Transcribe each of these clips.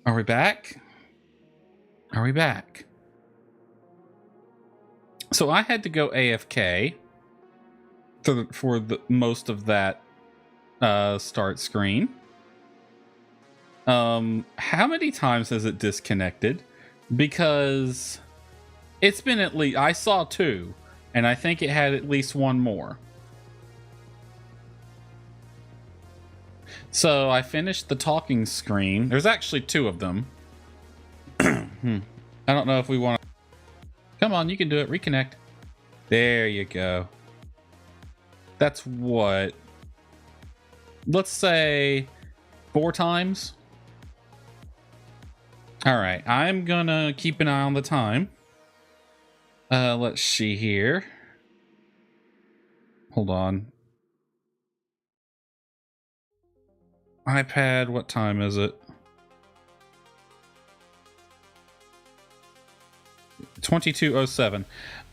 Are we back? Are we back? So I had to go AFK for the most of that start screen. How many times has it disconnected? Because it's been at least, I saw 2, and I think it had at least 1 more. So I finished the talking screen. There's actually 2 of them. I don't know if we want to... Come on, you can do it. Reconnect. There you go. That's what? Let's say 4 times. All right, I'm gonna keep an eye on the time. Let's see here. Hold on. iPad, what time is it? 22:07.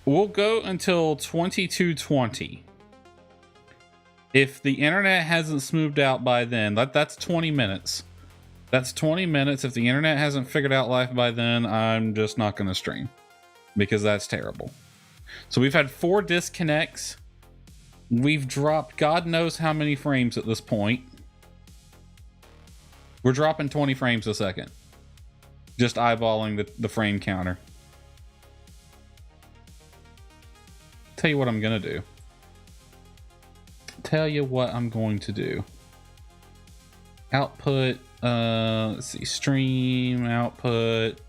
We'll go until 22:20. If the internet hasn't smoothed out by then, that's 20 minutes. That's 20 minutes. If the internet hasn't figured out life by then, I'm just not going to stream because that's terrible. So we've had 4 disconnects. We've dropped God knows how many frames at this point. We're dropping 20 frames a second. Just eyeballing the frame counter. Tell you what I'm going to do. Tell you what I'm going to do. Output, let's see, stream, output.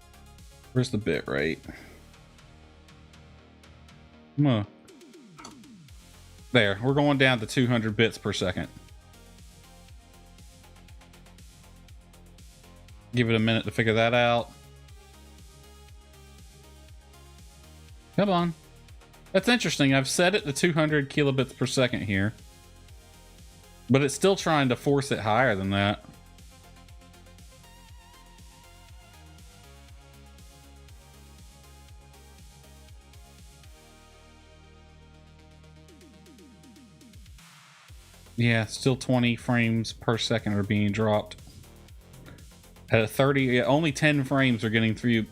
Where's the bit rate? There, we're going down to 200 bits per second. Give it a minute to figure that out. Come on. That's interesting. I've set it to 200 kilobits per second here. But it's still trying to force it higher than that. Yeah, still 20 frames per second are being dropped. At 30, only 10 frames are getting through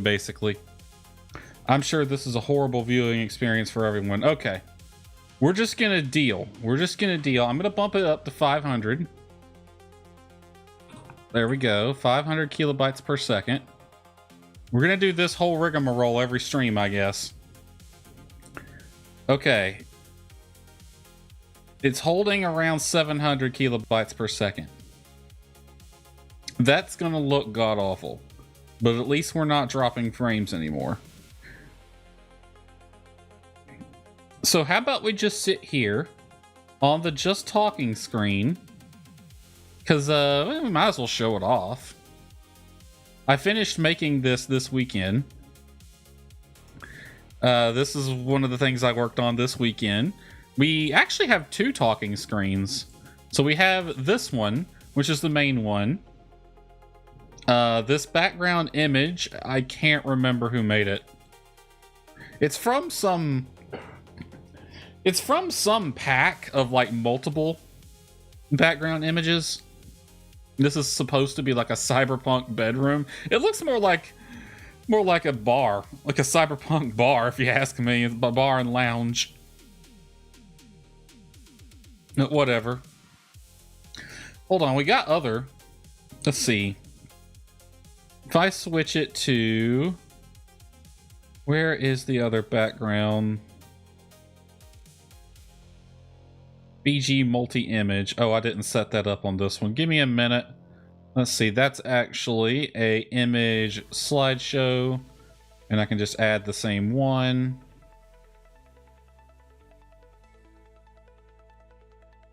basically. I'm sure this is a horrible viewing experience for everyone. Okay. We're just going to deal. We're just going to deal. I'm going to bump it up to 500. There we go. 500 kilobytes per second. We're going to do this whole rigmarole every stream, I guess. Okay. It's holding around 700 kilobytes per second. That's going to look god-awful. But at least we're not dropping frames anymore. So how about we just sit here on the just talking screen, because we might as well show it off. I finished making this weekend. This is one of the things I worked on this weekend. We actually have 2 talking screens. So we have this one, which is the main one. This background image, I can't remember who made it. It's from some pack of like multiple background images. This is supposed to be like a cyberpunk bedroom. It looks more like a bar, like a cyberpunk bar, if you ask me. It's a bar and lounge. Whatever. Hold on, we got other. Let's see. If I switch it to, where is the other background? BG multi-image. Oh, I didn't set that up on this one. Give me a minute. Let's see. That's actually a image slideshow, and I can just add the same one.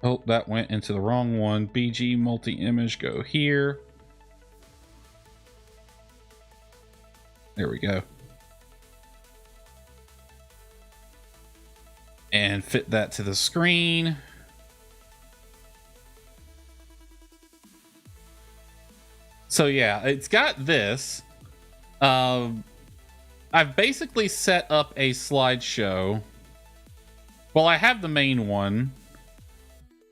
Oh, that went into the wrong one. BG multi-image, go here. There we go. And fit that to the screen. So yeah, it's got this. I've basically set up a slideshow. Well, I have the main one.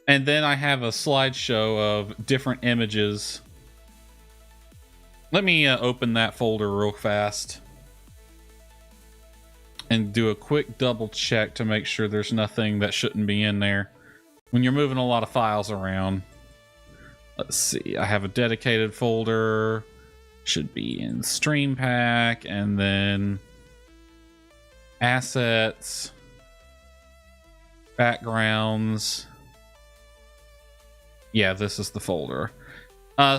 And then I have a slideshow of different images Let me open that folder real fast and do a quick double check to make sure there's nothing that shouldn't be in there when you're moving a lot of files around. Let's see, I have a dedicated folder, should be in Stream Pack, and then assets, backgrounds. Yeah, this is the folder.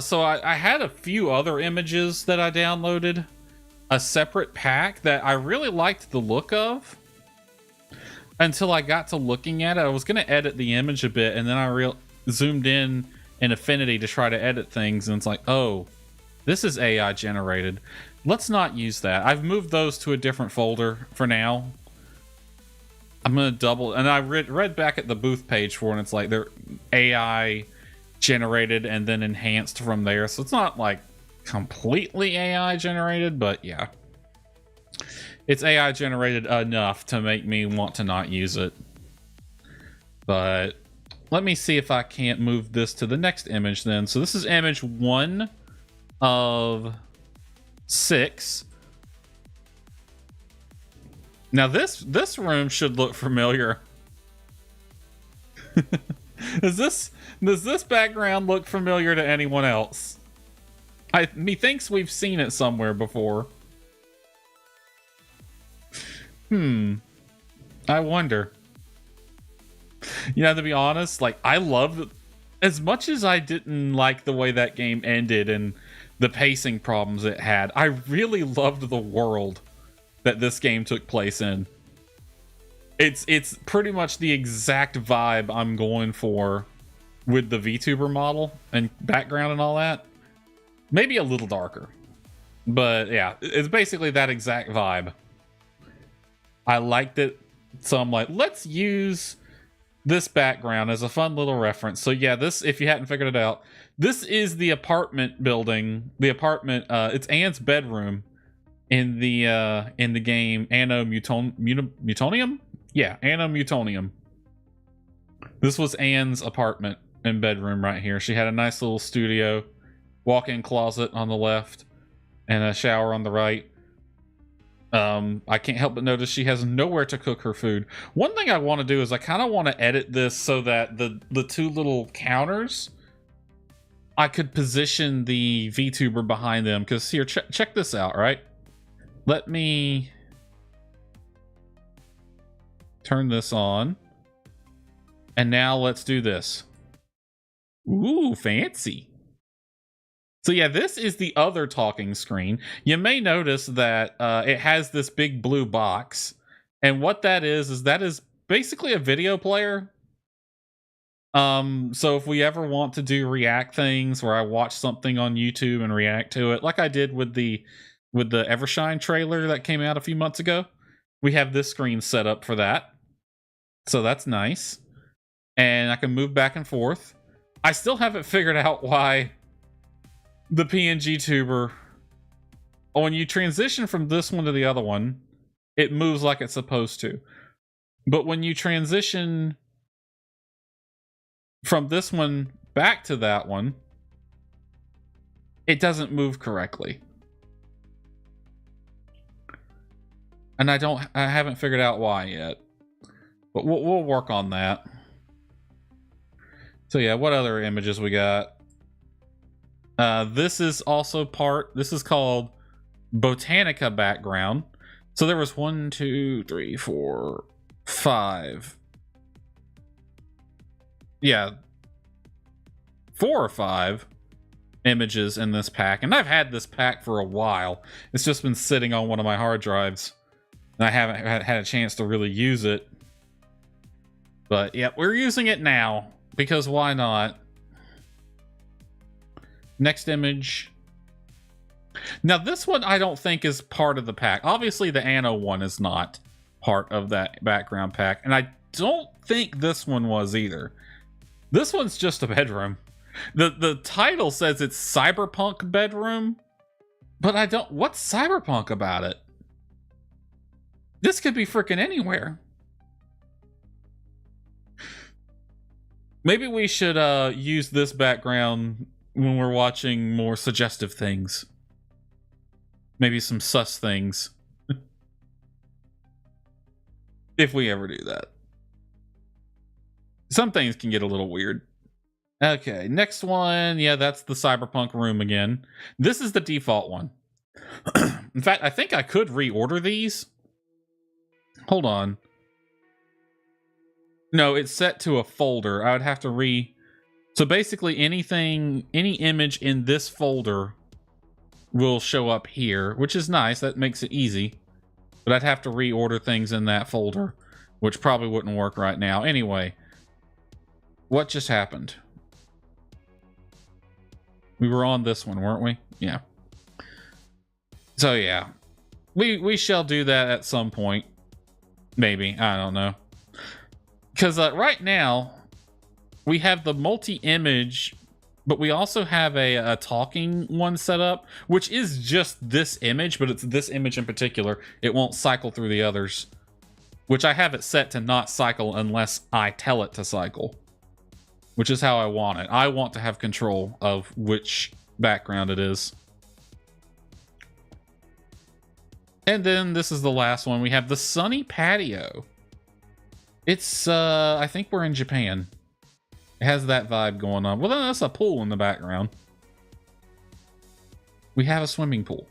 So I had a few other images that I downloaded, a separate pack that I really liked the look of until I got to looking at it. I was going to edit the image a bit, and then I zoomed in Affinity to try to edit things, and it's like, oh, this is AI generated. Let's not use that. I've moved those to a different folder for now. I'm going to double, and I read back at the booth page for it, and it's like they're AI generated and then enhanced from there, so it's not like completely AI generated, but yeah, it's AI generated enough to make me want to not use it. But let me see if I can't move this to the next image then. So this is image 1 of 6. Now this room should look familiar. Does this background look familiar to anyone else? Methinks we've seen it somewhere before. I wonder. You know, to be honest, like, I loved, as much as I didn't like the way that game ended and the pacing problems it had, I really loved the world that this game took place in. It's pretty much the exact vibe I'm going for with the VTuber model and background and all that. Maybe a little darker, but yeah, it's basically that exact vibe. I liked it, so I'm like, let's use this background as a fun little reference. So yeah, this, if you hadn't figured it out, this is the apartment building. The apartment, it's Anne's bedroom in the game Anno Mutonium? Yeah, Anno Mutonium. This was Anne's apartment and bedroom right here. She had a nice little studio, walk-in closet on the left, and a shower on the right. I can't help but notice she has nowhere to cook her food. One thing I want to do is I kind of want to edit this so that the two little counters, I could position the VTuber behind them. Because here, check this out, right? Let me turn this on. And now let's do this. Ooh, fancy. So yeah, this is the other talking screen. You may notice that it has this big blue box. And what that is basically a video player. So if we ever want to do react things where I watch something on YouTube and react to it, like I did with the Evershine trailer that came out a few months ago, we have this screen set up for that. So that's nice. And I can move back and forth. I still haven't figured out why the PNG tuber, when you transition from this one to the other one, it moves like it's supposed to. But when you transition from this one back to that one, it doesn't move correctly. And I haven't figured out why yet. But we'll work on that. So yeah, what other images we got? This is also this is called Botanica background. So there was 1, 2, 3, 4, 5. Yeah. 4 or 5 images in this pack. And I've had this pack for a while. It's just been sitting on one of my hard drives. And I haven't had a chance to really use it. But yeah, we're using it now. Because why not? Next image. Now this one I don't think is part of the pack. Obviously the Anno one is not part of that background pack. And I don't think this one was either. This one's just a bedroom. The title says it's cyberpunk bedroom. But I don't... What's cyberpunk about it? This could be freaking anywhere. Maybe we should use this background when we're watching more suggestive things. Maybe some sus things. If we ever do that. Some things can get a little weird. Okay, next one. Yeah, that's the cyberpunk room again. This is the default one. In fact, I think I could reorder these. Hold on. No, it's set to a folder. I would have to So basically anything, any image in this folder will show up here, which is nice. That makes it easy. But I'd have to reorder things in that folder, which probably wouldn't work right now. Anyway, what just happened? We were on this one, weren't we? Yeah. So yeah, we shall do that at some point. Maybe, I don't know. Because right now, we have the multi-image, but we also have a talking one set up, which is just this image, but it's this image in particular. It won't cycle through the others, which I have it set to not cycle unless I tell it to cycle, which is how I want it. I want to have control of which background it is. And then this is the last one. We have the sunny patio. It's, I think we're in Japan. It has that vibe going on. Well, then that's a pool in the background. We have a swimming pool.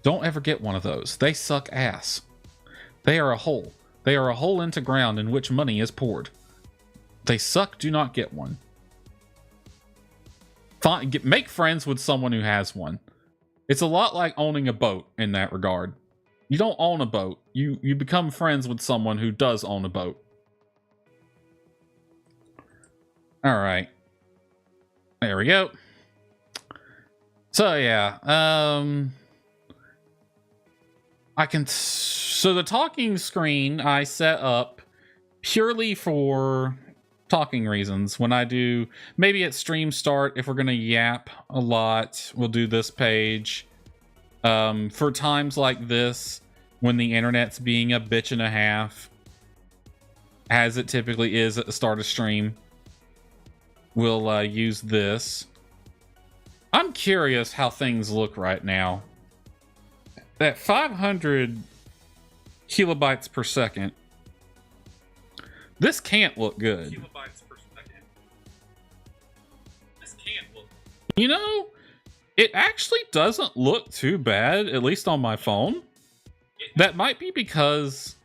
Don't ever get one of those. They suck ass. They are a hole. They are a hole into ground in which money is poured. They suck. Do not get one. Make friends with someone who has one. It's a lot like owning a boat in that regard. You don't own a boat. You become friends with someone who does own a boat. All right. There we go. So yeah, so the talking screen I set up purely for talking reasons. When I do, maybe at stream start, if we're gonna yap a lot, we'll do this page. For times like this, when the internet's being a bitch and a half, as it typically is at the start of stream, we'll use this. I'm curious how things look right now. At 500 kilobytes per second, this can't look good. You know, it actually doesn't look too bad, at least on my phone. That might be because,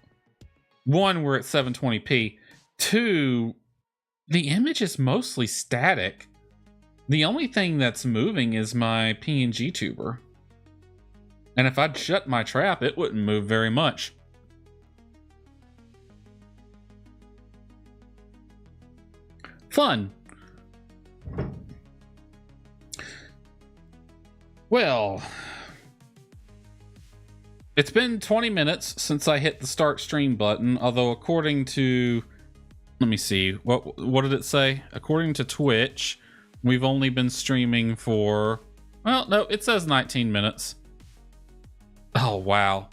one, we're at 720p. Two, the image is mostly static. The only thing that's moving is my PNG tuber. And if I'd shut my trap, it wouldn't move very much. Fun. Well, it's been 20 minutes since I hit the start stream button, although according to, let me see, what did it say? According to Twitch, we've only been streaming for, well, no, it says 19 minutes. Oh, wow.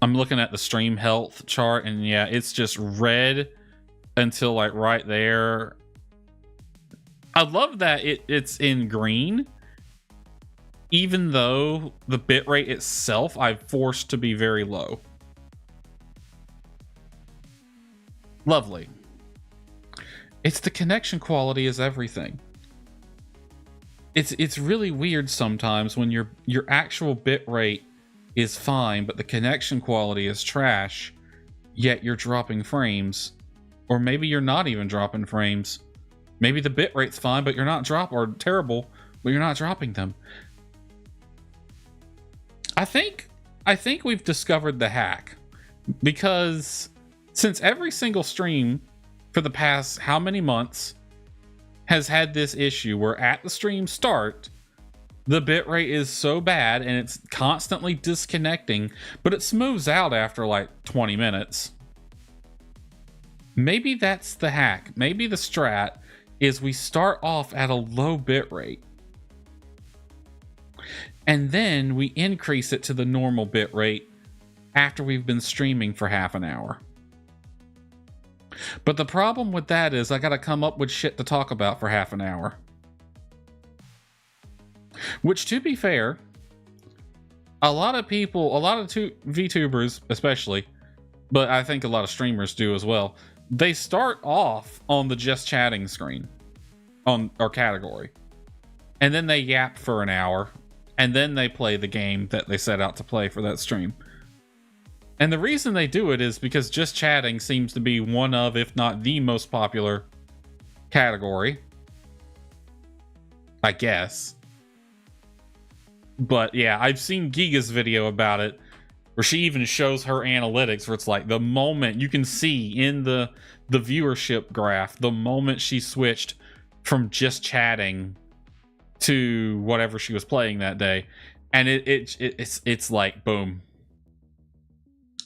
I'm looking at the stream health chart, and yeah, it's just red until like right there. I love that it's in green, even though the bitrate itself I've forced to be very low. Lovely. It's the connection quality is everything. It's really weird sometimes when your actual bitrate is fine, but the connection quality is trash, yet you're dropping frames. Or maybe you're not even dropping frames. Maybe the bitrate's fine, but you're not or terrible, but you're not dropping them. I think we've discovered the hack, because since every single stream for the past how many months has had this issue where at the stream start, the bitrate is so bad and it's constantly disconnecting, but it smooths out after like 20 minutes. Maybe that's the hack. Maybe the strat is we start off at a low bitrate, and then we increase it to the normal bitrate after we've been streaming for half an hour. But the problem with that is I gotta come up with shit to talk about for half an hour. Which, to be fair, A lot of people, a lot of VTubers especially, but I think a lot of streamers do as well. They start off on the just chatting screen on our category, and then they yap for an hour, and then they play the game that they set out to play for that stream. And the reason they do it is because just chatting seems to be one of, if not the most popular category, I guess. But yeah, I've seen Giga's video about it, where she even shows her analytics, where it's like the moment you can see in the viewership graph, the moment she switched from just chatting to whatever she was playing that day, and it's like boom.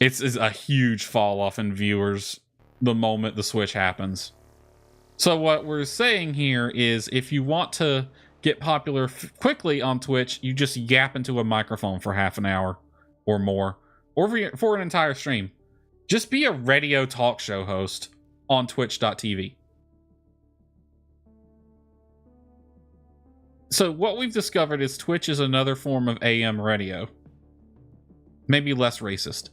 It's a huge fall off in viewers the moment the switch happens. So what we're saying here is, if you want to get popular quickly on Twitch, you just yap into a microphone for half an hour or more, or for an entire stream. Just be a radio talk show host on twitch.tv. So what we've discovered is Twitch is another form of AM radio. Maybe less racist.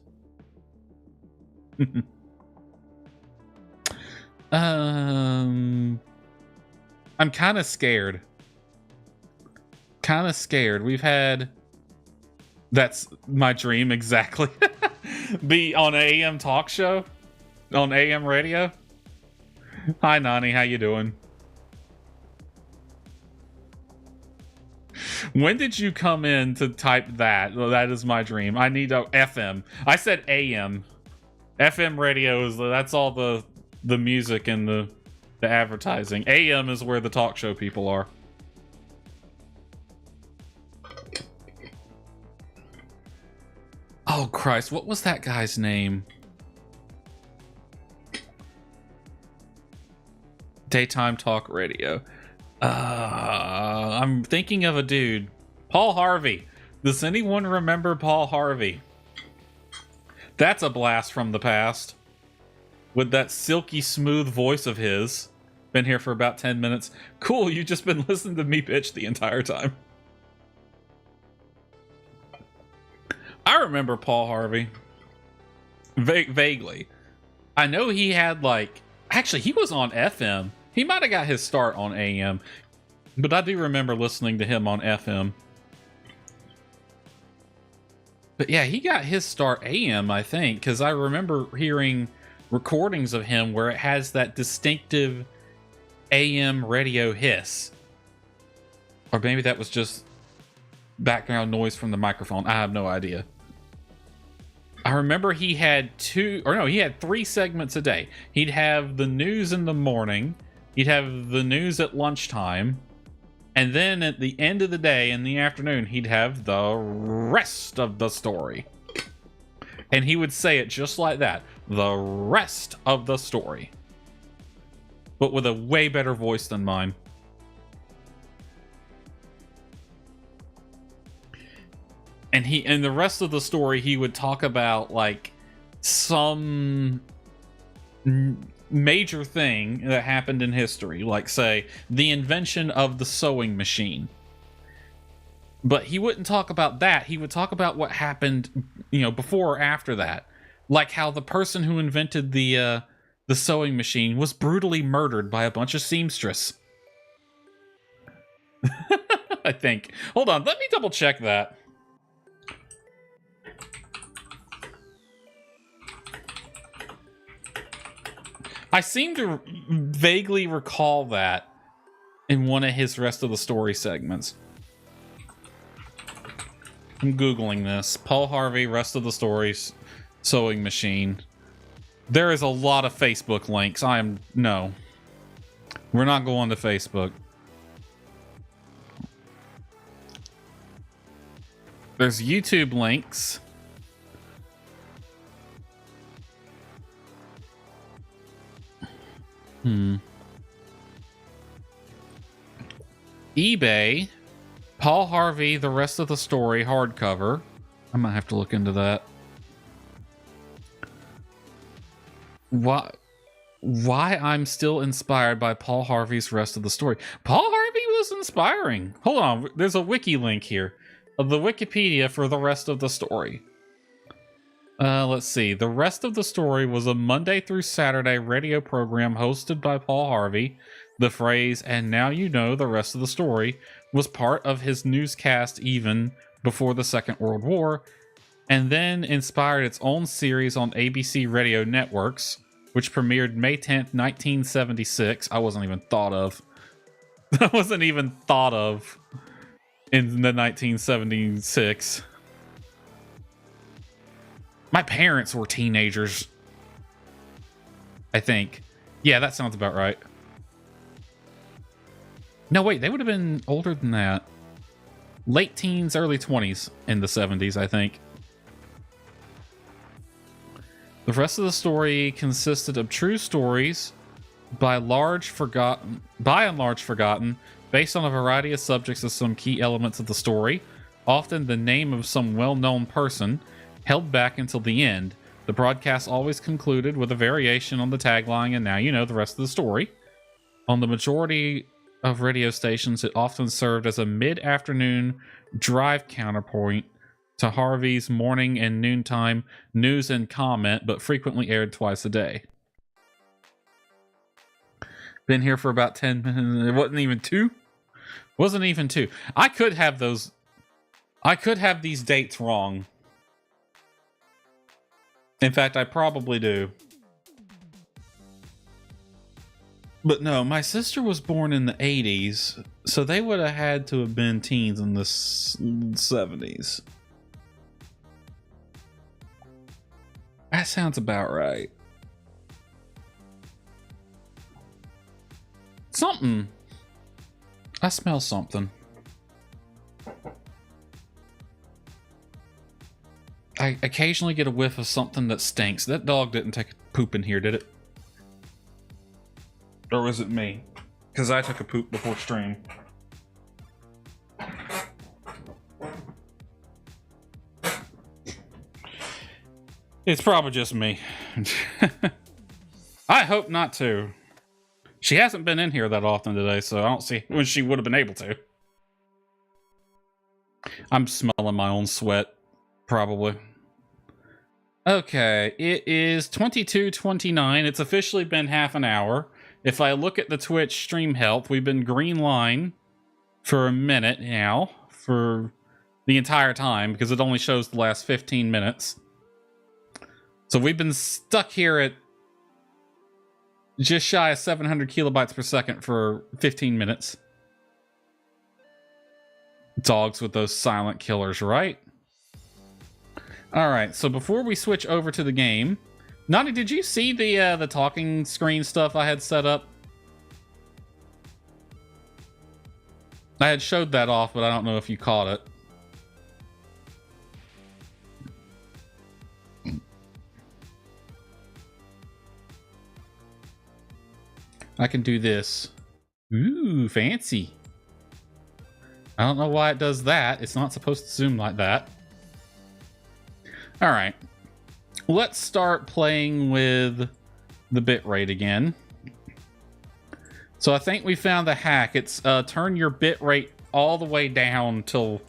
I'm kind of scared. We've had, that's my dream exactly. Be on an AM talk show on AM radio. Hi Nani, how you doing? When did you come in to type that? Well, that is my dream. I need a FM. I said AM. FM radio is, that's all the music and the advertising. AM is where the talk show people are. Oh Christ, what was that guy's name? Daytime talk radio. I'm thinking of a dude. Paul Harvey. Does anyone remember Paul Harvey? That's a blast from the past. With that silky smooth voice of his. Been here for about 10 minutes. Cool, you just been listening to me bitch the entire time. I remember Paul Harvey. Vaguely. I know he had like... Actually, he was on FM. He might have got his start on AM. But I do remember listening to him on FM. But yeah, he got his start AM, I think. Because I remember hearing recordings of him where it has that distinctive AM radio hiss. Or maybe that was just background noise from the microphone. I have no idea. I remember he had he had 3 segments a day. He'd have the news in the morning, he'd have the news at lunchtime, and then at the end of the day, in the afternoon, he'd have the rest of the story. And he would say it just like that, the rest of the story. But with a way better voice than mine. And the rest of the story, he would talk about like some major thing that happened in history, like say the invention of the sewing machine. But he wouldn't talk about that. He would talk about what happened, before or after that, like how the person who invented the sewing machine was brutally murdered by a bunch of seamstress. I think. Hold on, let me double check that. I seem to vaguely recall that in one of his rest of the story segments. I'm Googling this. Paul Harvey, rest of the stories, sewing machine. There is a lot of Facebook links. No. We're not going to Facebook. There's YouTube links. eBay, Paul Harvey, the rest of the story, hardcover. I might have to look into that. Why I'm still inspired by Paul Harvey's rest of the story. Paul Harvey was inspiring. Hold on, there's a wiki link here. the Wikipedia for the rest of the story. Let's see. The rest of the story was a Monday through Saturday radio program hosted by Paul Harvey. The phrase, "and now you know the rest of the story," was part of his newscast even before the Second World War, and then inspired its own series on ABC radio networks, which premiered May 10th, 1976. I wasn't even thought of. That wasn't even thought of in the 1976. My parents were teenagers, I think. Yeah, that sounds about right. No, wait, they would have been older than that. Late teens, early 20s in the 70s, I think. The rest of the story consisted of true stories by and large forgotten, based on a variety of subjects as some key elements of the story, often the name of some well-known person, held back until the end. The broadcast always concluded with a variation on the tagline, "and now you know the rest of the story." On the majority of radio stations, it often served as a mid-afternoon drive counterpoint to Harvey's morning and noontime news and comment, but frequently aired twice a day. Been here for about 10 minutes. It wasn't even two? Wasn't even two. I could have these dates wrong. In fact, I probably do. But no, my sister was born in the 80s, so they would have had to have been teens in the 70s. That sounds about right. Something. I smell something. I occasionally get a whiff of something that stinks. That dog didn't take a poop in here, did it? Or was it me? Because I took a poop before stream. It's probably just me. I hope not to. She hasn't been in here that often today, so I don't see when she would have been able to. I'm smelling my own sweat, probably. Okay, it is 22:29. It's officially been half an hour. If I look at the Twitch stream health, we've been green line for a minute now, for the entire time, because it only shows the last 15 minutes. So we've been stuck here at just shy of 700 kilobytes per second for 15 minutes. Dogs with those silent killers, right? Alright, so before we switch over to the game, Nani, did you see the talking screen stuff I had set up? I had showed that off, but I don't know if you caught it. I can do this. Ooh, fancy. I don't know why it does that. It's not supposed to zoom like that. All right. Let's start playing with the bitrate again. So I think we found the hack. It's turn your bitrate all the way down till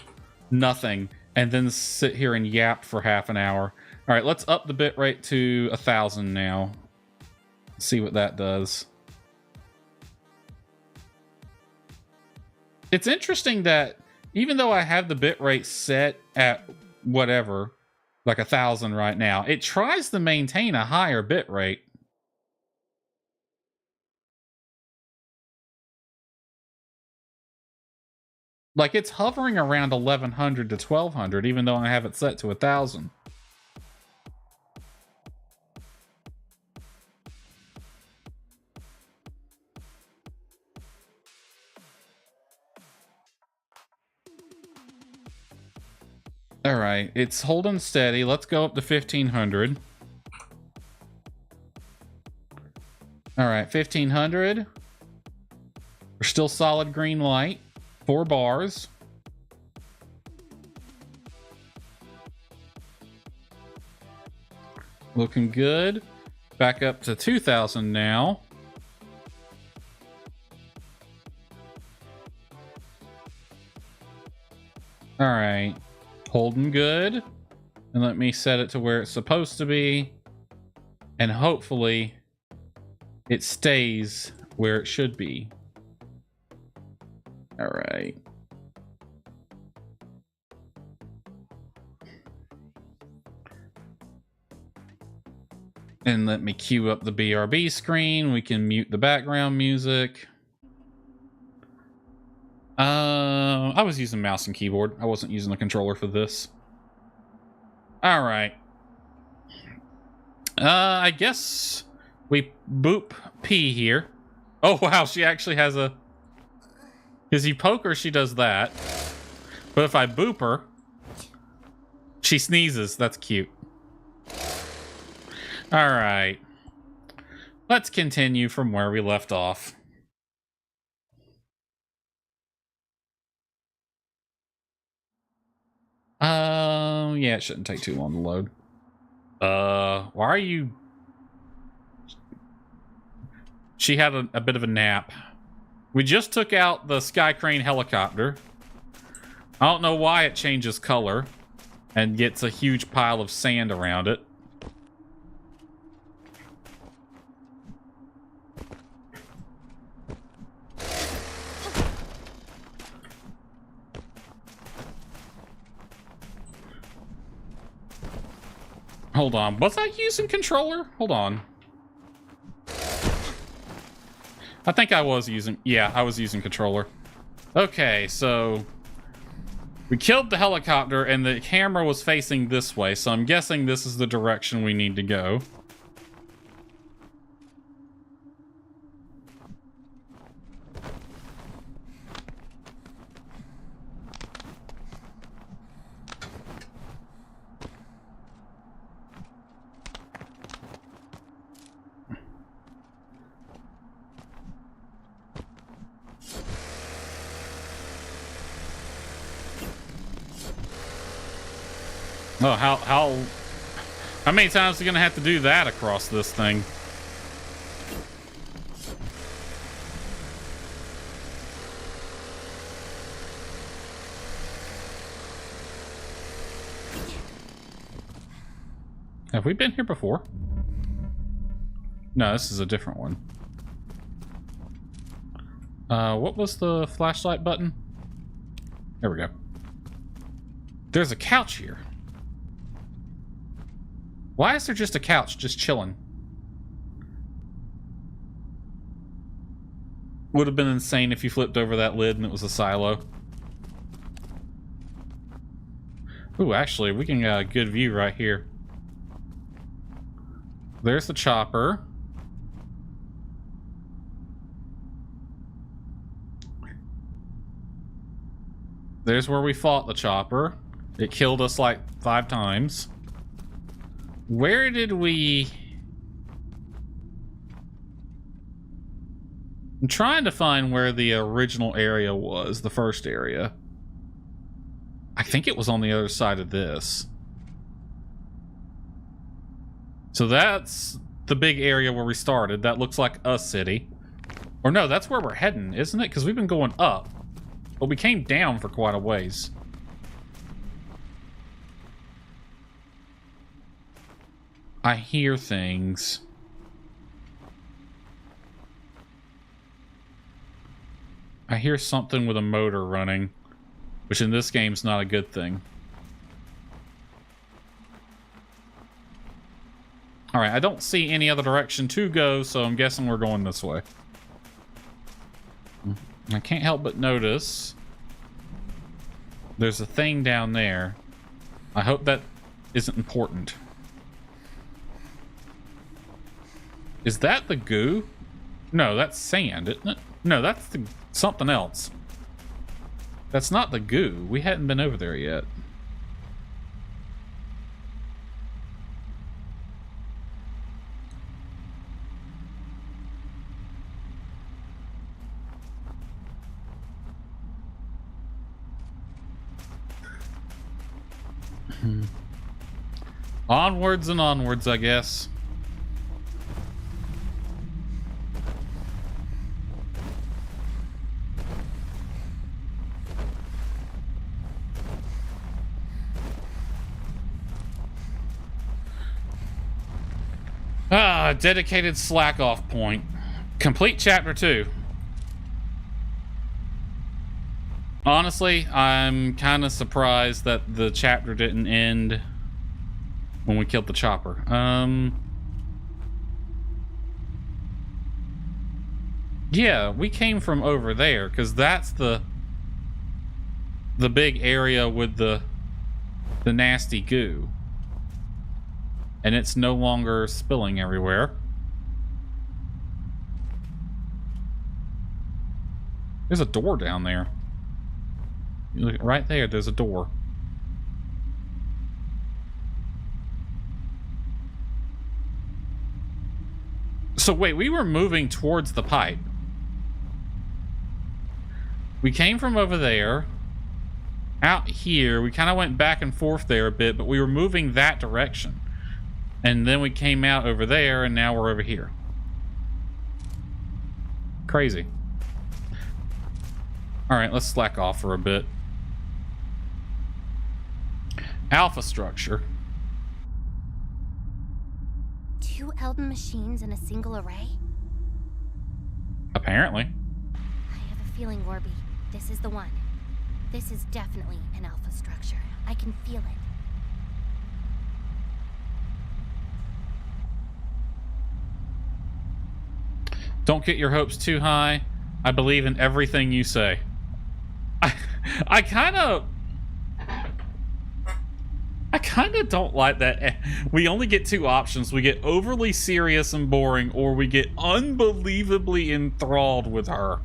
nothing, and then sit here and yap for half an hour. All right, let's up the bitrate to 1,000 now. See what that does. It's interesting that even though I have the bitrate set at whatever, like 1,000 right now, it tries to maintain a higher bitrate. Like it's hovering around 1,100 to 1,200, even though I have it set to 1,000. All right, it's holding steady. Let's go up to 1,500. All right, 1,500. We're still solid green light. 4 bars. Looking good. Back up to 2,000 now. All right. Holding good. And let me set it to where it's supposed to be. And hopefully it stays where it should be. All right. And let me cue up the BRB screen. We can mute the background music. I was using mouse and keyboard. I wasn't using the controller for this. All right. I guess we boop P here. Oh, wow. She actually has a... Because you poke her, she does that. But if I boop her, she sneezes. That's cute. All right. Let's continue from where we left off. Yeah, it shouldn't take too long to load. Why are you... She had a bit of a nap. We just took out the Sky Crane helicopter. I don't know why it changes color and gets a huge pile of sand around it. Hold on, was I using controller? Hold on. I think I was using... Yeah, I was using controller. Okay, so... We killed the helicopter and the camera was facing this way, so I'm guessing this is the direction we need to go. Oh, how many times are we gonna have to do that across this thing? Have we been here before? No, this is a different one. What was the flashlight button? There we go. There's a couch here. Why is there just a couch just chilling? Would have been insane if you flipped over that lid and it was a silo. Ooh, actually, we can get a good view right here. There's the chopper. There's where we fought the chopper. It killed us like 5 times. Where did we... I'm trying to find where the original area was, the first area. I think it was on the other side of this. So that's the big area where we started. That looks like a city. Or no, that's where we're heading, isn't it? Because we've been going up. But we came down for quite a ways. I hear things. I hear something with a motor running, which in this game is not a good thing. Alright, I don't see any other direction to go, so I'm guessing we're going this way. I can't help but notice there's a thing down there. I hope that isn't important. Is that the goo? No, that's sand, isn't it? No, that's the something else. That's not the goo. We hadn't been over there yet. Onwards and onwards, I guess. Dedicated slack off point. Complete chapter 2. Honestly, I'm kind of surprised that the chapter didn't end when we killed the chopper. Yeah, we came from over there because that's the big area with the nasty goo. And it's no longer spilling everywhere. There's a door down there. You look right there, there's a door. So wait, we were moving towards the pipe. We came from over there. Out here, we kind of went back and forth there a bit, but we were moving that direction. And then we came out over there, and now we're over here. Crazy. Alright, let's slack off for a bit. Alpha structure. 2 Elden machines in a single array? Apparently. I have a feeling, Warby. This is the one. This is definitely an alpha structure. I can feel it. Don't get your hopes too high. I believe in everything you say. I kind of don't like that. We only get 2 options. We get overly serious and boring, or we get unbelievably enthralled with her.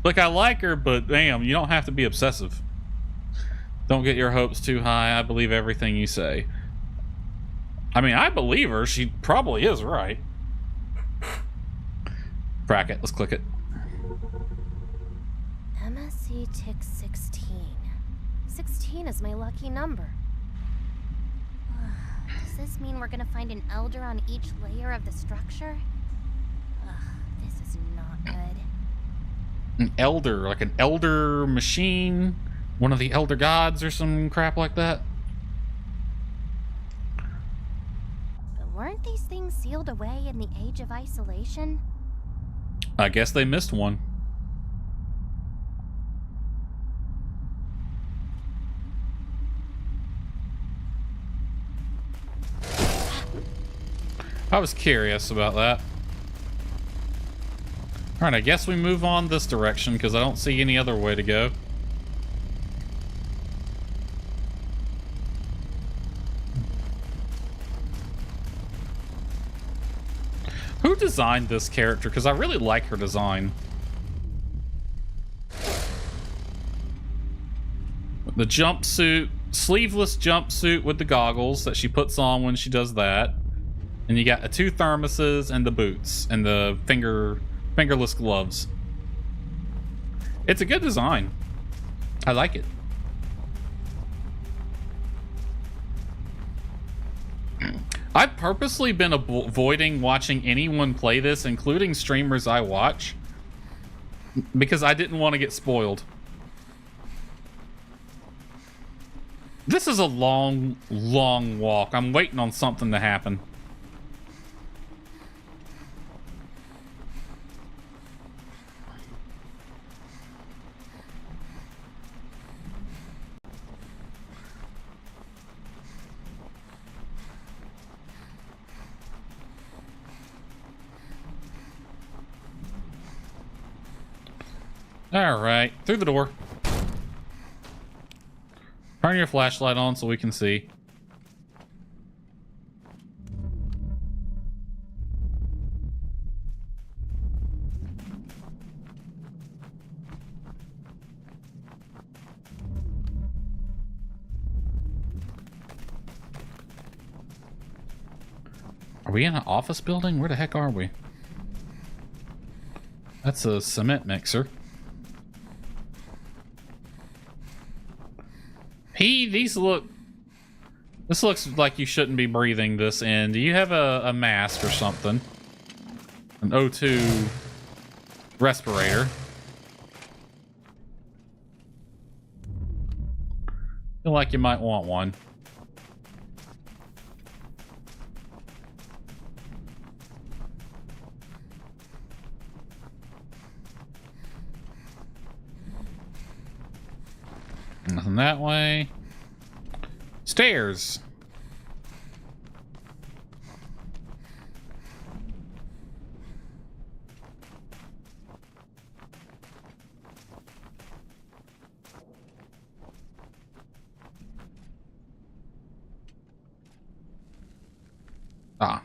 Look, I like her, but damn, you don't have to be obsessive. Don't get your hopes too high. I believe everything you say. I mean, I believe her. She probably is right. Crack it. Let's click it. MSC tick 16. 16 is my lucky number. Does this mean we're gonna find an elder on each layer of the structure? This is not good. An elder, like an elder machine? One of the elder gods or some crap like that? But weren't these things sealed away in the Age of Isolation? I guess they missed one. I was curious about that. Alright, I guess we move on this direction because I don't see any other way to go. Who designed this character? Because I really like her design. The jumpsuit, sleeveless jumpsuit with the goggles that she puts on when she does that. And you got the 2 thermoses and the boots and the fingerless gloves. It's a good design. I like it. I've purposely been avoiding watching anyone play this, including streamers I watch, because I didn't want to get spoiled. This is a long, long walk. I'm waiting on something to happen. All right, through the door. Turn your flashlight on so we can see. Are we in an office building? Where the heck are we? That's a cement mixer. This looks like you shouldn't be breathing this in. Do you have a mask or something? An O2 respirator. Feel like you might want one. Nothing that way. Stairs. Ah.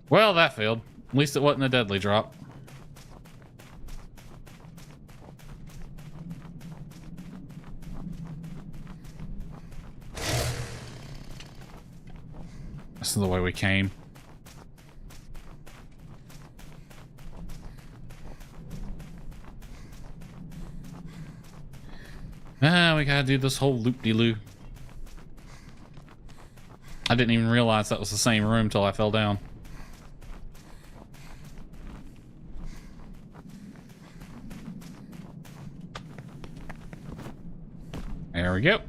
Well, that failed. At least it wasn't a deadly drop. This is the way we came. We gotta do this whole loop-de-loo. I didn't even realize that was the same room till I fell down. There we go.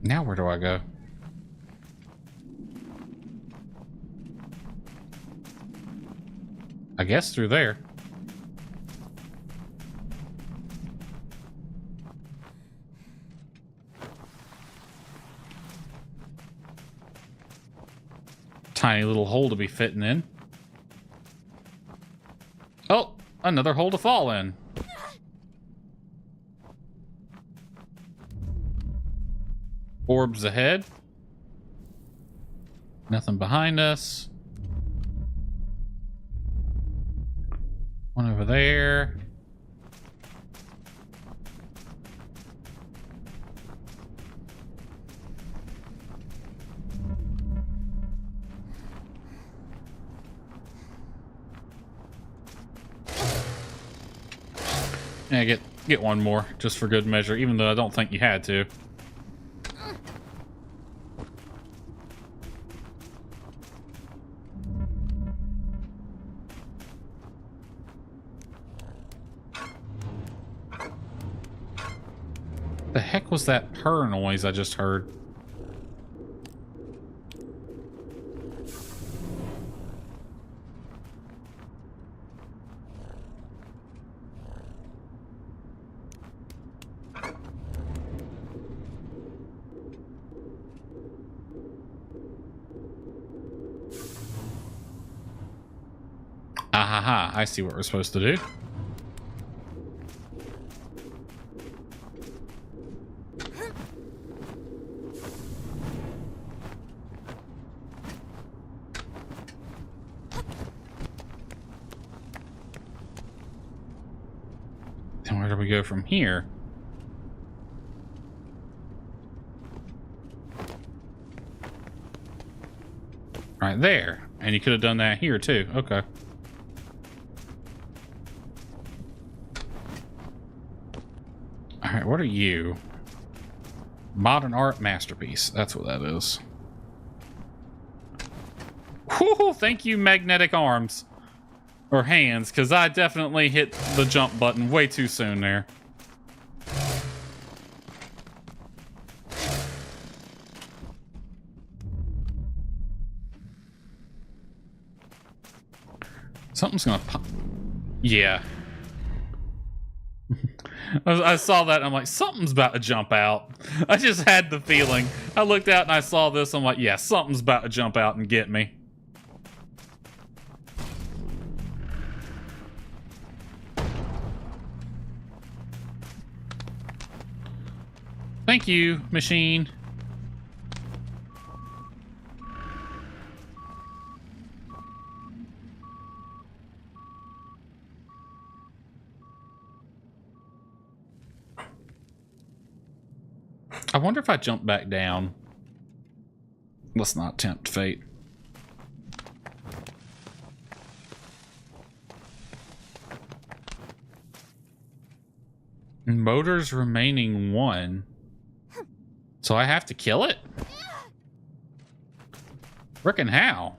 Now where do I go? I guess through there. Tiny little hole to be fitting in. Oh, another hole to fall in. Orbs ahead. Nothing behind us. One over there. Yeah, get one more, just for good measure, even though I don't think you had to. The heck was that purr noise I just heard? Ahaha, I see what we're supposed to do. Then where do we go from here? Right there. And you could have done that here too. Okay. Alright, what are you? Modern art masterpiece. That's what that is. Whew, thank you, magnetic arms. Or hands, because I definitely hit the jump button way too soon there. Something's gonna pop. Yeah. I saw that and I'm like, something's about to jump out. I just had the feeling. I looked out and I saw this. I'm like, yeah, something's about to jump out and get me. Thank you, machine. I wonder if I jump back down. Let's not tempt fate. Motors remaining 1. So I have to kill it? Frickin' how?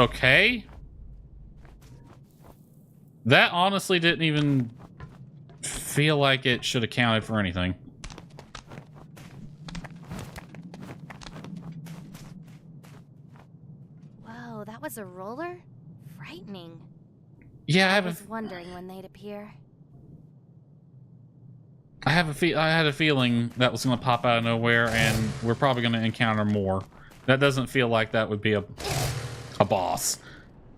Okay. That honestly didn't even feel like it should have counted for anything. Whoa, that was a roller? Frightening. Yeah, I was wondering when they'd appear. I had a feeling that was going to pop out of nowhere, and we're probably going to encounter more. That doesn't feel like that would be a boss.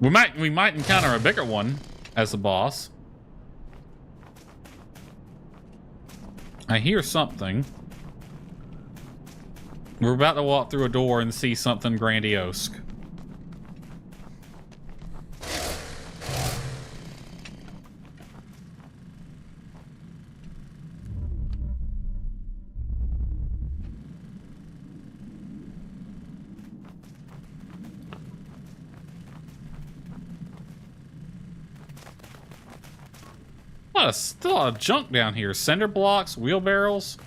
We might encounter a bigger one as a boss. I hear something. We're about to walk through a door and see something grandiose. Still a lot of junk down here. Cinder blocks, wheelbarrows.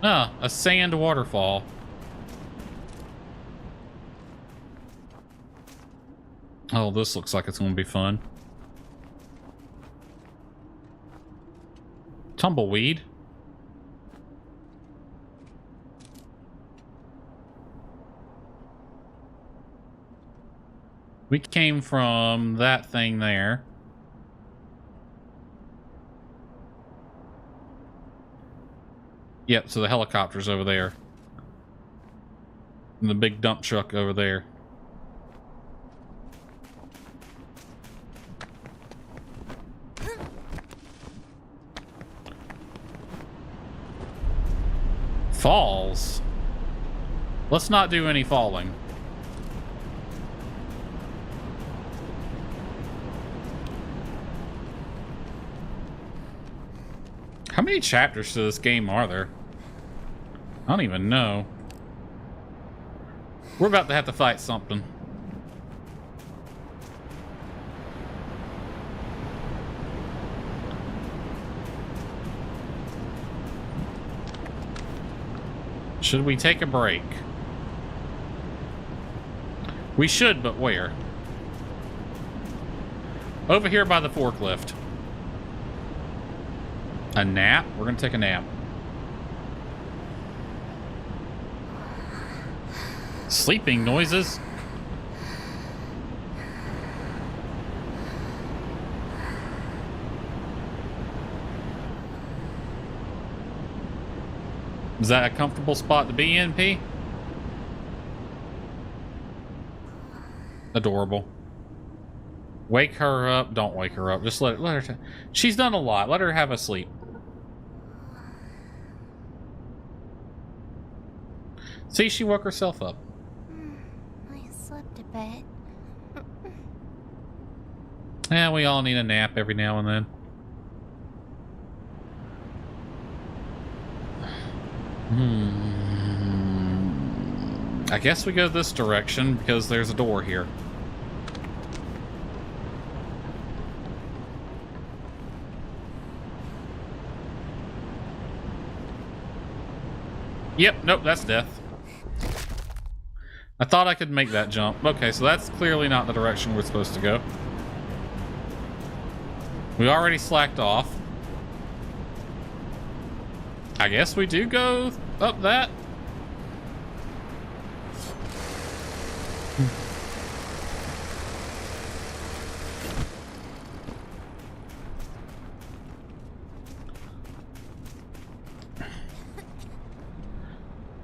Ah, a sand waterfall. Oh, this looks like it's going to be fun. Tumbleweed. We came from that thing there. Yep, so the helicopter's over there. And the big dump truck over there. Falls? Let's not do any falling. How many chapters to this game are there? I don't even know. We're about to have to fight something. Should we take a break? We should, but where? Over here by the forklift. A nap? We're gonna take a nap. Sleeping noises? Is that a comfortable spot to be in, P? Adorable. Wake her up. Don't wake her up. Just let her. She's done a lot. Let her have a sleep. See, she woke herself up. I slept a bit. Yeah, we all need a nap every now and then. I guess we go this direction because there's a door here. Yep, nope, that's death. I thought I could make that jump. Okay, so that's clearly not the direction we're supposed to go. We already slacked off. I guess we do go up that.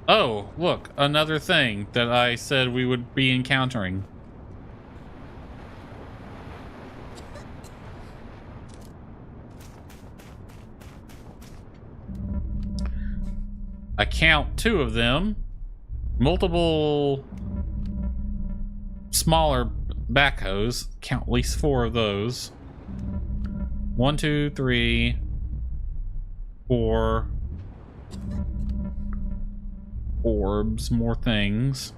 Oh, look, another thing that I said we would be encountering. I count 2 of them. Multiple smaller backhoes. Count at least 4 of those. 1, 2, 3, 4. Orbs, more things.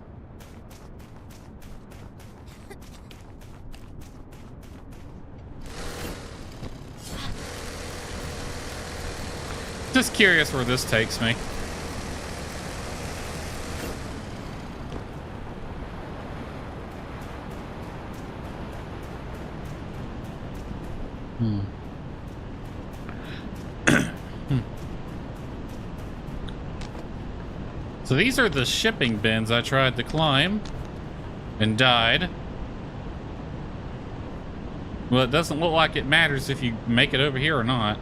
Just curious where this takes me. So these are the shipping bins I tried to climb and died. Well, it doesn't look like it matters if you make it over here or not.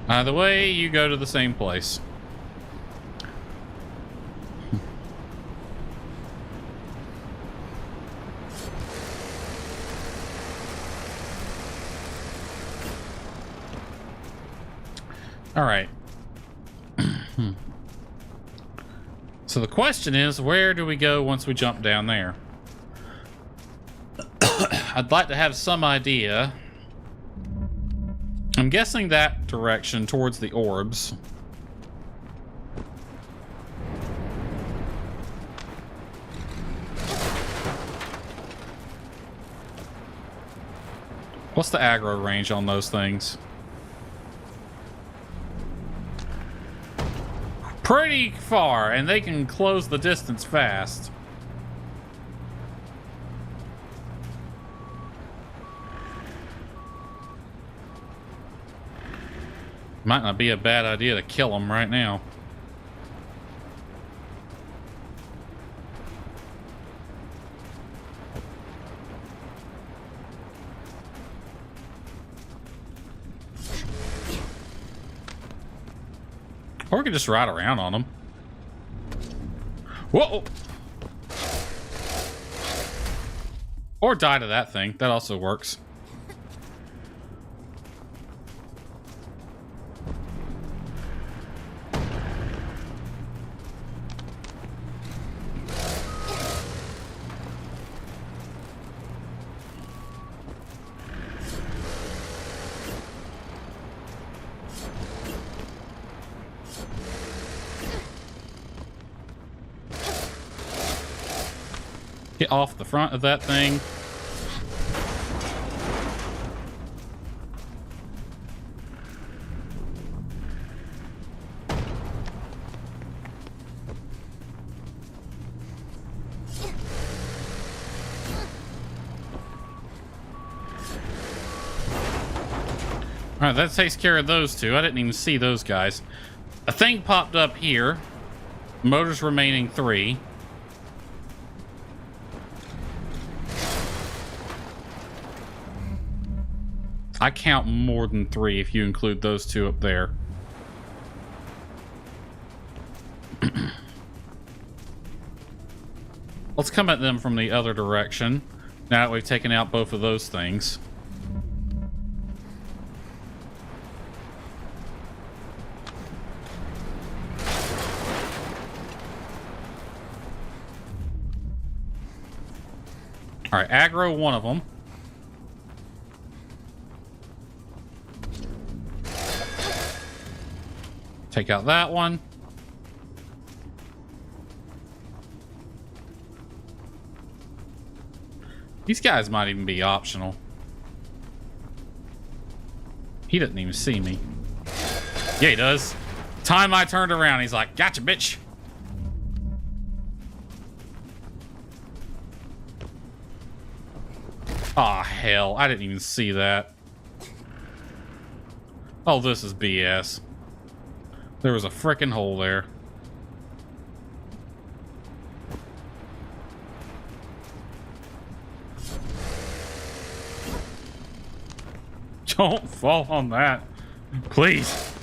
Either way, you go to the same place. All right. So the question is, where do we go once we jump down there? I'd like to have some idea. I'm guessing that direction towards the orbs. What's the aggro range on those things? Pretty far, and they can close the distance fast. Might not be a bad idea to kill them right now. Or we could just ride around on them. Whoa! Or die to that thing. That also works. Get off the front of that thing. Alright, that takes care of those two. I didn't even see those guys. A thing popped up here. Motors remaining 3. I count more than 3 if you include those two up there. Let's come at them from the other direction. Now that we've taken out both of those things. Alright, aggro one of them. Take out that one. These guys might even be optional. He doesn't even see me. Yeah, he does. Time I turned around, he's like, "Gotcha, bitch." Aw, hell. I didn't even see that. Oh, this is BS. There was a frickin' hole there. Don't fall on that. Please.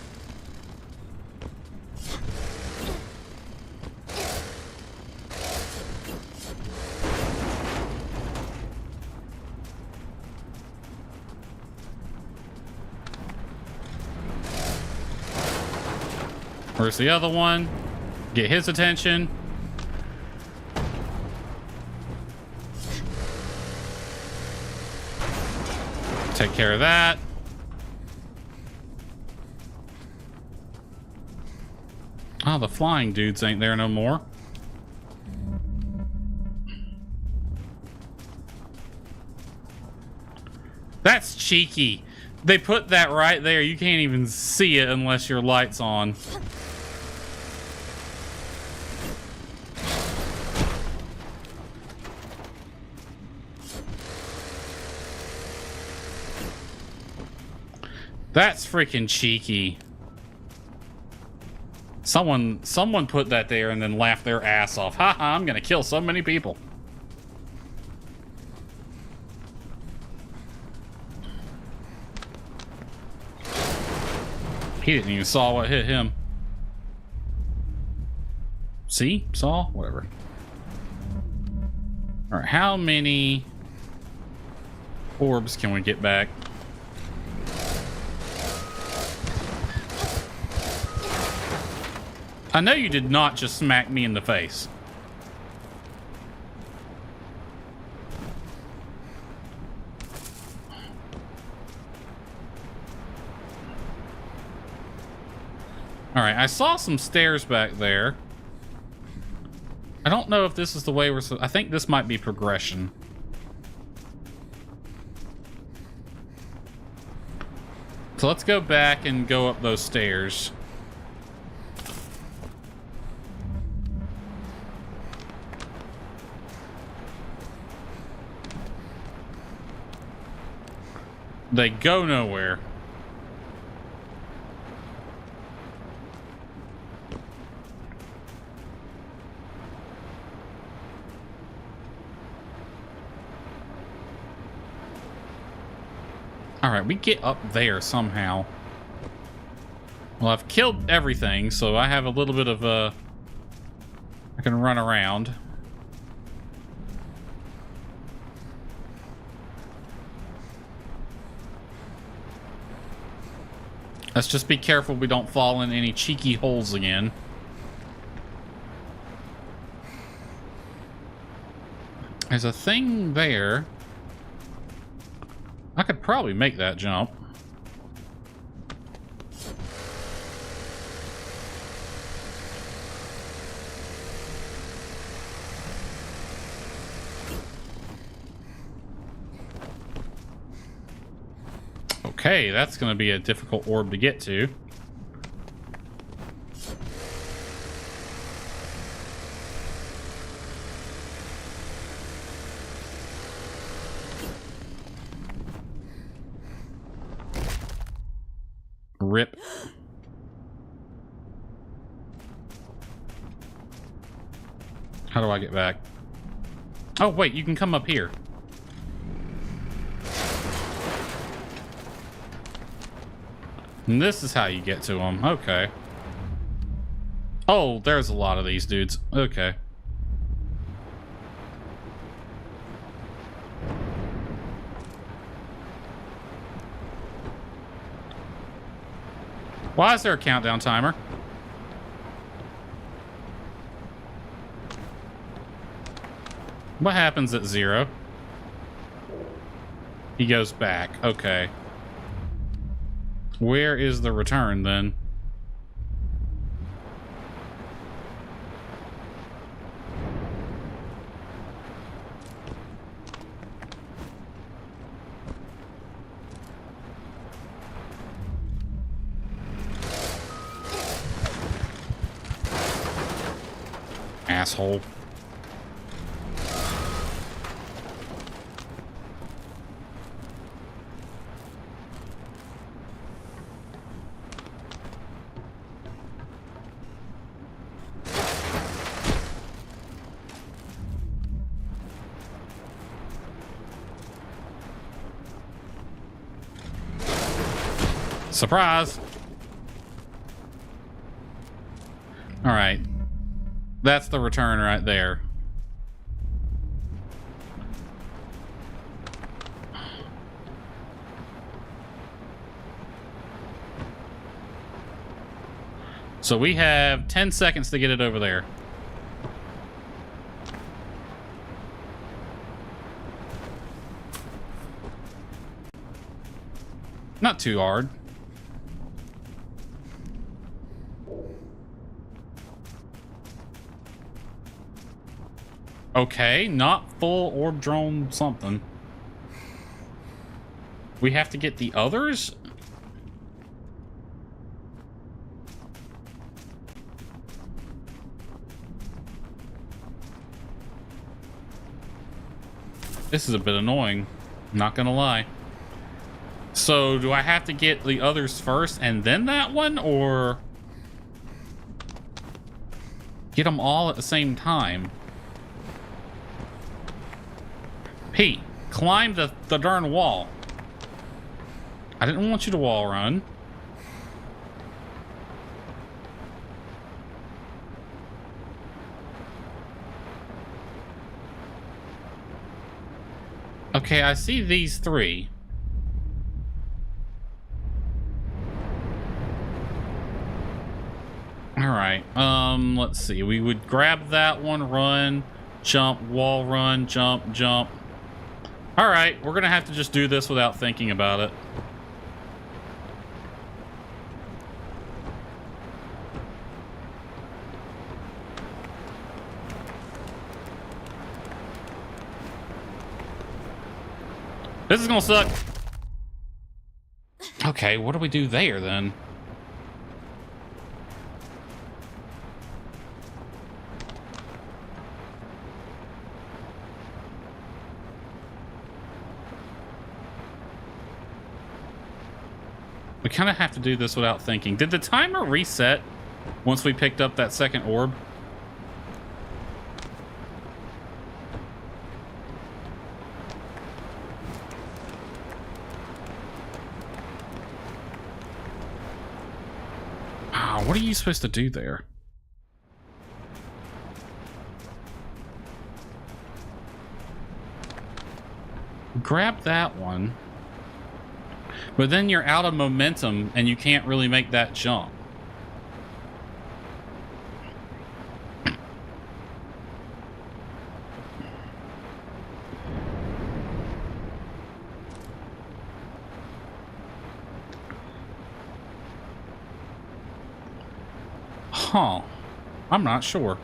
Where's the other one? Get his attention. Take care of that. Oh, the flying dudes ain't there no more. That's cheeky. They put that right there. You can't even see it unless your light's on. That's freaking cheeky. Someone put that there and then laughed their ass off. Haha, I'm gonna kill so many people. He didn't even saw what hit him. See? Saw? Whatever. Alright, how many orbs can we get back? I know you did not just smack me in the face. Alright, I saw some stairs back there. I don't know if this is the way we're... I think this might be progression. So let's go back and go up those stairs. They go nowhere. Alright, we get up there somehow. Well, I've killed everything, so I have a little bit of a... I can run around. Let's just be careful we don't fall in any cheeky holes again. There's a thing there. I could probably make that jump. Okay, that's going to be a difficult orb to get to. Rip. How do I get back? Oh, wait, you can come up here. And this is how you get to them. Okay. Oh, there's a lot of these dudes. Okay. Why is there a countdown timer? What happens at 0? He goes back. Okay. Where is the return then? Asshole. Surprise! All right. That's the return right there. So we have 10 seconds to get it over there. Not too hard. Okay, not full orb drone something. We have to get the others? This is a bit annoying, not gonna lie. So do I have to get the others first and then that one, or get them all at the same time? Pete, climb the darn wall. I didn't want you to wall run. Okay, I see these three. All right. Let's see. We would grab that one, run, jump, wall run, jump, jump. All right, we're gonna have to just do this without thinking about it. This is gonna suck. Okay, what do we do there then? We kind of have to do this without thinking. Did the timer reset once we picked up that second orb? What are you supposed to do there? Grab that one. But then you're out of momentum and you can't really make that jump. Huh. I'm not sure.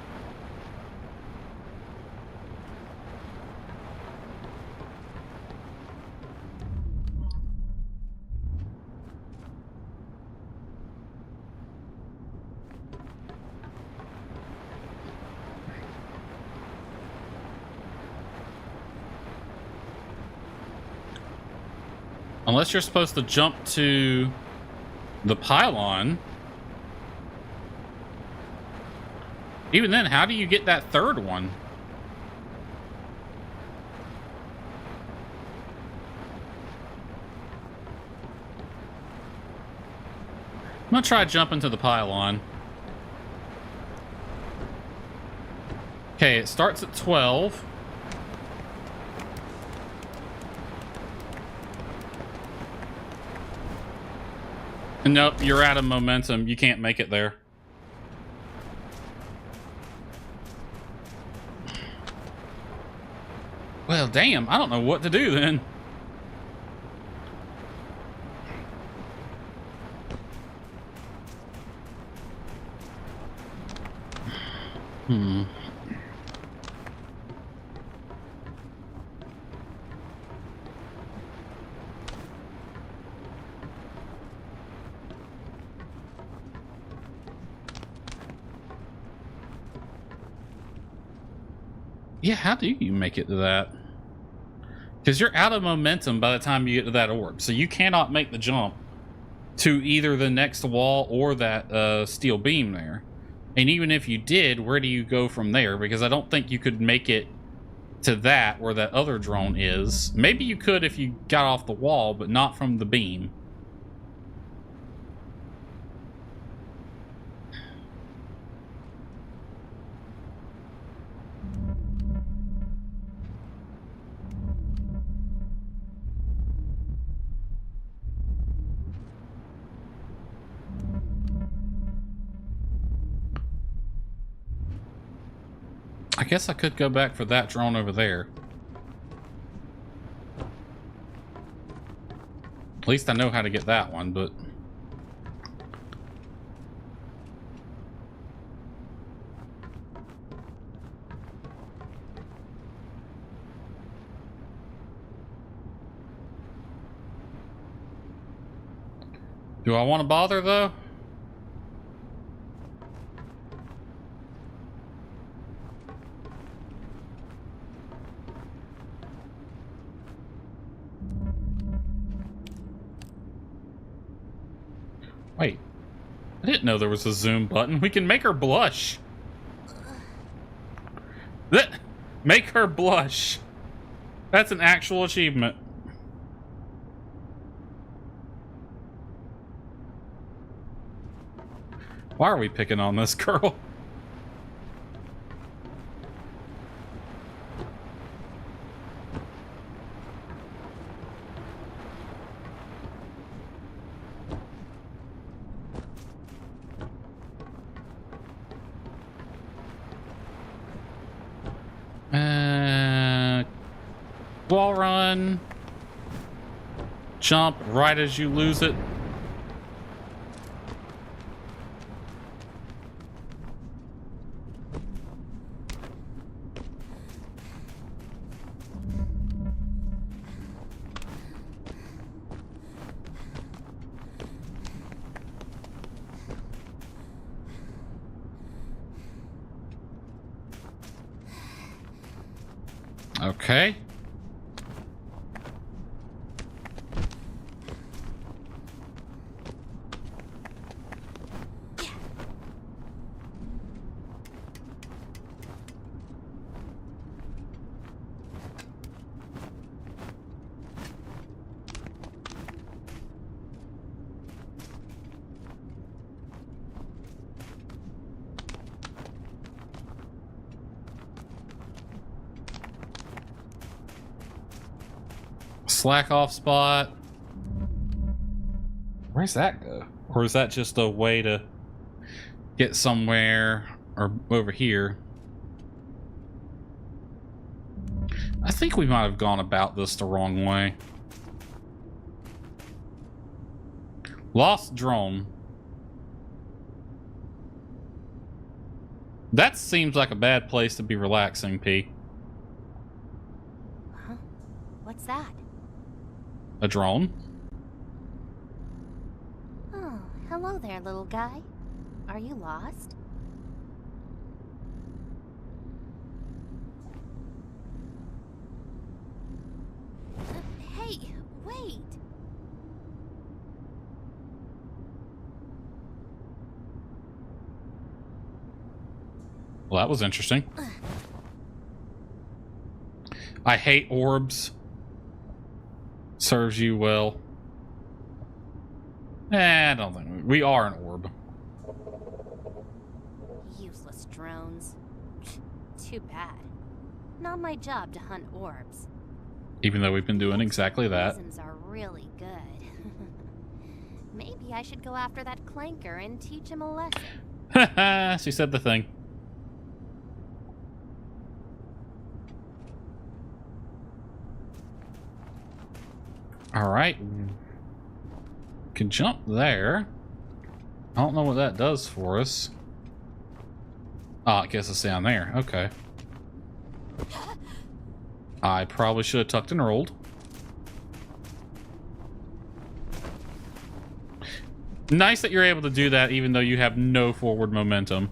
Unless you're supposed to jump to the pylon. Even then, how do you get that third one? I'm gonna try jumping to the pylon. Okay, it starts at 12. Nope, you're out of momentum. You can't make it there. Well, damn, I don't know what to do then. Yeah, how do you make it to that? Because you're out of momentum by the time you get to that orb. So you cannot make the jump to either the next wall or that steel beam there. And even if you did, where do you go from there? Because I don't think you could make it to that where that other drone is. Maybe you could if you got off the wall, but not from the beam. I guess I could go back for that drone over there. At least I know how to get that one, but... Do I want to bother, though? Wait. I didn't know there was a zoom button. We can make her blush. Make her blush. That's an actual achievement. Why are we picking on this girl? Wall run. Jump right as you lose it. Okay. Slack off spot. Where's that go? Or is that just a way to get somewhere or over here? I think we might have gone about this the wrong way. Lost drone. That seems like a bad place to be relaxing, P. Huh? What's that? A drone? Oh, hello there, little guy. Are you lost? Hey, wait! Well, that was interesting. I hate orbs. Serves you well. I don't think we are an orb. Useless drones. Too bad. Not my job to hunt orbs. Even though we've been doing exactly that. Prisms are really good. Maybe I should go after that clanker and teach him a lesson. Haha, she said the thing. Alright. Can jump there. I don't know what that does for us. Oh, I guess it's down there. Okay. I probably should have tucked and rolled. Nice that you're able to do that even though you have no forward momentum.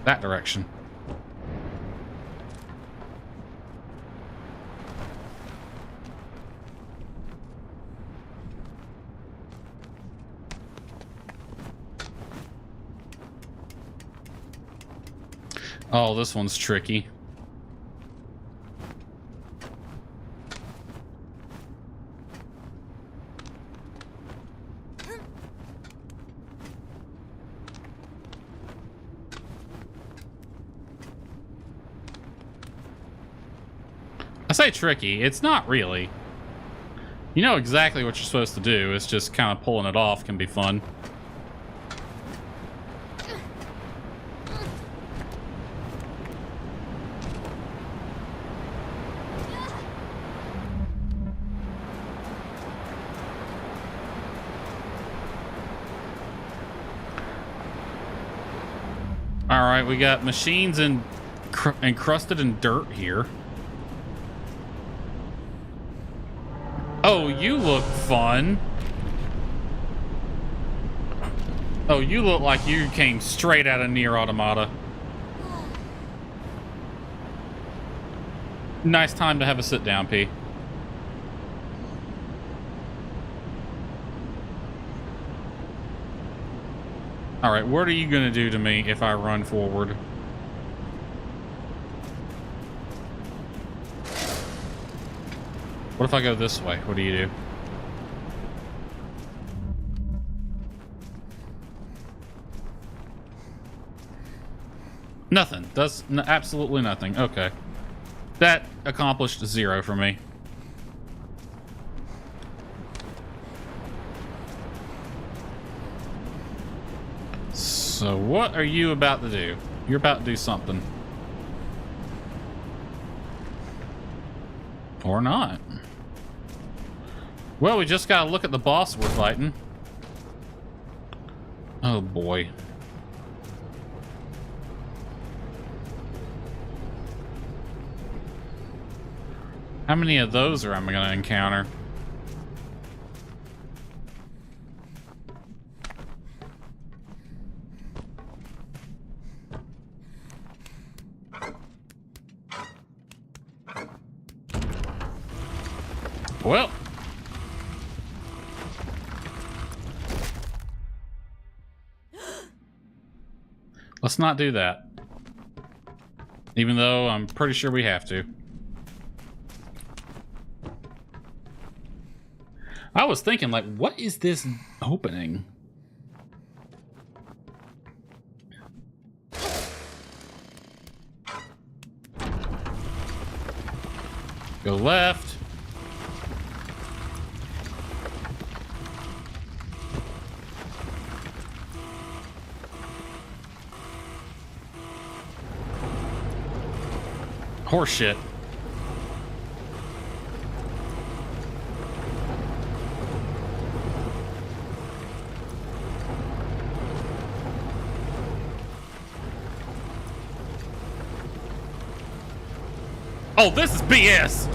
That direction. Oh, this one's tricky. I say tricky, it's not really. You know exactly what you're supposed to do, it's just kind of pulling it off can be fun. right, we got machines encrusted in dirt here. Oh, you look fun. Oh, you look like you came straight out of Nier Automata. Nice time to have a sit down, P. All right, what are you gonna do to me if I run forward? What if I go this way? What do you do? Nothing. Does absolutely nothing. Okay. That accomplished 0 for me. So what are you about to do? You're about to do something. Or not. Well, we just gotta look at the boss we're fighting. Oh boy. How many of those are I gonna encounter? Well. Let's not do that. Even though I'm pretty sure we have to. I was thinking, like, what is this opening? Go left. Horseshit. Oh, this is BS.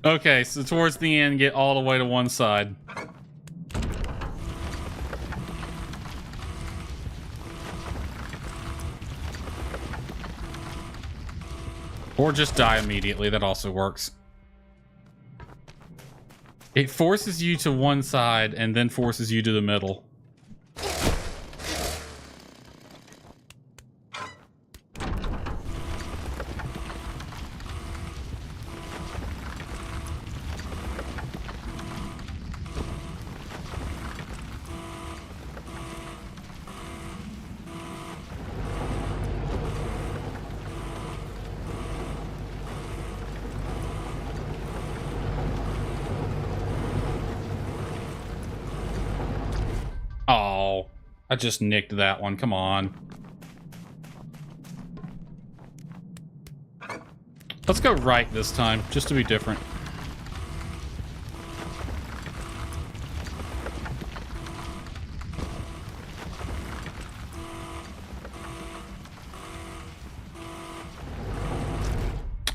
Okay, so towards the end, get all the way to one side. Or just die immediately, that also works. It forces you to one side and then forces you to the middle. Oh, I just nicked that one. Come on. Let's go right this time, just to be different.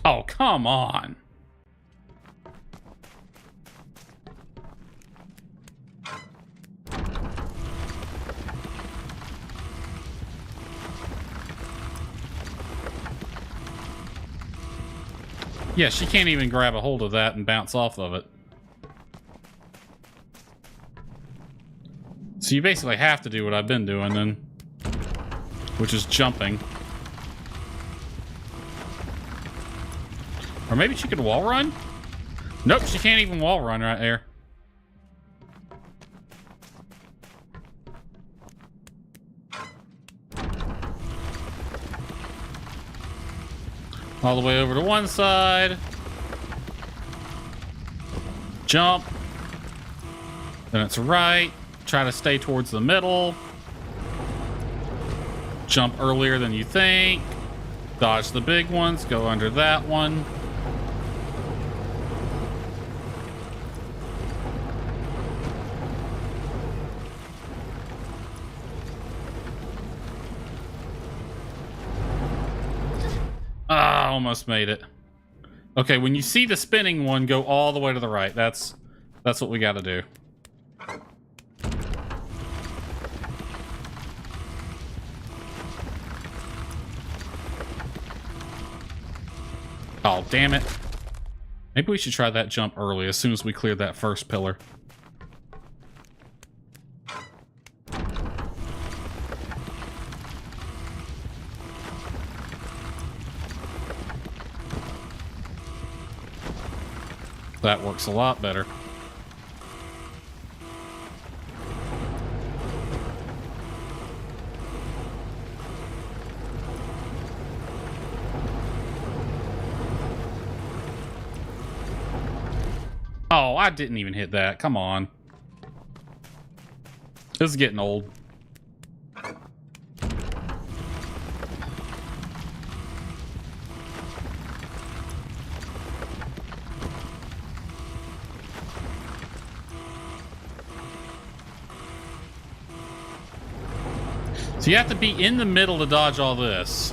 Oh, come on. Yeah, she can't even grab a hold of that and bounce off of it. So you basically have to do what I've been doing then, which is jumping. Or maybe she could wall run? Nope, she can't even wall run right there. All the way over to one side. Jump. Then it's right. Try to stay towards the middle. Jump earlier than you think. Dodge the big ones. Go under that one. almost made it. Okay, when you see the spinning one, go all the way to the right. That's what we got to do. Oh, damn it. Maybe we should try that jump early, as soon as we clear that first pillar. That works a lot better. Oh, I didn't even hit that. Come on. This is getting old. So you have to be in the middle to dodge all this.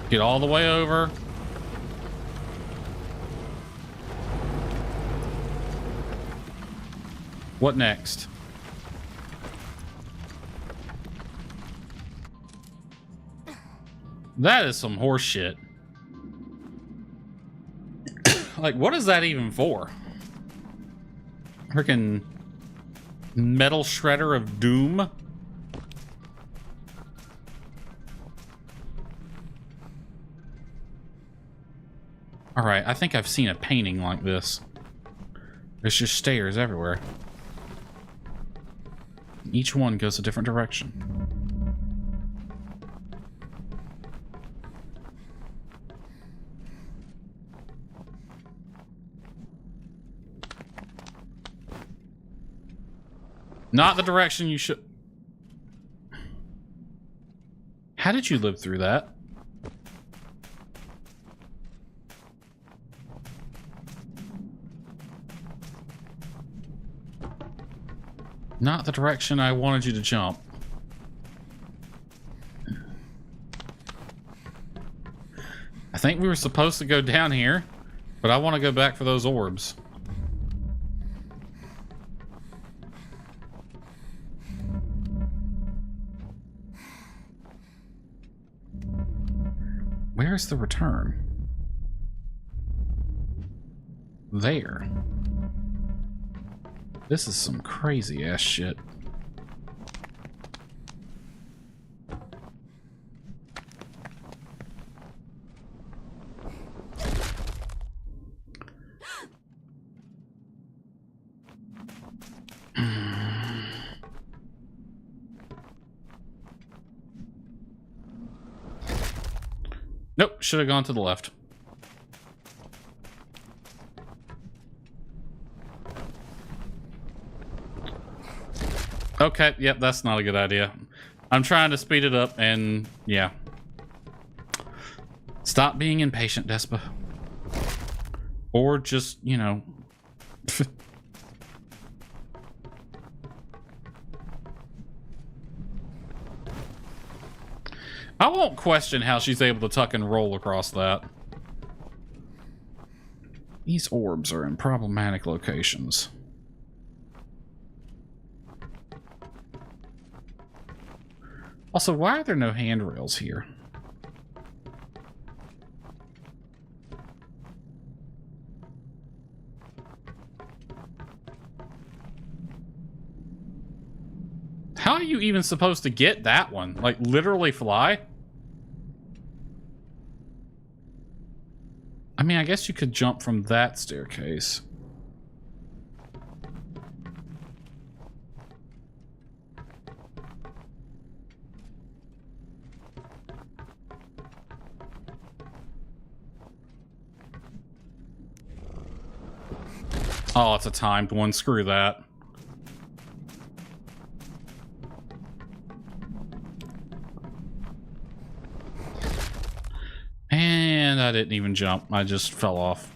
Get all the way over. What next? That is some horse shit. Like, what is that even for? Freaking metal shredder of doom? Alright, I think I've seen a painting like this. There's just stairs everywhere. Each one goes a different direction. Not the direction you should... How did you live through that? Not the direction I wanted you to jump. I think we were supposed to go down here, but I want to go back for those orbs. Where's the return? There. This is some crazy ass shit. Nope, should have gone to the left. Okay, yep, that's not a good idea. I'm trying to speed it up and yeah. Stop being impatient, Despa. Or just, you know. I won't question how she's able to tuck and roll across that. These orbs are in problematic locations. Also, why are there no handrails here? How are you even supposed to get that one? Like, literally fly? I mean, I guess you could jump from that staircase. Oh, it's a timed one. Screw that. And I didn't even jump. I just fell off.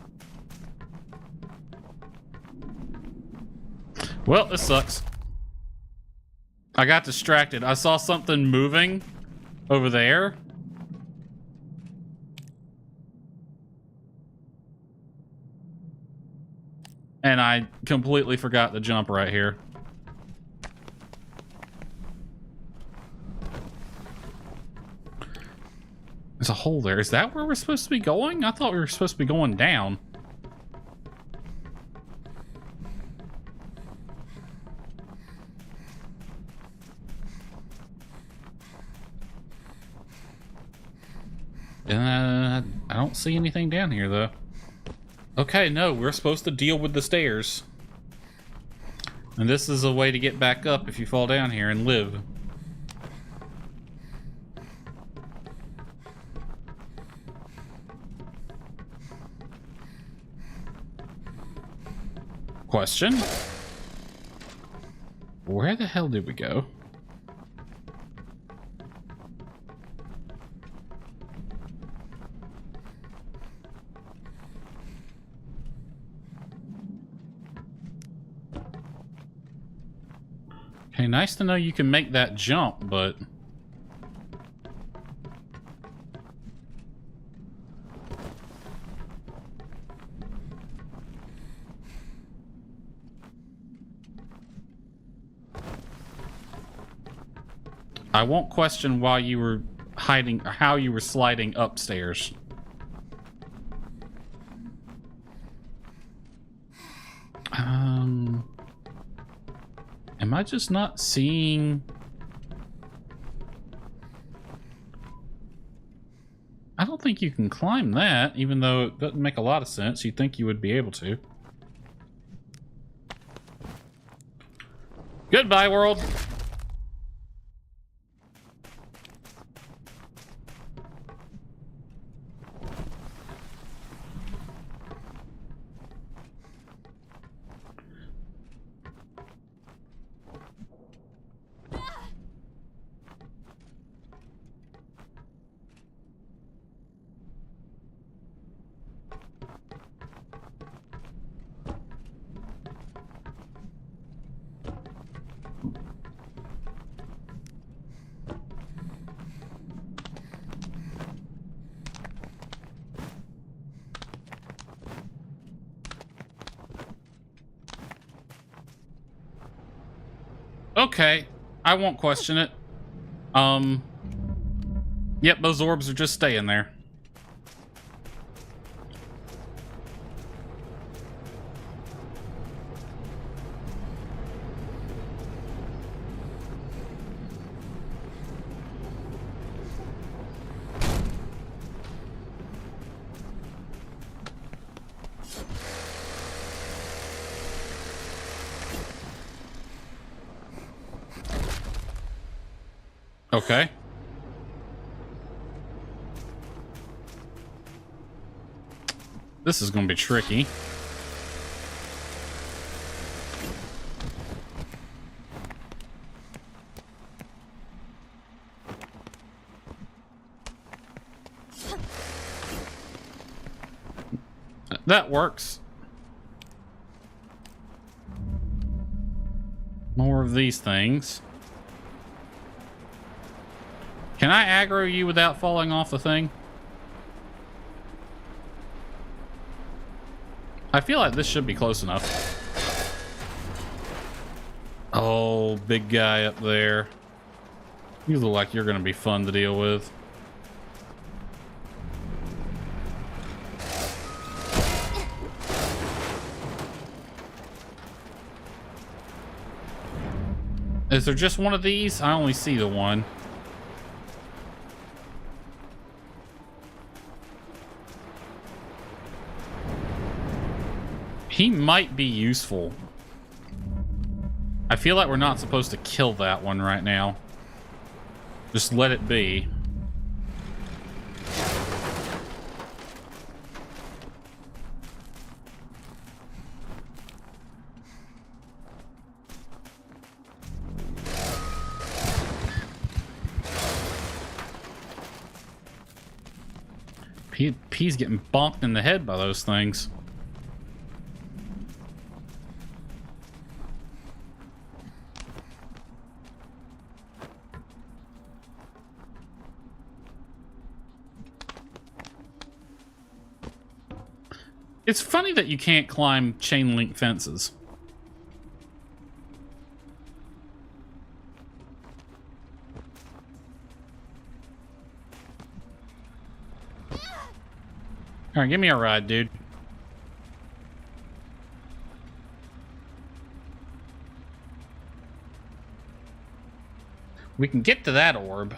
Well, this sucks. I got distracted. I saw something moving over there. And I completely forgot to jump right here. There's a hole there. Is that where we're supposed to be going? I thought we were supposed to be going down. I don't see anything down here, though. Okay, no, we're supposed to deal with the stairs. And this is a way to get back up if you fall down here and live. Question? Where the hell did we go? Okay, nice to know you can make that jump, but... I won't question why you were hiding, or how you were sliding upstairs. Am I just not seeing... I don't think you can climb that, even though it doesn't make a lot of sense. You'd think you would be able to. Goodbye, world. Okay, I won't question it. Yep, those orbs are just staying there. Okay. This is going to be tricky. That works. More of these things. Can I aggro you without falling off the thing? I feel like this should be close enough. Oh, big guy up there. You look like you're going to be fun to deal with. Is there just one of these? I only see the one. He might be useful. I feel like we're not supposed to kill that one right now. Just let it be. P's getting bonked in the head by those things. It's funny that you can't climb chain link fences. All right, give me a ride, dude. We can get to that orb.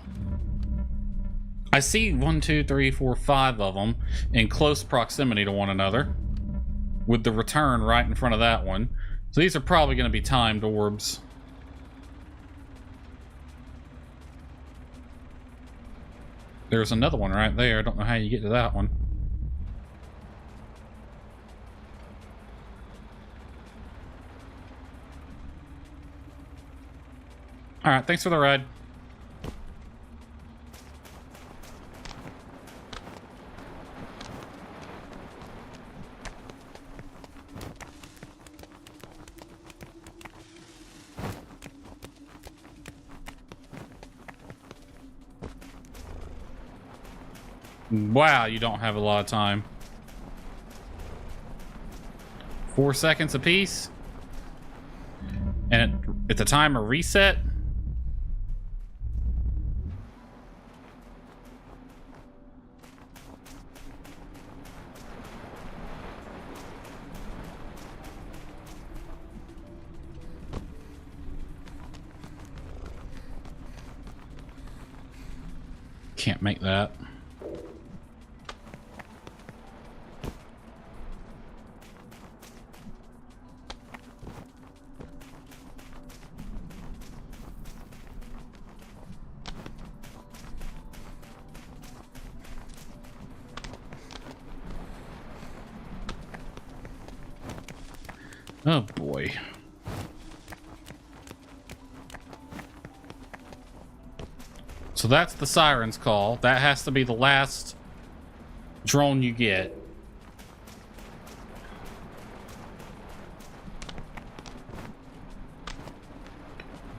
I see 1, 2, 3, 4, 5 of them in close proximity to one another, with the return right in front of that one. So these are probably going to be timed orbs. There's another one right there. I don't know how you get to that one. All right, thanks for the ride. Wow, you don't have a lot of time. 4 seconds apiece. And at the timer reset. Can't make that. Oh boy. So that's the siren's call. That has to be the last drone you get.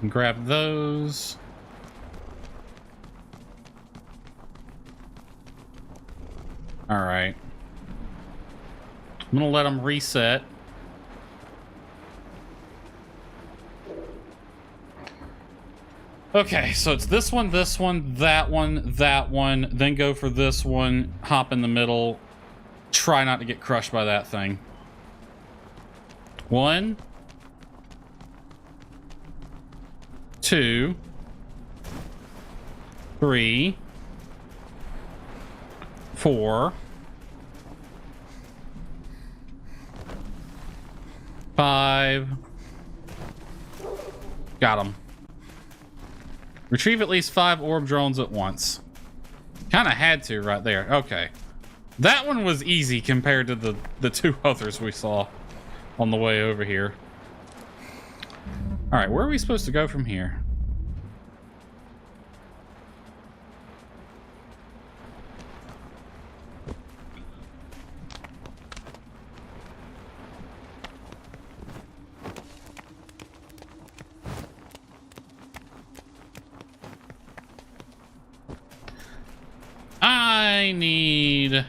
Grab those. All right. I'm gonna let them reset. Okay, so it's this one, that one, then go for this one, hop in the middle, try not to get crushed by that thing. 1, 2, 3, 4, 5. Got him. Retrieve at least 5 orb drones at once. Kind of had to right there. Okay. That one was easy compared to the 2 others we saw on the way over here. All right, where are we supposed to go from here? I need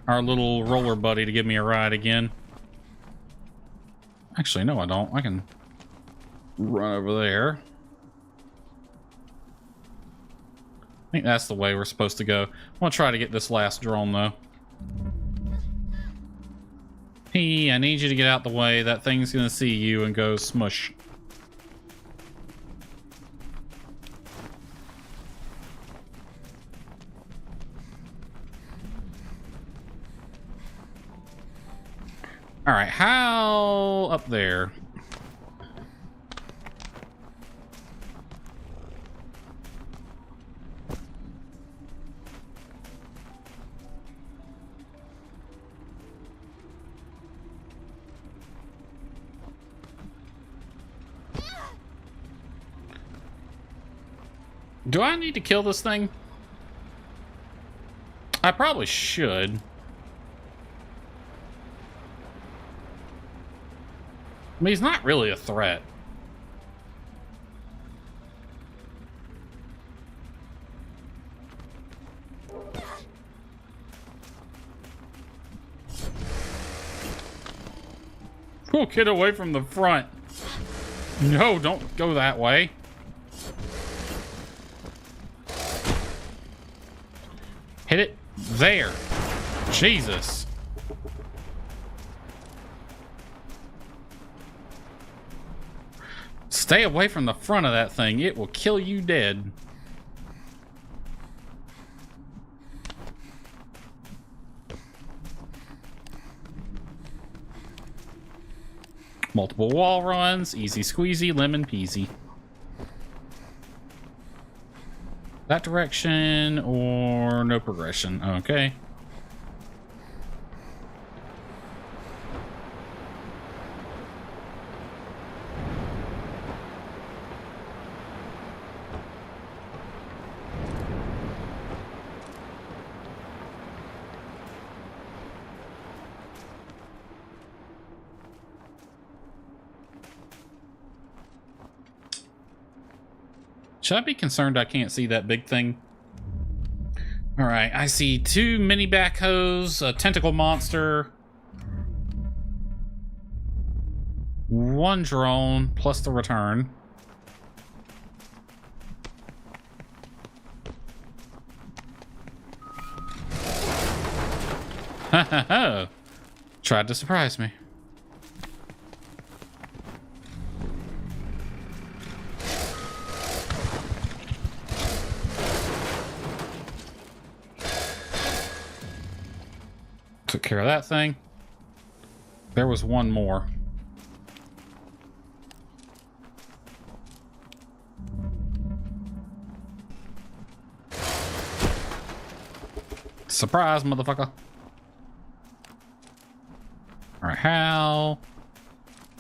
our little roller buddy to give me a ride again. Actually, no, I don't. I can run over there. I think that's the way we're supposed to go. I'm gonna try to get this last drone, though. Hey, I need you to get out the way. That thing's gonna see you and go smush. All right, how up there? Do I need to kill this thing? I probably should. I mean, he's not really a threat. We'll get away from the front. No, don't go that way. Hit it there. Jesus. Stay away from the front of that thing. It will kill you dead. Multiple wall runs, easy squeezy, lemon peasy. That direction or no progression. Okay. Should I be concerned I can't see that big thing? All right, I see 2 mini backhoes, a tentacle monster, 1 drone, plus the return. Ha ha ha! Tried to surprise me. Took care of that thing. There was 1 more. Surprise, motherfucker. All right, how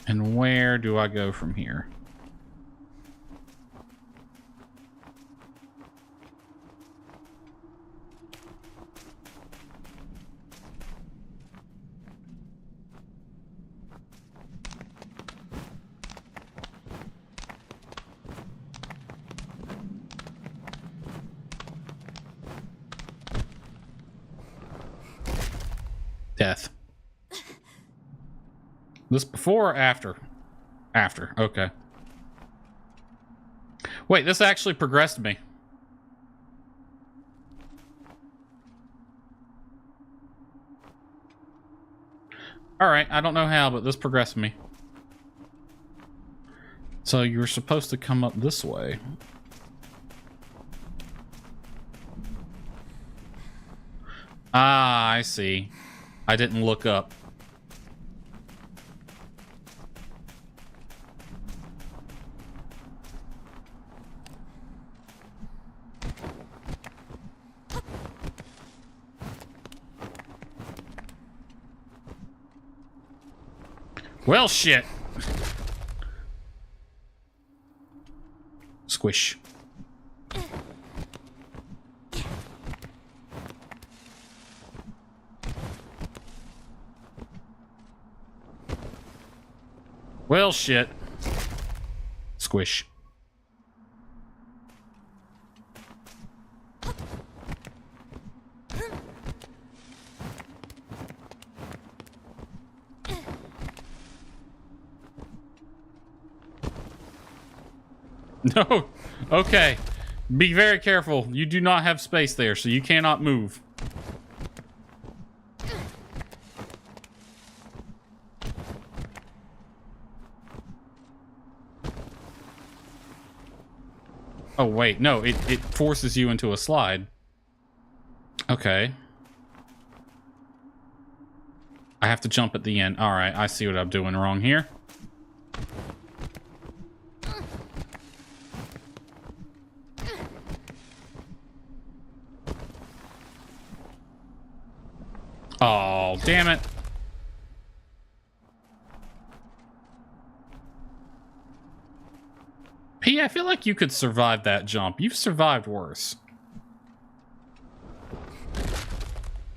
and where do I go from here? Death. This before or after? After, okay. Wait, this actually progressed me. Alright, I don't know how, but this progressed me. So you were supposed to come up this way. Ah, I see. I didn't look up. Well, shit. Squish. Well, shit. Squish. No. Okay. Be very careful. You do not have space there, so you cannot move. Oh, wait. No, it forces you into a slide. Okay. I have to jump at the end. All right, I see what I'm doing wrong here. Oh, damn it. P, I feel like you could survive that jump. You've survived worse.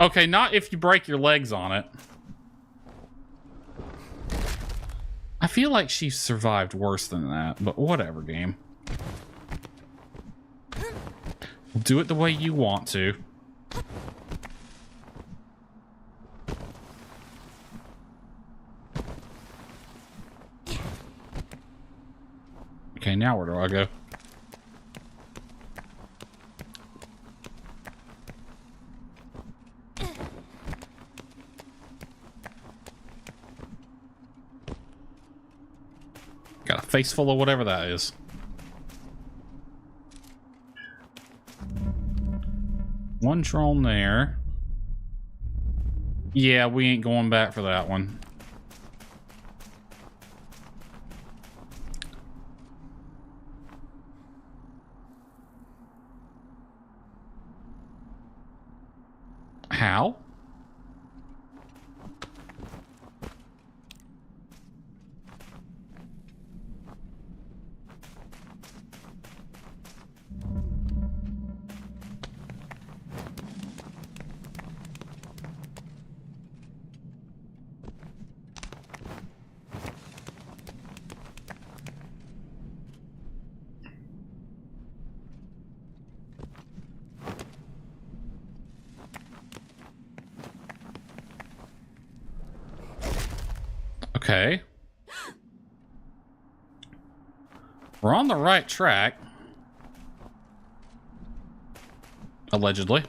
Okay, not if you break your legs on it. I feel like she survived worse than that, but whatever, game. Do it the way you want to. now where do I go? Got a face full of whatever that is. One drone there. Yeah, we ain't going back for that one. How? Okay. We're on the right track. Allegedly.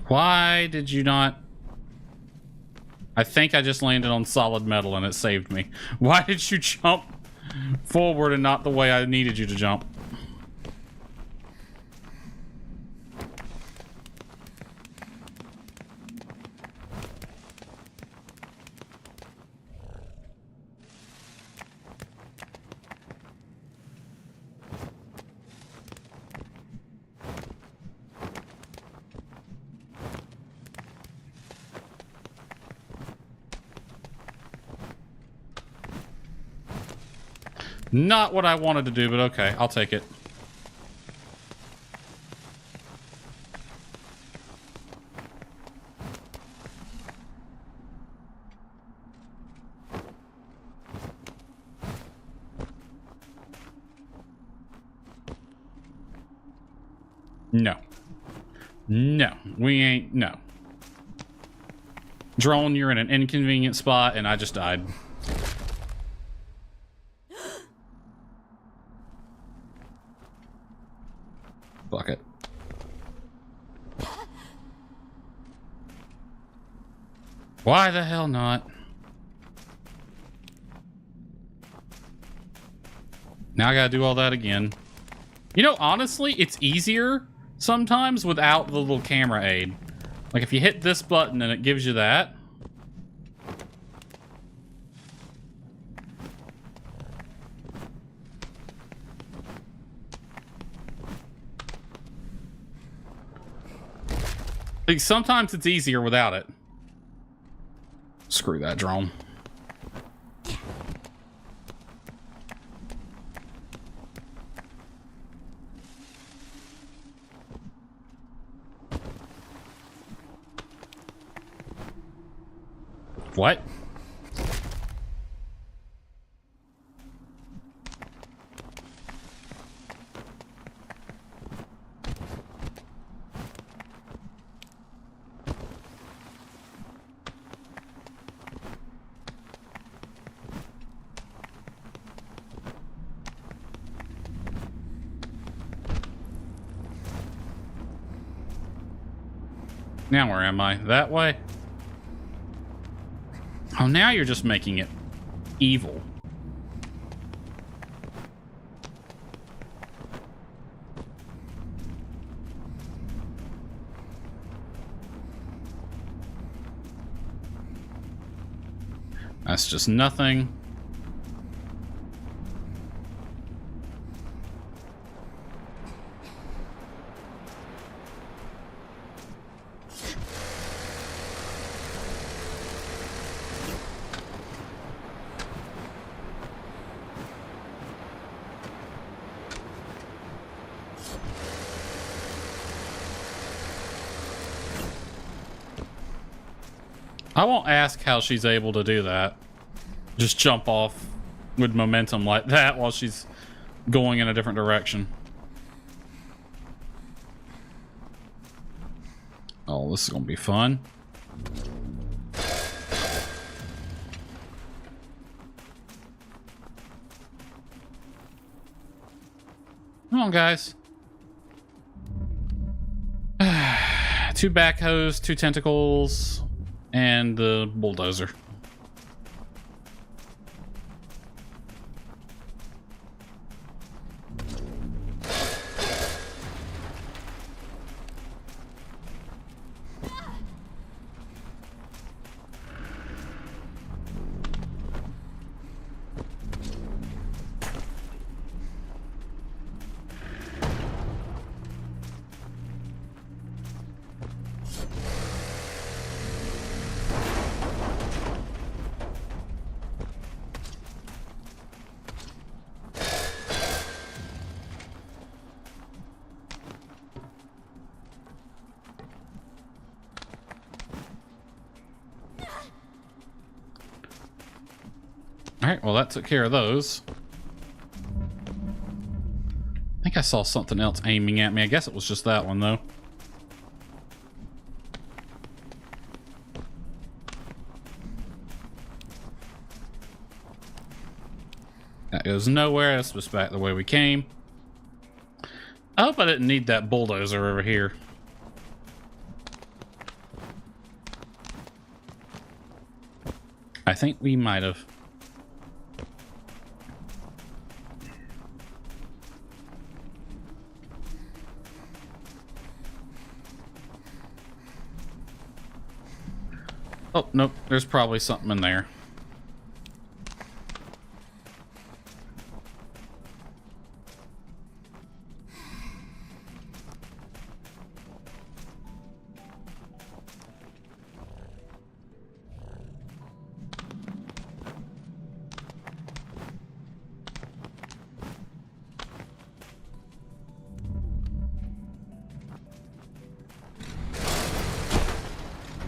Why did you not? I think I just landed on solid metal and it saved me. Why did you jump forward and not the way I needed you to jump? Not what I wanted to do, but okay, I'll take it. No. No, we ain't, no. Drone, you're in an inconvenient spot, and I just died. Fuck it. Why the hell not? Now I gotta do all that again. You know, honestly, it's easier sometimes without the little camera aid. Like, if you hit this button and it gives you that. Like, sometimes it's easier without it. Screw that drone. What? Now where am I? That way? Oh, now you're just making it evil. That's just nothing. I won't ask how she's able to do that. Just jump off with momentum like that while she's going in a different direction. Oh, this is gonna be fun. Come on, guys. 2 backhoes, 2 tentacles, and the bulldozer. Alright, well that took care of those. I think I saw something else aiming at me. I guess it was just that one, though. That goes nowhere. That's just back the way we came. I hope I didn't need that bulldozer over here. I think we might have. Oh, nope. There's probably something in there.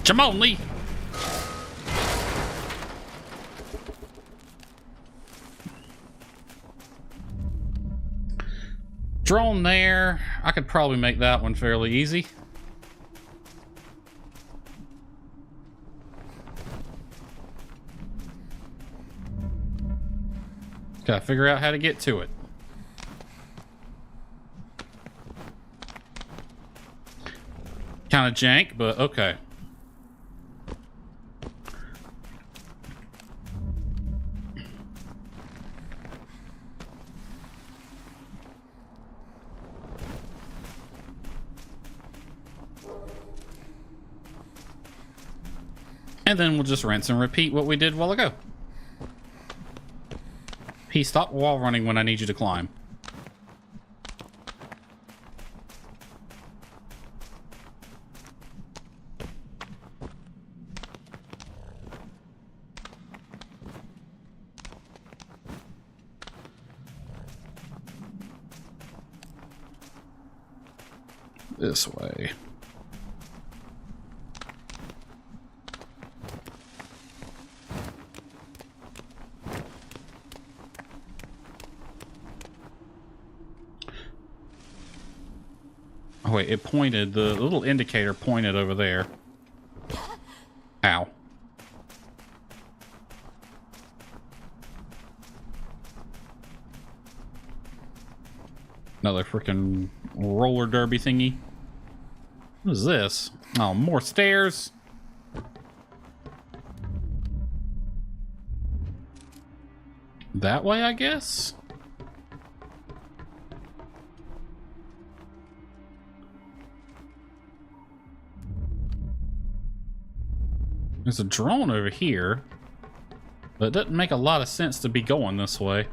Come on, Lee! Drone there. I could probably make that one fairly easy. Gotta figure out how to get to it. Kind of jank, but okay. And then we'll just rinse and repeat what we did a while ago. P, stop wall running when I need you to climb. This way. Oh wait, it pointed, the little indicator pointed over there. Ow. Another freaking roller derby thingy. What is this? Oh, more stairs. That way, I guess? There's a drone over here, but it doesn't make a lot of sense to be going this way.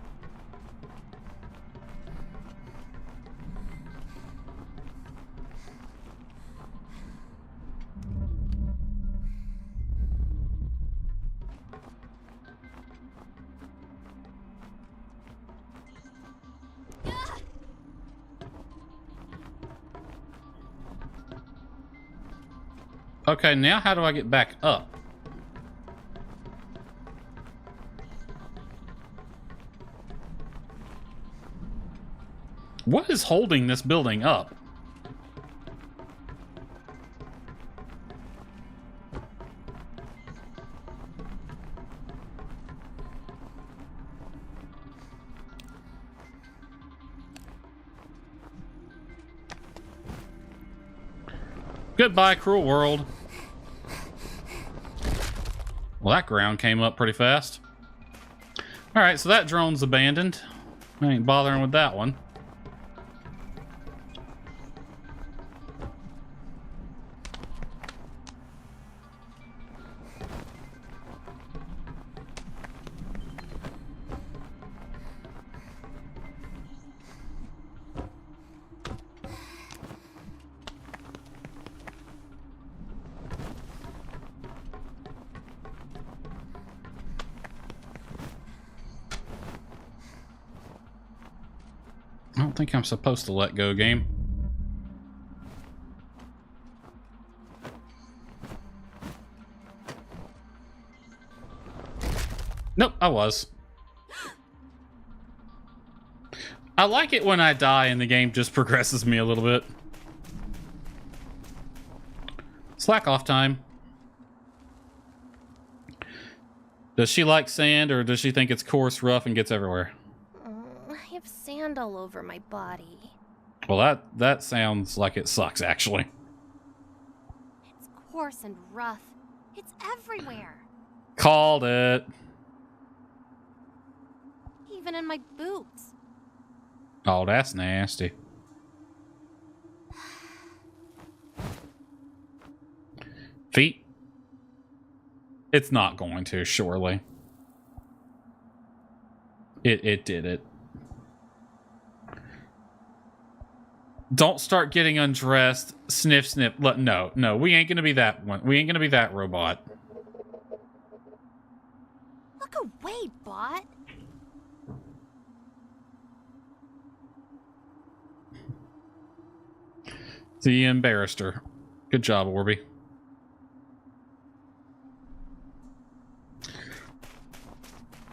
Okay, now how do I get back up? What is holding this building up? Goodbye, cruel world. Well, that ground came up pretty fast. Alright, so that drone's abandoned. I ain't bothering with that one. I don't think I'm supposed to let go, game. Nope, I was. I like it when I die and the game just progresses me a little bit. Slack off time. Does she like sand, or does she think it's coarse, rough, and gets everywhere? I have sand all over my body. Well, that sounds like it sucks, actually. It's coarse and rough. It's everywhere. Called it. Even in my boots. Oh, that's nasty. Feet? It's not going to, surely. It did it. Don't start getting undressed. Sniff, sniff. No, we ain't gonna be that one. We ain't gonna be that robot. Look away, bot. The embarrassed her. Good job, Orby.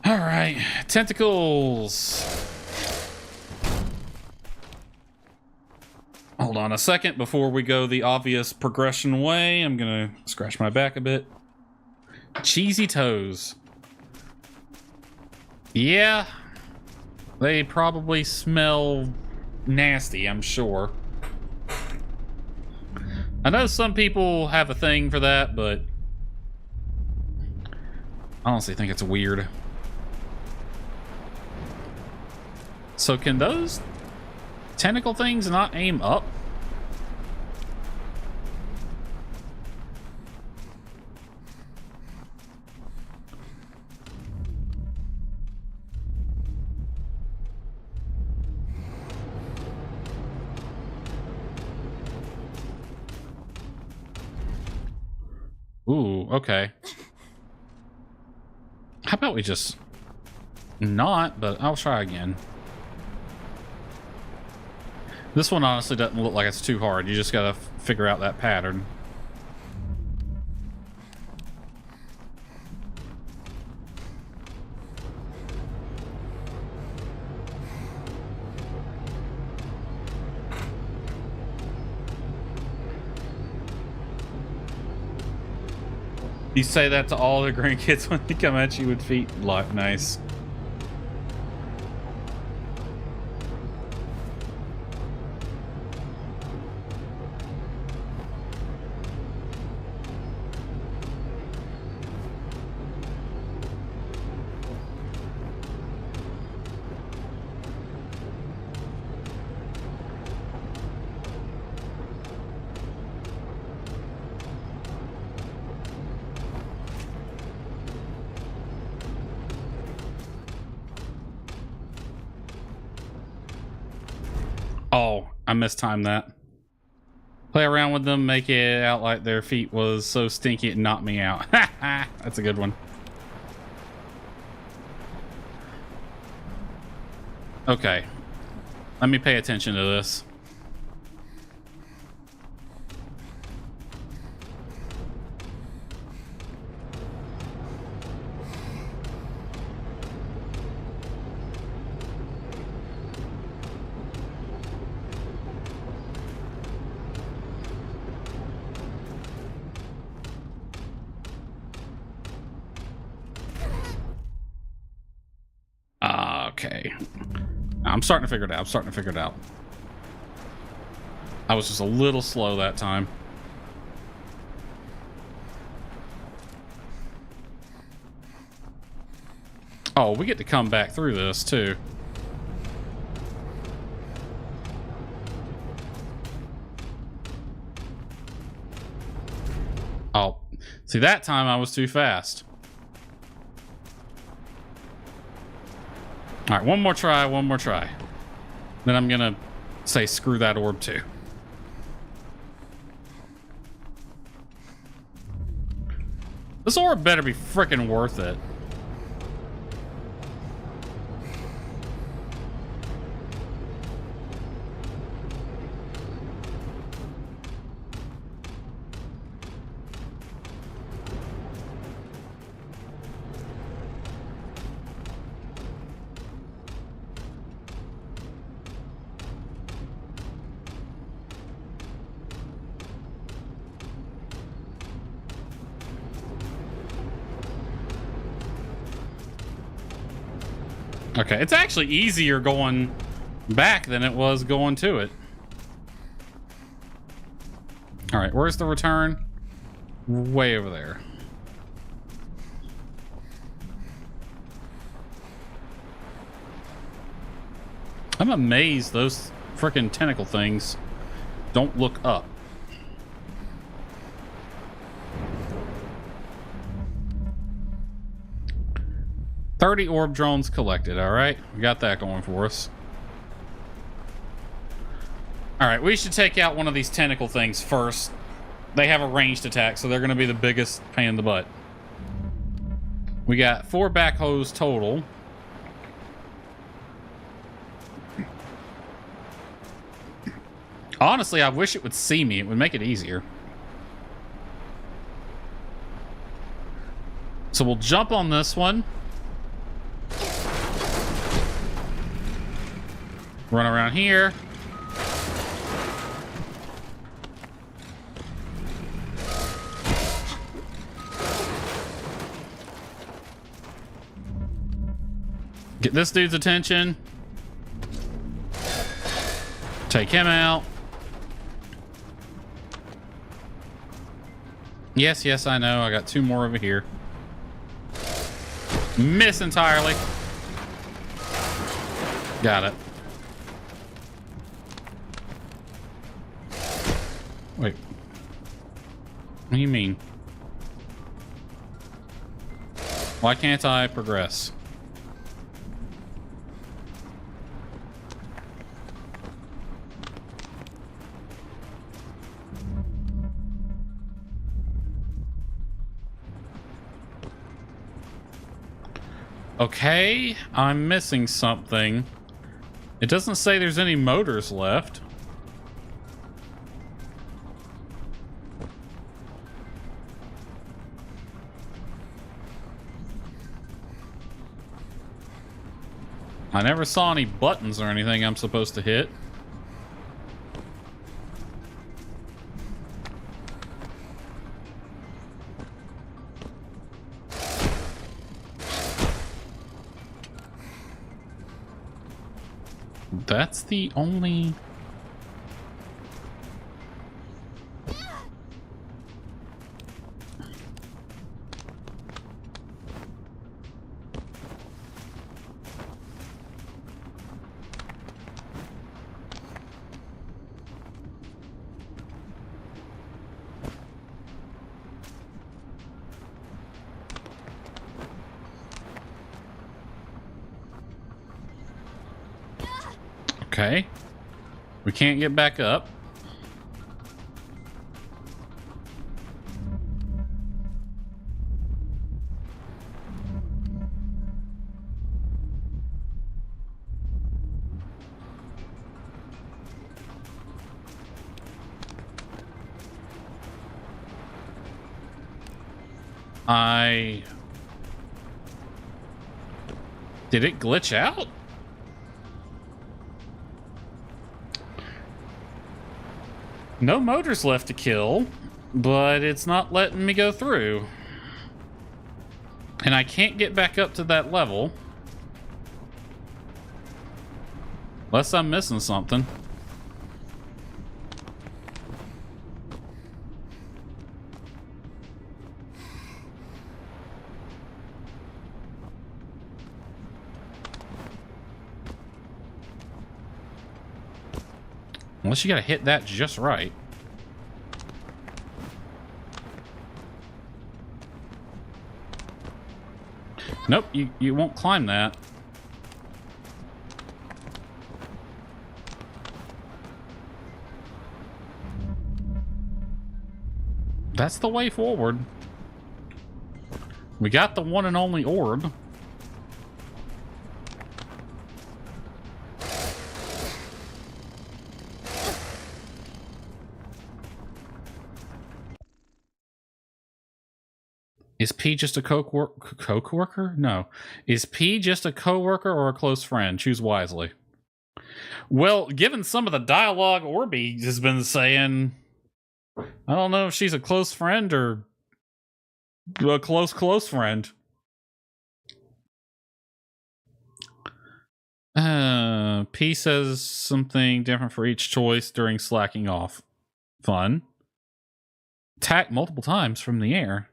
All right, tentacles. Hold on a second before we go the obvious progression way. I'm gonna scratch my back a bit. Cheesy toes. Yeah, they probably smell nasty, I'm sure. I know some people have a thing for that, but I honestly think it's weird. So can those tentacle things not aim up? Ooh, okay. How about we just not, but I'll try again. This one honestly doesn't look like it's too hard. You just gotta figure out that pattern. You say that to all the grandkids when they come at you with feet. Like, nice. Oh, I mistimed that. Play around with them, make it out like their feet was so stinky it knocked me out. That's a good one. Okay. Let me pay attention to this. Okay. I'm starting to figure it out. I'm starting to figure it out. I was just a little slow that time. Oh, we get to come back through this too. Oh, see, that time I was too fast. All right, one more try, one more try. Then I'm gonna say screw that orb too. This orb better be freaking worth it. Okay, it's actually easier going back than it was going to it. All right, where's the return? Way over there. I'm amazed those frickin' tentacle things don't look up. $30 orb drones collected. All right, we got that going for us. All right, we should take out one of these tentacle things first. They have a ranged attack, so they're going to be the biggest pain in the butt. We got 4 backhoes total. Honestly, I wish it would see me. It would make it easier. So we'll jump on this one. Run around here. Get this dude's attention. Take him out. Yes, yes, I know. I got 2 more over here. Miss entirely. Got it. Wait. What do you mean? Why can't I progress? Okay, I'm missing something. It doesn't say there's any motors left. I never saw any buttons or anything I'm supposed to hit. That's the only... Okay. We can't get back up. Did it glitch out? No motors left to kill, but it's not letting me go through. And I can't get back up to that level. Unless I'm missing something. Unless you gotta hit that just right. Nope, you won't climb that. That's the way forward. We got the one and only orb. Is P just a co-worker? No. Is P just a co-worker or a close friend? Choose wisely. Well, given some of the dialogue Orby has been saying, I don't know if she's a close friend or a close friend. P says something different for each choice during slacking off. Fun. Attack multiple times from the air.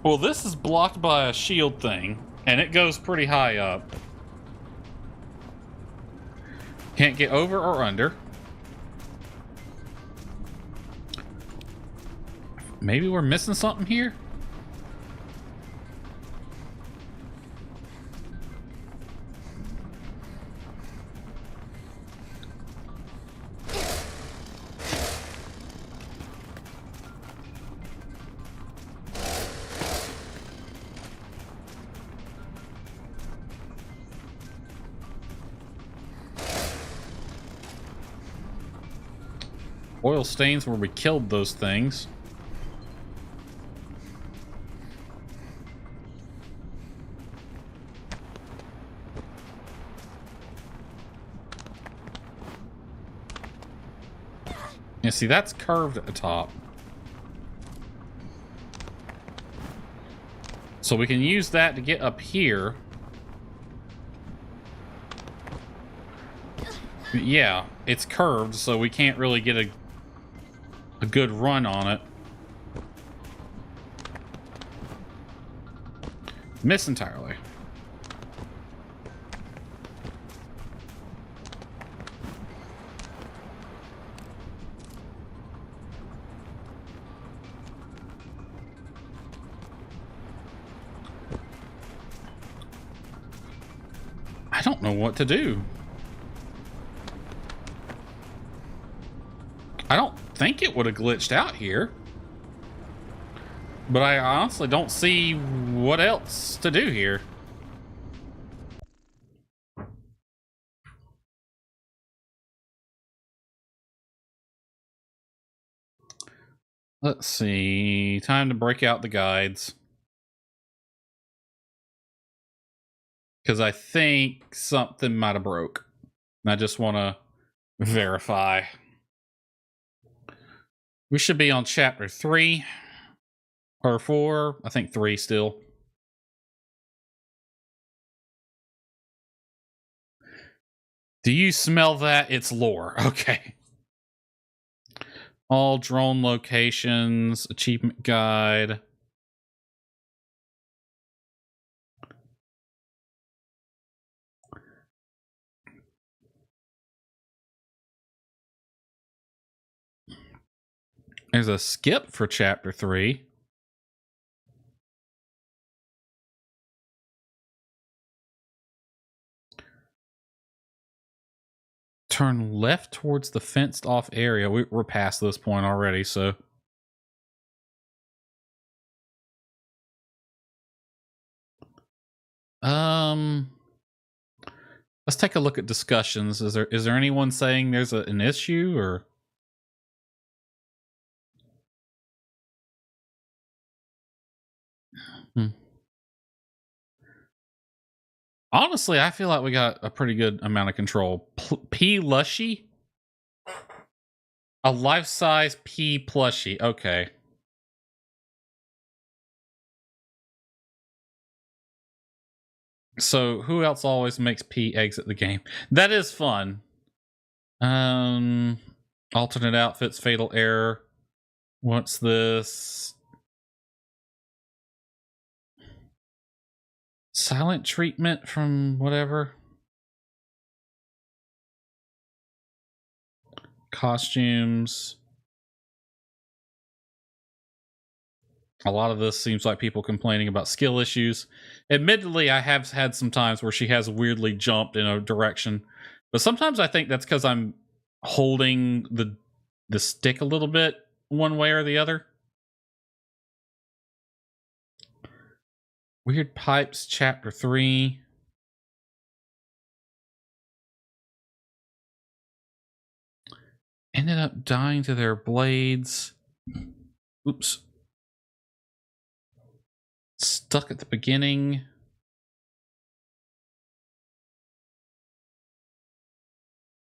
Well, this is blocked by a shield thing, and it goes pretty high up. Can't get over or under. Maybe we're missing something here? Oil stains where we killed those things. Yeah, see, that's curved at the top. So we can use that to get up here. Yeah, it's curved, so we can't really get a good run on it. Miss entirely. I don't know what to do. I don't think it would have glitched out here. But I honestly don't see what else to do here. Let's see. Time to break out the guides. Because I think something might have broke. And I just want to verify. We should be on chapter 3 or 4. I think 3 still. Do you smell that? It's lore. Okay. All drone locations, achievement guide. There's a skip for chapter 3. Turn left towards the fenced off area. We're past this point already, so. Let's take a look at discussions. Is there anyone saying there's an issue or? Honestly, I feel like we got a pretty good amount of control. P. Lushy? A life-size P plushie. Okay. So who else always makes P exit the game? That is fun. Alternate outfits, fatal error. What's this? Silent treatment from whatever. Costumes. A lot of this seems like people complaining about skill issues. Admittedly, I have had some times where she has weirdly jumped in a direction, but sometimes I think that's because I'm holding the stick a little bit one way or the other. Weird Pipes, Chapter 3. Ended up dying to their blades. Oops. Stuck at the beginning.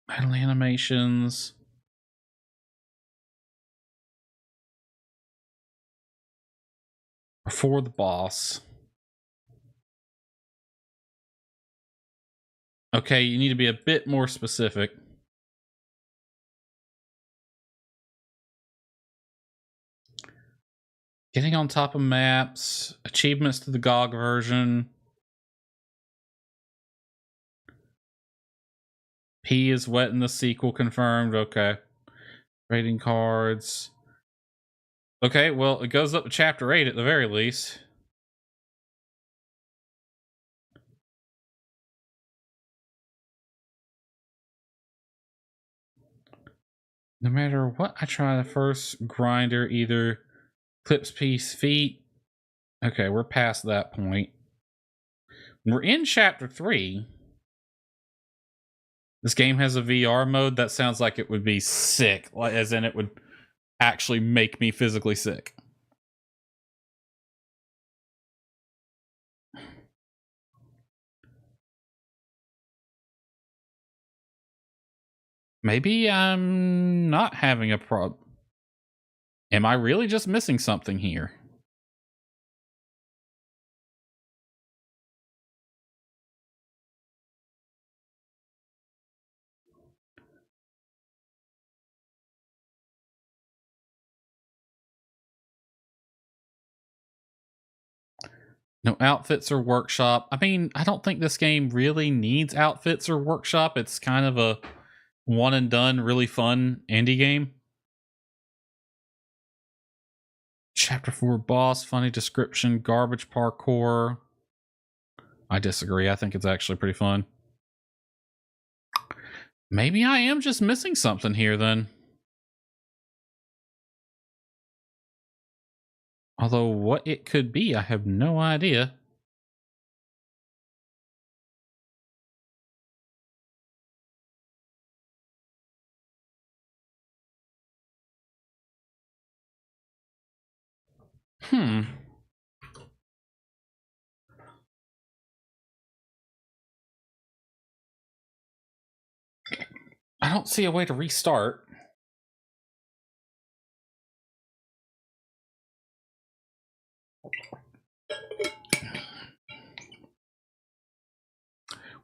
Idle animations. Before the boss. Okay, you need to be a bit more specific. Getting on top of maps. Achievements to the GOG version. P is wet in the sequel confirmed. Okay. Rating cards. Okay, well, it goes up to Chapter 8 at the very least. No matter what I try, the first grinder either clips P's feet. Okay, we're past that point. We're in Chapter 3. This game has a VR mode. That sounds like it would be sick. Like, as in it would actually make me physically sick. Maybe I'm not having a problem. Am I really just missing something here? No outfits or workshop. I mean, I don't think this game really needs outfits or workshop. It's kind of a one and done, really fun indie game. Chapter 4 boss, funny description, garbage parkour. I disagree. I think it's actually pretty fun. Maybe I am just missing something here then. Although what it could be, I have no idea. I don't see a way to restart.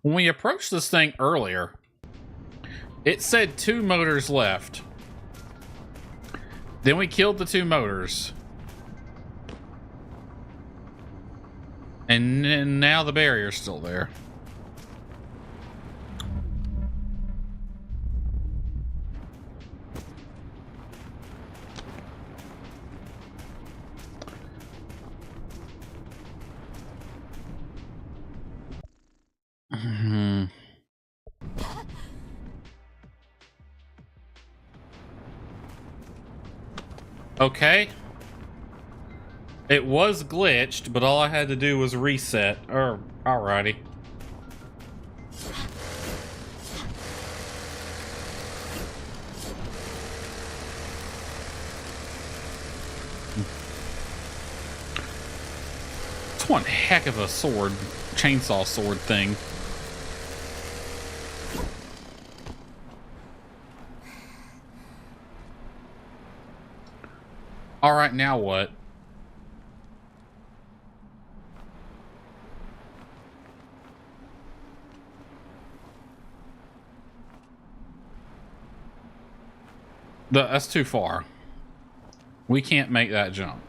When we approached this thing earlier, it said 2 motors left. Then we killed the 2 motors. And now the barrier's still there. Okay. It was glitched, but all I had to do was reset. Alrighty. It's one heck of a sword, chainsaw sword thing. All right, now what? That's too far. We can't make that jump.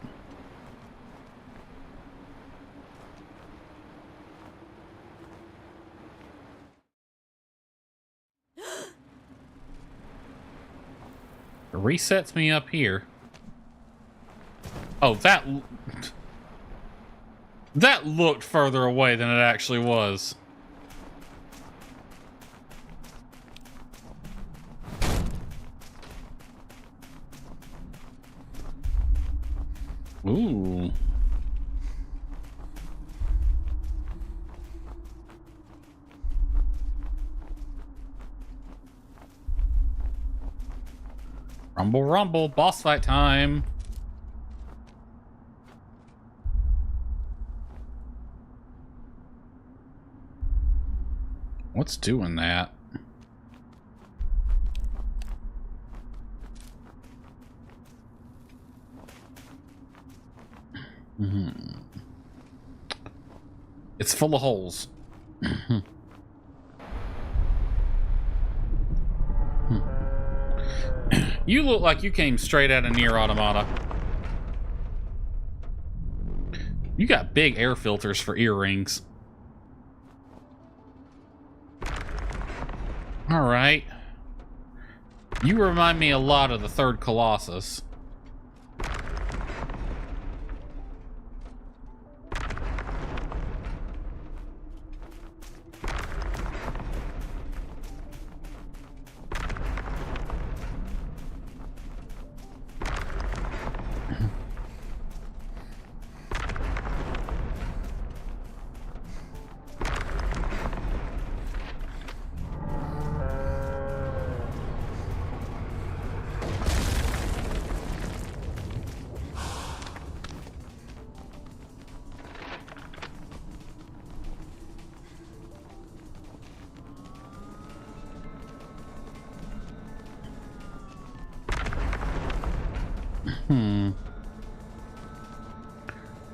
It resets me up here. Oh, that looked further away than it actually was. Ooh. Rumble, rumble, boss fight time. What's doing that? It's full of holes. You look like you came straight out of Nier Automata. You got big air filters for earrings. All right. You remind me a lot of the third Colossus.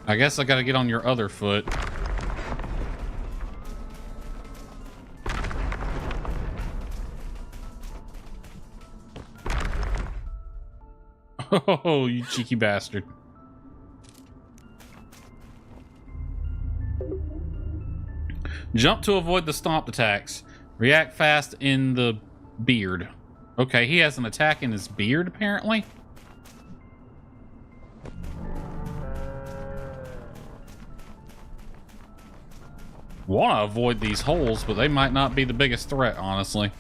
I guess I gotta get on your other foot. Oh, you cheeky bastard. Jump to avoid the stomped attacks. React fast in the beard. Okay, he has an attack in his beard, apparently. Want to avoid these holes, but they might not be the biggest threat, honestly.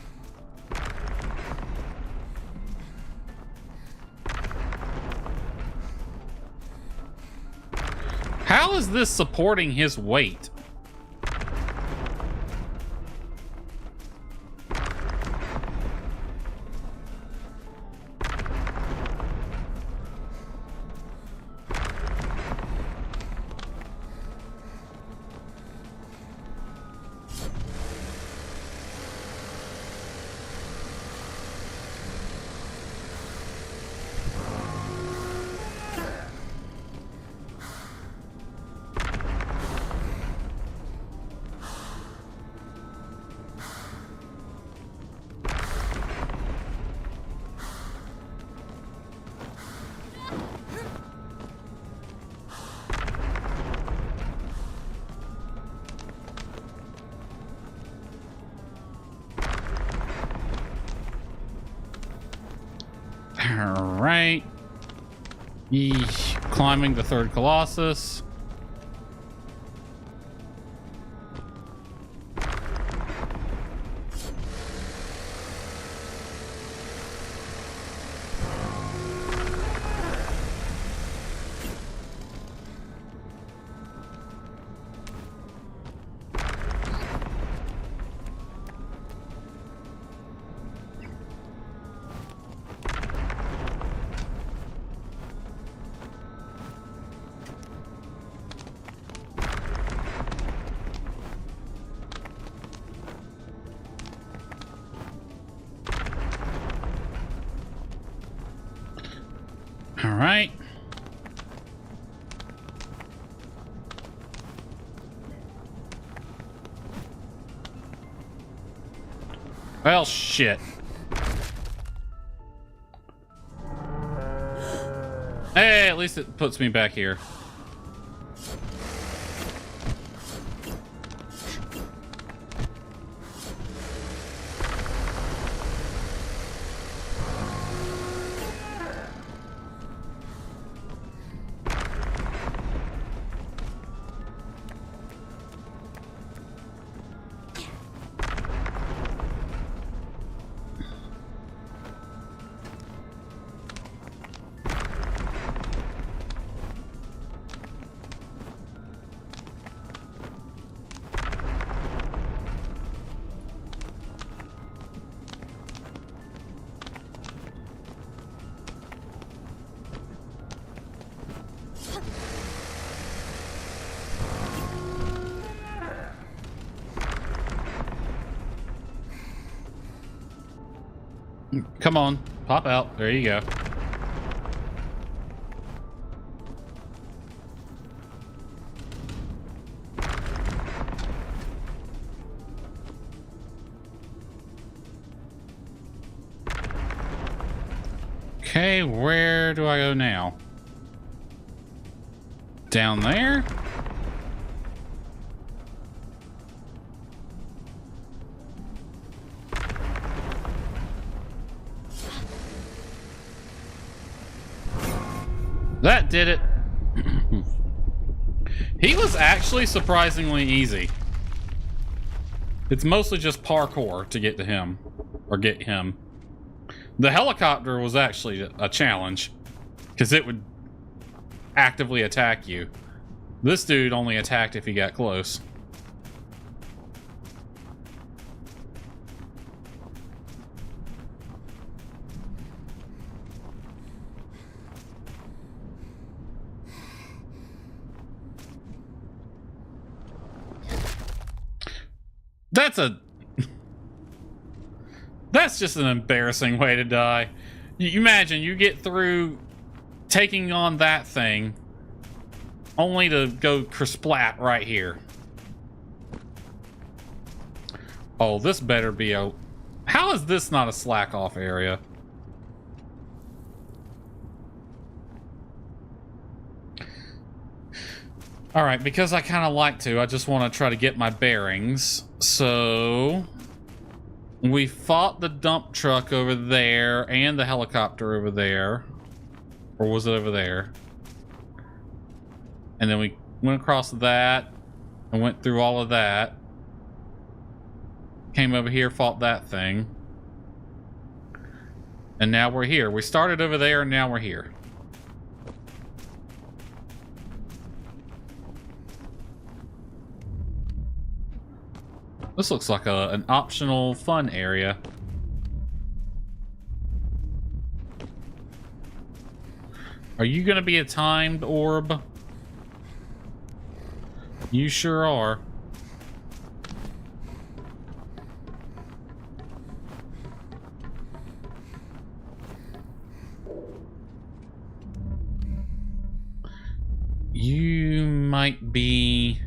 How is this supporting his weight? Alright. Yeesh. Climbing the third Colossus. All right. Well, shit. Hey, at least it puts me back here. Come on, pop out. There you go. Okay, where do I go now? Down there? That did it. He was actually surprisingly easy. It's mostly just parkour to get to him. Or get him. The helicopter was actually a challenge. Because it would actively attack you. This dude only attacked if he got close. That's just an embarrassing way to die. You imagine you get through taking on that thing only to go kersplat right here. Oh, this better be a... How is this not a slack off area? Alright, because I kind of like to, I just want to try to get my bearings. So... we fought the dump truck over there and the helicopter over there. Or was it over there? And then we went across that and went through all of that. Came over here, fought that thing. And now we're here. We started over there and now we're here. This looks like an optional fun area. Are you gonna be a timed orb? You sure are. You might be...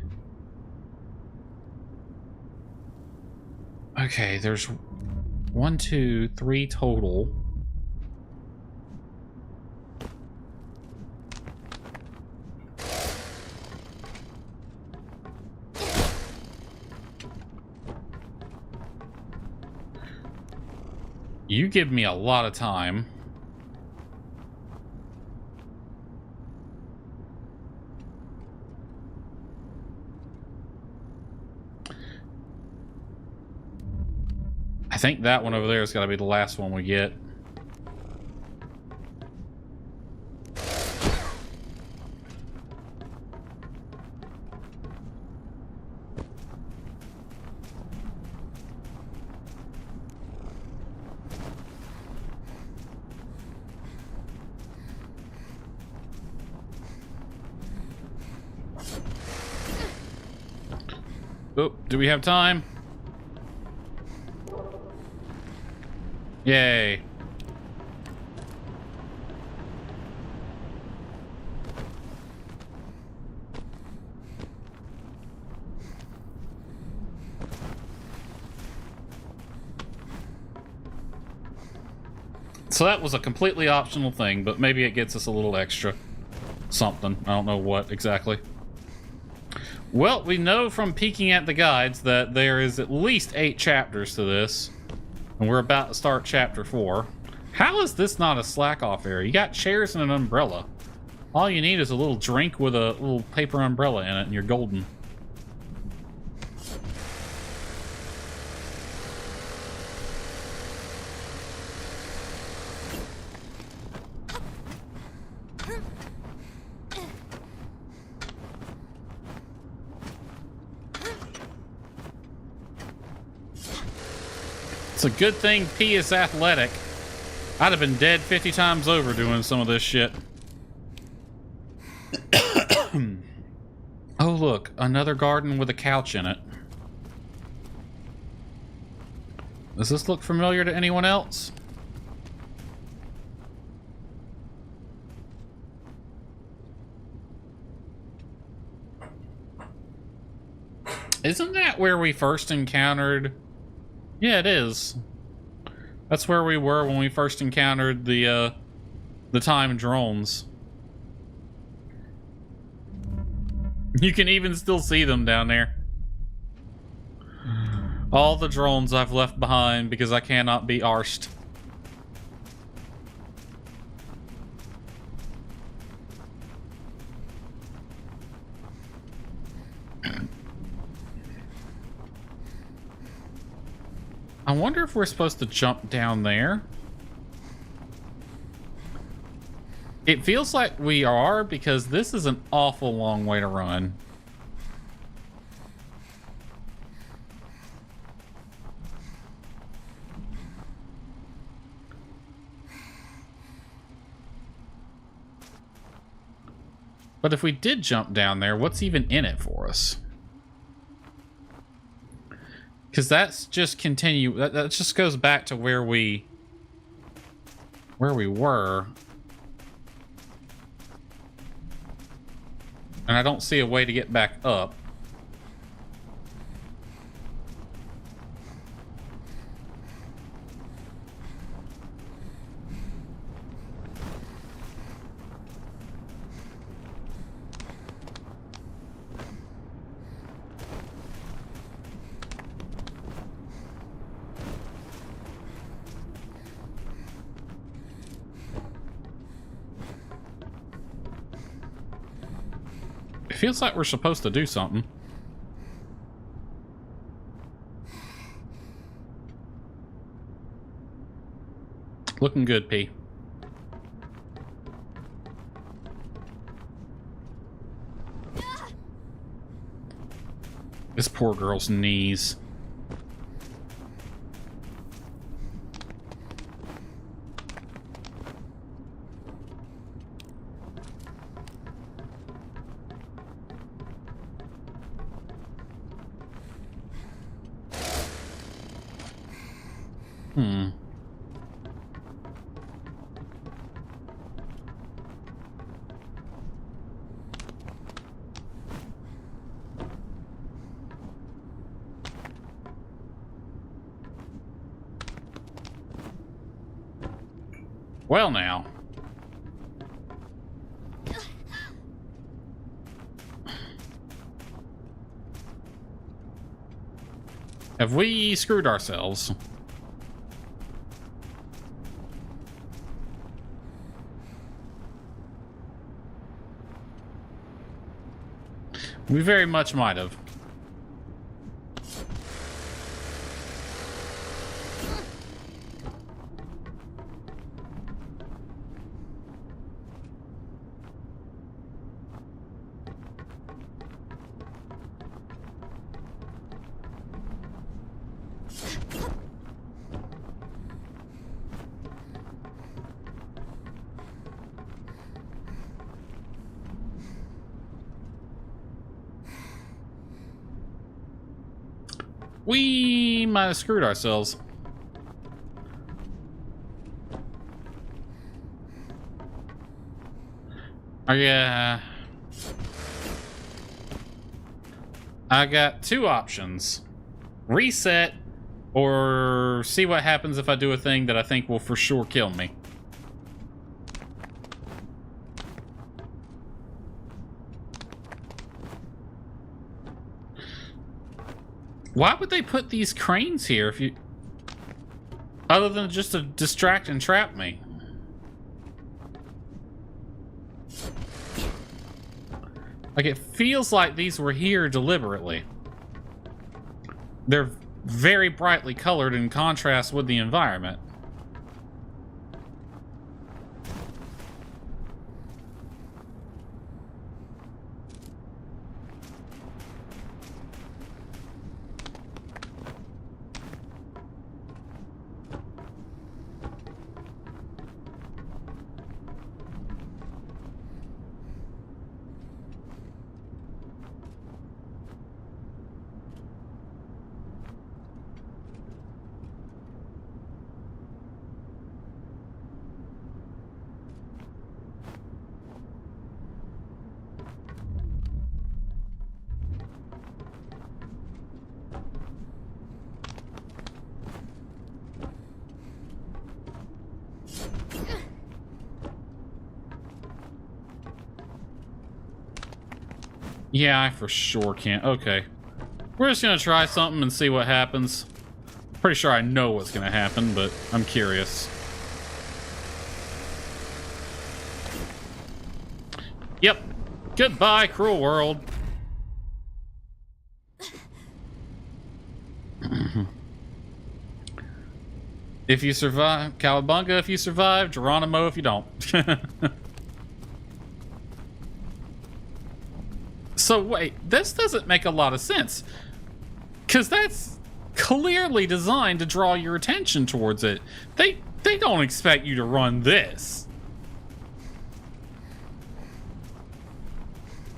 Okay, there's 1, 2, 3 total. You give me a lot of time. I think that one over there has got to be the last one we get. Oh, do we have time? Yay. So that was a completely optional thing, but maybe it gets us a little extra something. I don't know what exactly. Well, we know from peeking at the guides that there is at least 8 chapters to this, and we're about to start chapter 4. How is this not a slack-off area? You got chairs and an umbrella. All you need is a little drink with a little paper umbrella in it, and you're golden. It's a good thing P is athletic. I'd have been dead 50 times over doing some of this shit. Oh, look. Another garden with a couch in it. Does this look familiar to anyone else? Isn't that where we first encountered... Yeah, it is. That's where we were when we first encountered the time drones. You can even still see them down there. All the drones I've left behind because I cannot be arsed. I wonder if we're supposed to jump down there. It feels like we are, because this is an awful long way to run. But if we did jump down there, what's even in it for us? Because that's just continue. That just goes back to where we were. And I don't see a way to get back up. It feels like we're supposed to do something. Looking good, P. This poor girl's knees. Well, now. Have we screwed ourselves? We very much might have. We might have screwed ourselves. Yeah. I got 2 options. Reset, or see what happens if I do a thing that I think will for sure kill me. Why would they put these cranes here if you... Other than just to distract and trap me? Like, it feels like these were here deliberately. They're very brightly colored in contrast with the environment. Yeah, I for sure can't. Okay. We're just gonna try something and see what happens. Pretty sure I know what's gonna happen, but I'm curious. Yep. Goodbye, cruel world. If you survive, Cowabunga if you survive, Geronimo if you don't. So wait, this doesn't make a lot of sense. Because that's clearly designed to draw your attention towards it. They don't expect you to run this.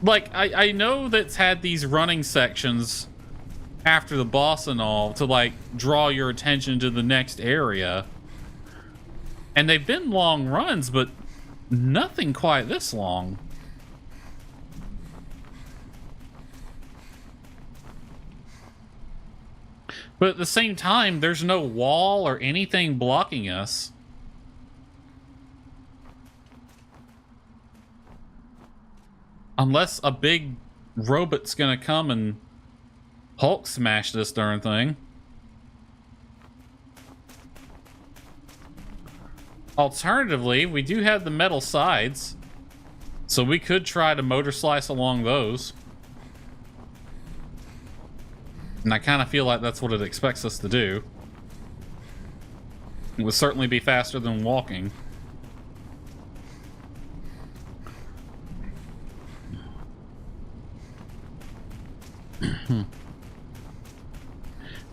Like, I know that's had these running sections after the boss and all to, like, draw your attention to the next area. And they've been long runs, but nothing quite this long. But at the same time, there's no wall or anything blocking us. Unless a big robot's gonna come and Hulk smash this darn thing. Alternatively, we do have the metal sides, so we could try to motor slice along those. And I kind of feel like that's what it expects us to do. It would certainly be faster than walking.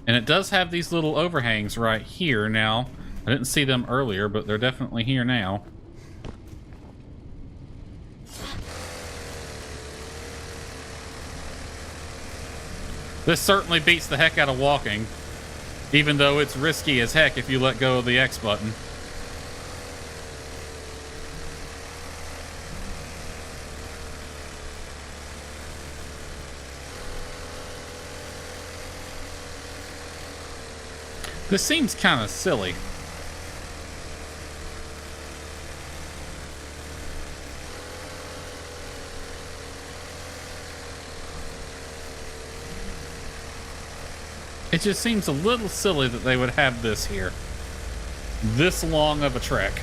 And it does have these little overhangs right here now. I didn't see them earlier, but they're definitely here now. This certainly beats the heck out of walking, even though it's risky as heck if you let go of the X button. This seems kind of silly. It just seems a little silly that they would have this here. This long of a trek.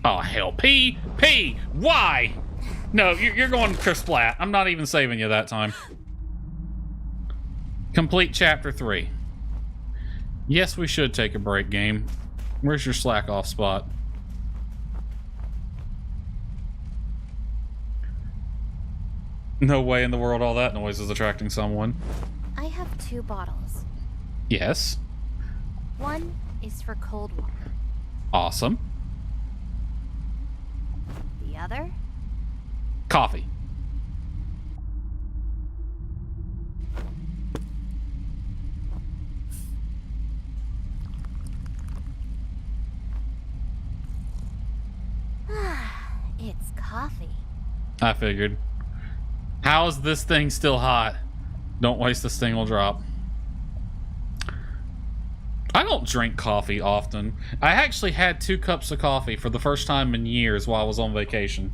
Oh, hell. P! Why? No, you're going Kersplat. I'm not even saving you that time. Complete chapter 3. Yes, we should take a break, game. Where's your slack off spot? No way in the world all that noise is attracting someone. I have 2 bottles. Yes. One is for cold water. Awesome. The other? Coffee. It's coffee. I figured. How is this thing still hot? Don't waste, this thing will drop. I don't drink coffee often. I actually had 2 cups of coffee for the first time in years while I was on vacation.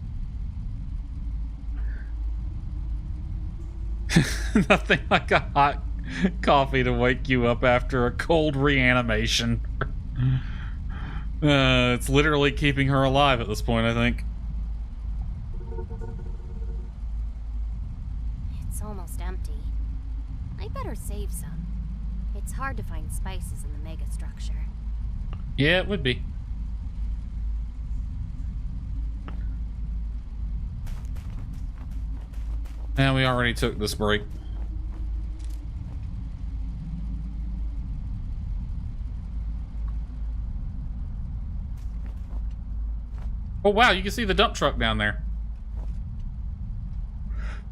Nothing like a hot coffee to wake you up after a cold reanimation. It's literally keeping her alive at this point, I think. It's almost empty. I better save some. It's hard to find spices in the megastructure. Yeah, it would be. And we already took this break. Oh wow, you can see the dump truck down there.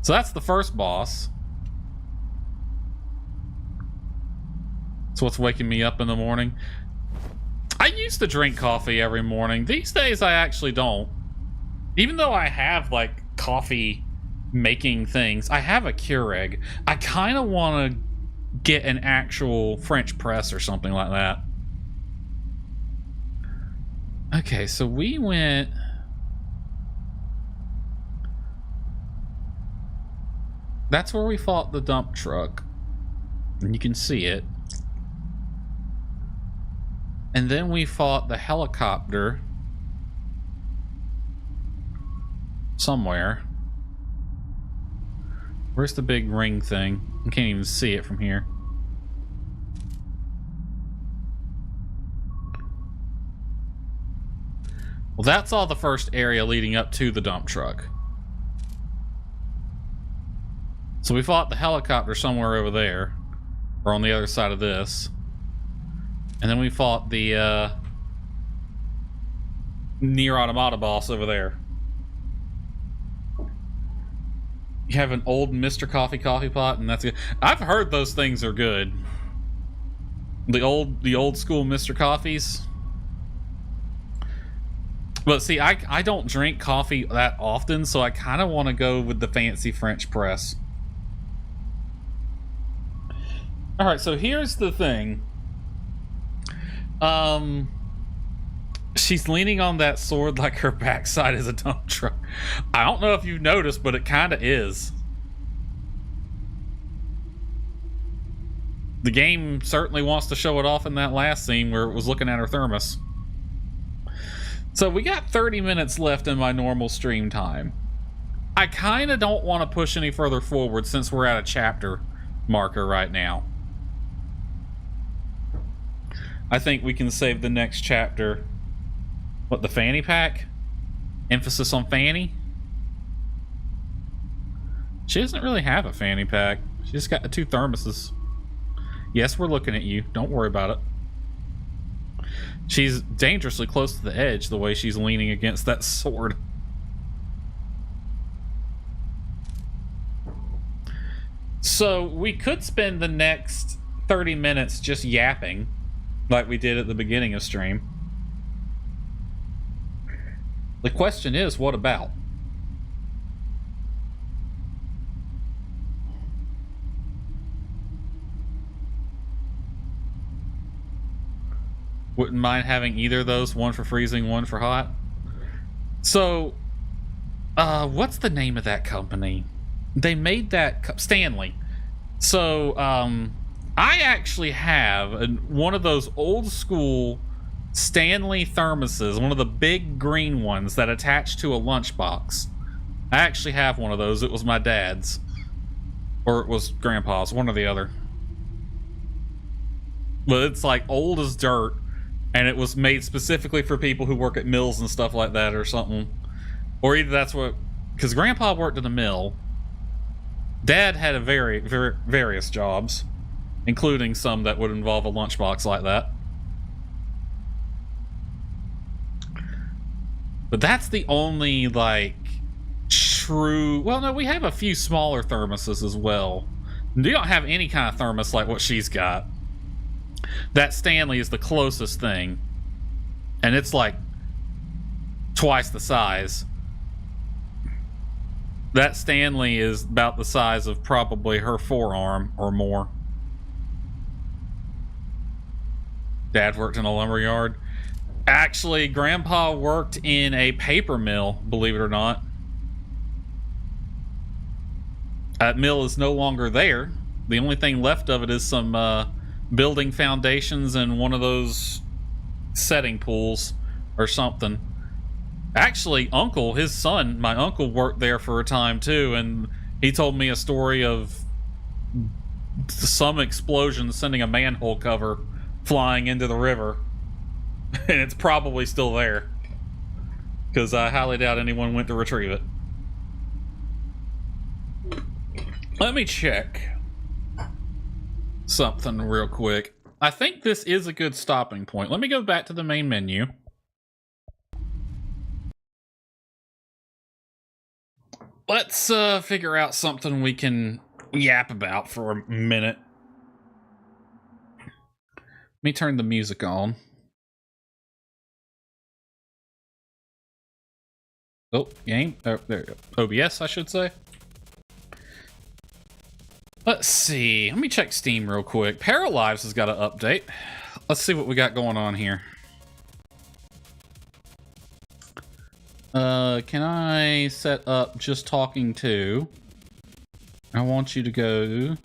So that's the first boss. That's what's waking me up in the morning. I used to drink coffee every morning. These days I actually don't. Even though I have like coffee making things, I have a Keurig. I kind of want to get an actual French press or something like that. Okay, so we went... That's where we fought the dump truck. And you can see it. And then we fought the helicopter. Somewhere. Where's the big ring thing? I can't even see it from here. Well, that's all the first area leading up to the dump truck. So we fought the helicopter somewhere over there. Or on the other side of this. And then we fought the Nier Automata boss over there. You have an old Mr. Coffee coffee pot, and that's good. I've heard those things are good. The old school Mr. Coffees. But see, I don't drink coffee that often, so I kind of want to go with the fancy French press. Alright, so here's the thing. She's leaning on that sword like her backside is a dump truck. I don't know if you've noticed, but it kind of is. The game certainly wants to show it off in that last scene where it was looking at her thermos. So we got 30 minutes left in my normal stream time. I kind of don't want to push any further forward since we're at a chapter marker right now. I think we can save the next chapter. What, the fanny pack? Emphasis on fanny? She doesn't really have a fanny pack. She just got the 2 thermoses. Yes, we're looking at you. Don't worry about it. She's dangerously close to the edge the way she's leaning against that sword. So we could spend the next 30 minutes just yapping like we did at the beginning of stream. The question is, what about? Wouldn't mind having either of those, one for freezing, one for hot. So, what's the name of that company? They made that Stanley. So, I actually have one of those old school Stanley thermoses, one of the big green ones that attach to a lunchbox. I actually have one of those. It was my dad's. Or it was Grandpa's, one or the other. But it's like old as dirt, and it was made specifically for people who work at mills and stuff like that or something. Or either that's what... Because Grandpa worked in a mill. Dad had a various jobs, including some that would involve a lunchbox like that. But that's the only, like, true... Well, no, we have a few smaller thermoses as well. We don't have any kind of thermos like what she's got. That Stanley is the closest thing. And it's, like, twice the size. That Stanley is about the size of probably her forearm or more. Dad worked in a lumber yard. Actually, Grandpa worked in a paper mill, believe it or not. That mill is no longer there. The only thing left of it is some building foundations and one of those setting pools or something. Actually, his son, my uncle worked there for a time too, and he told me a story of some explosion sending a manhole cover flying into the river. And it's probably still there, because I highly doubt anyone went to retrieve it. Let me check something real quick. I think this is a good stopping point. Let me go back to the main menu. Let's figure out something we can yap about for a minute. Let me turn the music on. Oh, game. Oh, there you go. OBS, I should say. Let's see. Let me check Steam real quick. Paralives has got an update. Let's see what we got going on here. Can I set up just talking to? I want you to go.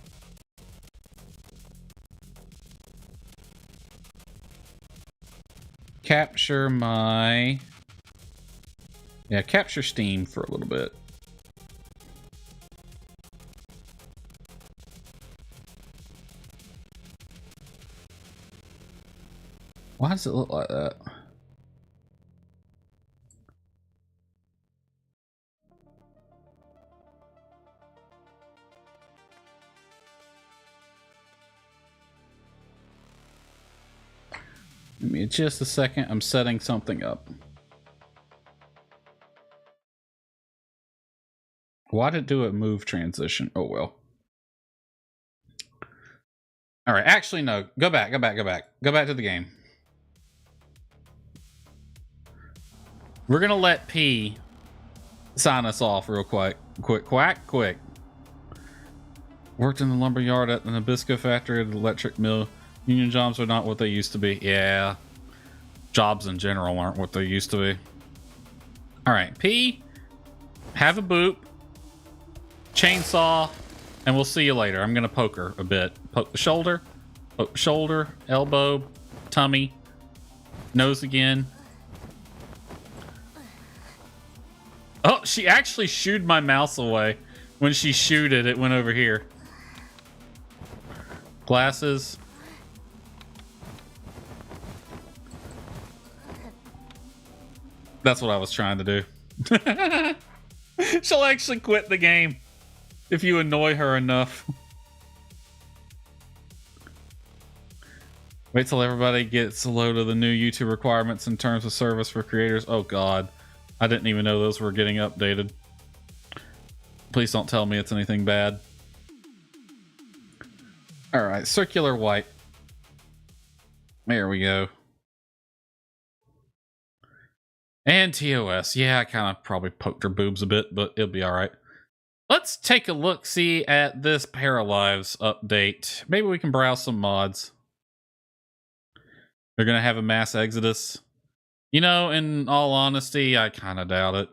Capture my. Yeah, capture Steam for a little bit. Why does it look like that? Give me just a second. I'm setting something up. Why did it do a move transition? Oh, well. All right. Actually, no. Go back. Go back to the game. We're going to let P sign us off real quick. Quick. Worked in the lumber yard at the Nabisco factory at the electric mill. Union jobs are not what they used to be. Yeah. Jobs in general aren't what they used to be. All right. P, have a boop. Chainsaw. And we'll see you later. I'm going to poke her a bit. Poke the shoulder. Poke the shoulder. Elbow. Tummy. Nose again. Oh, she actually shooed my mouse away. When she shooted, it went over here. Glasses. That's what I was trying to do. She'll actually quit the game if you annoy her enough. Wait till everybody gets a load of the new YouTube requirements in terms of service for creators. Oh god. I didn't even know those were getting updated. Please don't tell me it's anything bad. Alright, circular white. There we go. And TOS. Yeah, I kind of probably poked her boobs a bit, but it'll be alright. Let's take a look-see at this Paralives update. Maybe we can browse some mods. They're going to have a mass exodus. You know, in all honesty, I kind of doubt it.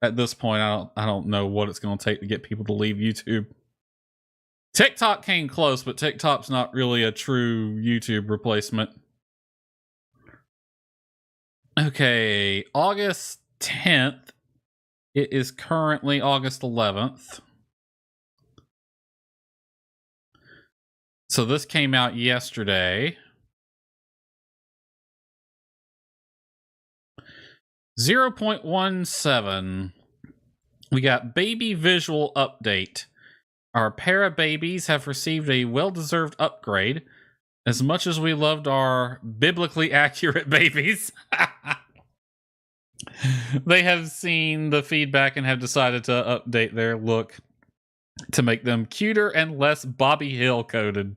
At this point, I don't know what it's going to take to get people to leave YouTube. TikTok came close, but TikTok's not really a true YouTube replacement. Okay, August 10th. It is currently August 11th. So this came out yesterday. 0.17. We got baby visual update. Our para babies have received a well-deserved upgrade. As much as we loved our biblically accurate babies, they have seen the feedback and have decided to update their look to make them cuter and less Bobby Hill coded.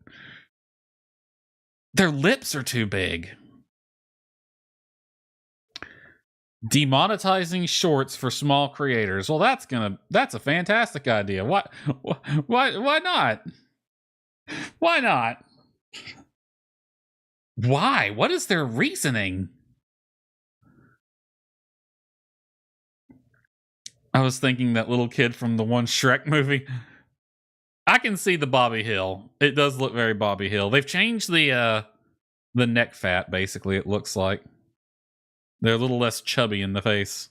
Their lips are too big. Demonetizing shorts for small creators. Well, that's a fantastic idea. Why not? Why not? Why? What is their reasoning? I was thinking that little kid from the one Shrek movie. I can see the Bobby Hill. It does look very Bobby Hill. They've changed the neck fat, basically, it looks like. They're a little less chubby in the face.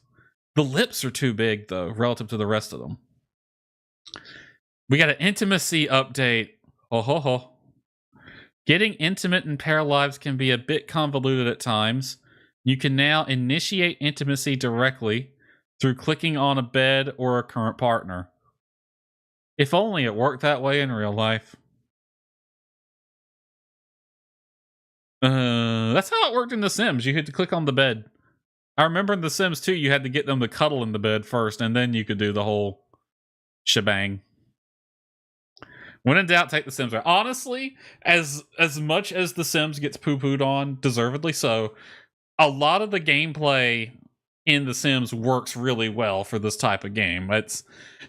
The lips are too big, though, relative to the rest of them. We got an intimacy update. Oh ho ho. Getting intimate in pair lives can be a bit convoluted at times. You can now initiate intimacy directly through clicking on a bed or a current partner. If only it worked that way in real life. That's how it worked in The Sims. You had to click on the bed. I remember in The Sims 2, you had to get them to cuddle in the bed first, and then you could do the whole shebang. When in doubt, take The Sims out. Honestly, as much as The Sims gets poo-pooed on, deservedly so, a lot of the gameplay in The Sims works really well for this type of game.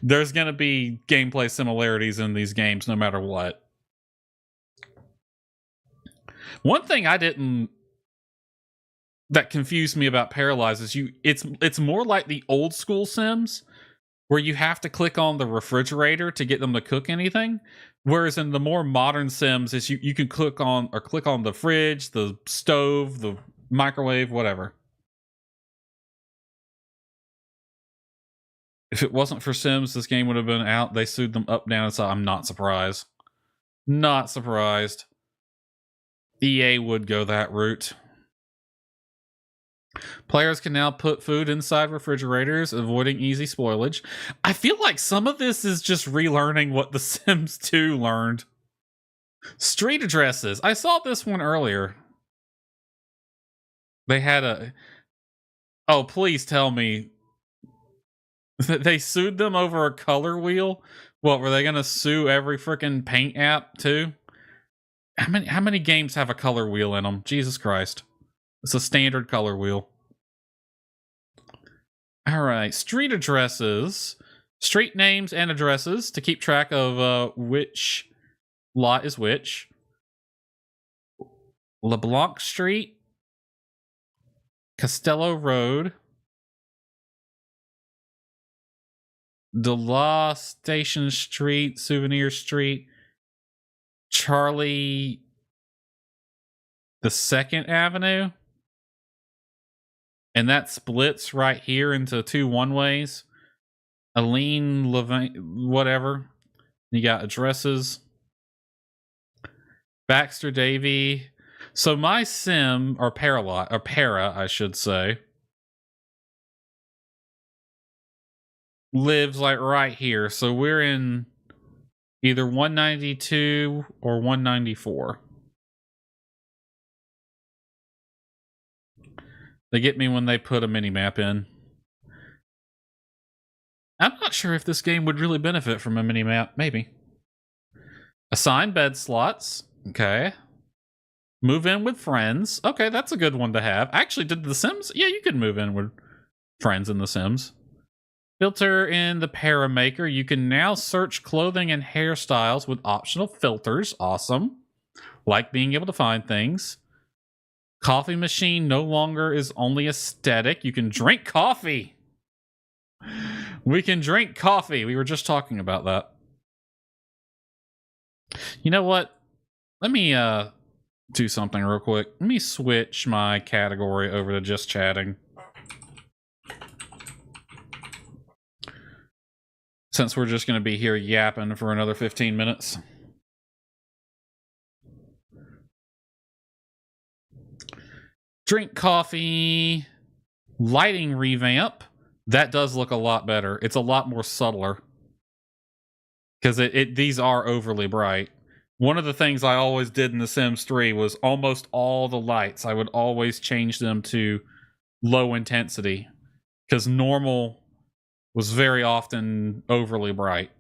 There's going to be gameplay similarities in these games no matter what. One thing that confused me about Paralyze is it's more like the old school Sims where you have to click on the refrigerator to get them to cook anything. Whereas in the more modern Sims is you can click on the fridge, the stove, the microwave, whatever. If it wasn't for Sims, this game would have been out. They sued them up, down, and so I'm not surprised. Not surprised. EA would go that route. Players can now put food inside refrigerators, avoiding easy spoilage. I feel like some of this is just relearning what The Sims 2 learned. Street addresses. I saw this one earlier. They had a... Oh, please tell me that they sued them over a color wheel. What, were they going to sue every freaking paint app too? How many games have a color wheel in them? Jesus Christ. It's a standard color wheel. All right, street addresses. Street names and addresses to keep track of which lot is which. LeBlanc Street. Costello Road. De La Station Street, Souvenir Street, Charlie the 2nd Avenue. And that splits right here into two one-ways. Aline Levine, whatever. You got addresses. Baxter Davy. So my sim, or para, I should say, lives like right here. So we're in either 192 or 194. They get me when they put a mini-map in. I'm not sure if this game would really benefit from a mini-map. Maybe. Assign bed slots. Okay. Move in with friends. Okay, that's a good one to have. Actually, did The Sims? Yeah, you could move in with friends in The Sims. Filter in the Paramaker. You can now search clothing and hairstyles with optional filters. Awesome. Like being able to find things. Coffee machine no longer is only aesthetic. You can drink coffee. We can drink coffee. We were just talking about that. You know what? Let me do something real quick. Let me switch my category over to just chatting. Since we're just going to be here yapping for another 15 minutes. Drink coffee. Lighting revamp. That does look a lot better. It's a lot more subtler. Because these are overly bright. One of the things I always did in The Sims 3 was almost all the lights, I would always change them to low intensity. Because normal was very often overly bright.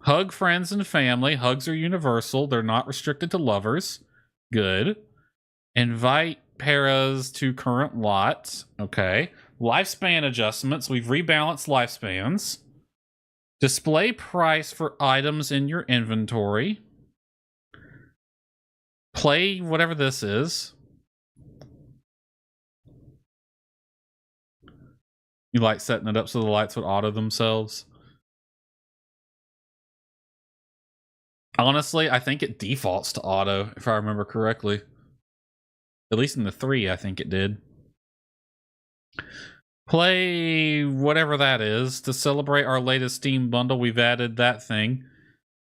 Hug friends and family. Hugs are universal. They're not restricted to lovers. Good. Invite paras to current lot. Okay. Lifespan adjustments. We've rebalanced lifespans. Display price for items in your inventory. Play whatever this is. You like setting it up so the lights would auto themselves? Honestly, I think it defaults to auto, if I remember correctly. At least in the 3, I think it did. Play whatever that is. To celebrate our latest Steam bundle, we've added that thing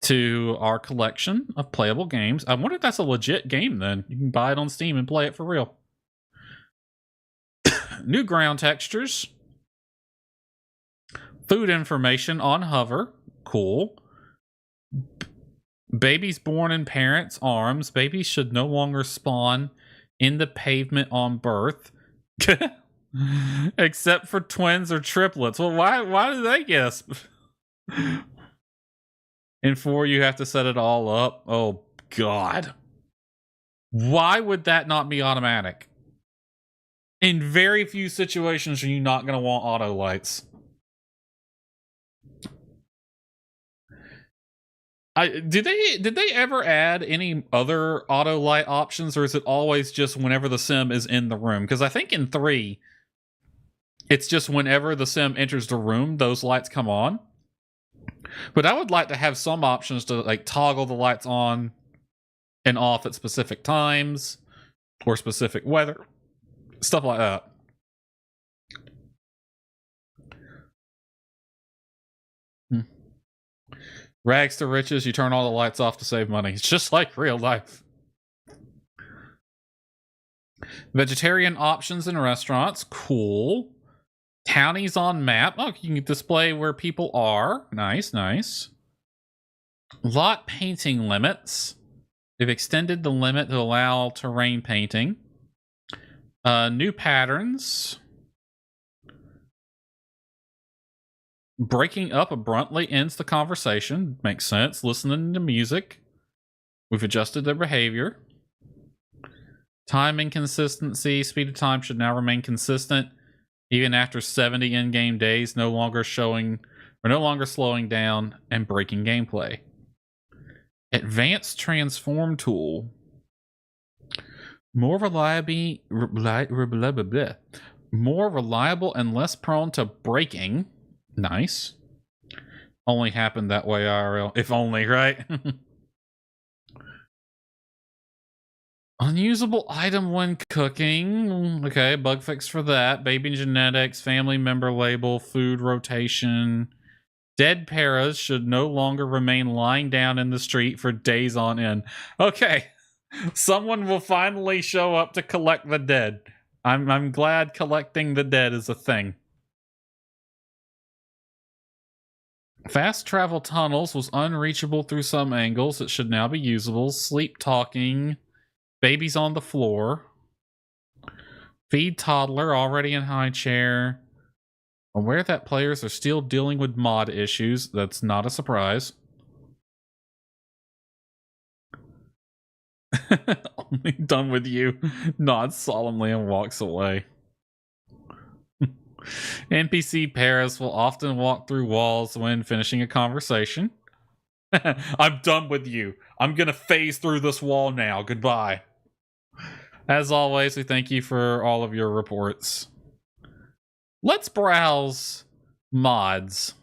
to our collection of playable games. I wonder if that's a legit game then. You can buy it on Steam and play it for real. New ground textures. Food information on hover. Cool. Babies born in parents' arms. Babies should no longer spawn in the pavement on birth. Except for twins or triplets. Well, why do they guess? In 4, you have to set it all up. Oh, God. Why would that not be automatic? In very few situations are you not going to want auto lights. Did they ever add any other auto light options, or is it always just whenever the sim is in the room? Because I think in 3, it's just whenever the sim enters the room, those lights come on. But I would like to have some options to like toggle the lights on and off at specific times or specific weather, stuff like that. Rags to riches, you turn all the lights off to save money. It's just like real life. Vegetarian options in restaurants. Cool. Townies on map. Oh, you can display where people are. Nice, nice. Lot painting limits. They've extended the limit to allow terrain painting. New patterns. Breaking up abruptly ends the conversation. Makes sense. Listening to music. We've adjusted their behavior. Time inconsistency. Speed of time should now remain consistent even after 70 in-game days, no longer slowing down and breaking gameplay. Advanced transform tool. More reliable and less prone to breaking. Nice. Only happened that way IRL. If only, right? Unusable item when cooking. Okay, bug fix for that. Baby genetics, family member label, food rotation. Dead paras should no longer remain lying down in the street for days on end. Okay, someone will finally show up to collect the dead. I'm glad collecting the dead is a thing. Fast travel tunnels was unreachable through some angles. It should now be usable. Sleep talking. Babies on the floor. Feed toddler already in high chair. Aware that players are still dealing with mod issues. That's not a surprise. Only done with you. Nods solemnly and walks away. NPC Paris will often walk through walls when finishing a conversation. I'm done with you. I'm gonna phase through this wall now. Goodbye. As always, we thank you for all of your reports. Let's browse mods.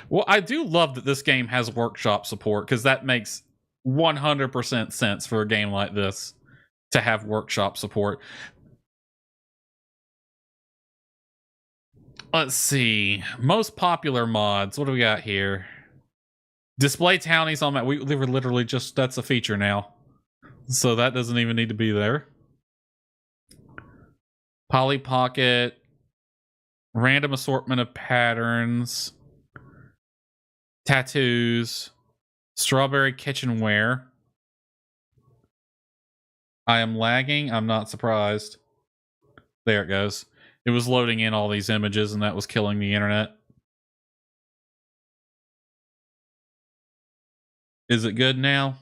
Well, I do love that this game has workshop support, because that makes 100% sense for a game like this to have workshop support. Let's see. Most popular mods. What do we got here? Display townies on map. We were literally just, that's a feature now. So that doesn't even need to be there. Polly Pocket. Random assortment of patterns. Tattoos. Strawberry kitchenware. I am lagging. I'm not surprised. There it goes. It was loading in all these images and that was killing the internet. Is it good now?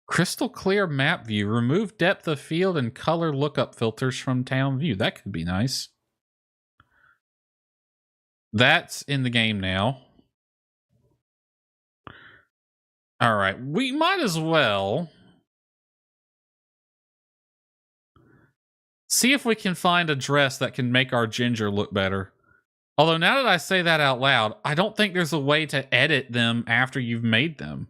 Crystal clear map view. Remove depth of field and color lookup filters from town view. That could be nice. That's in the game now. All right, we might as well see if we can find a dress that can make our Ginger look better. Although now that I say that out loud, I don't think there's a way to edit them after you've made them.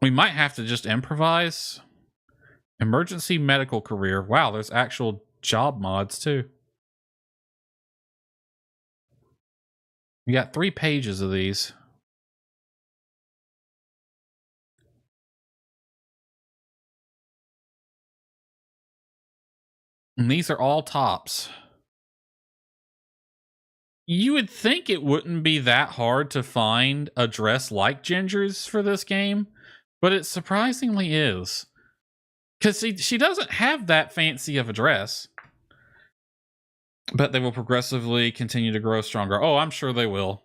We might have to just improvise. Emergency medical career. Wow, there's actual job mods too. We got 3 pages of these. And these are all tops. You would think it wouldn't be that hard to find a dress like Ginger's for this game, but it surprisingly is. Because she doesn't have that fancy of a dress. But they will progressively continue to grow stronger. Oh, I'm sure they will.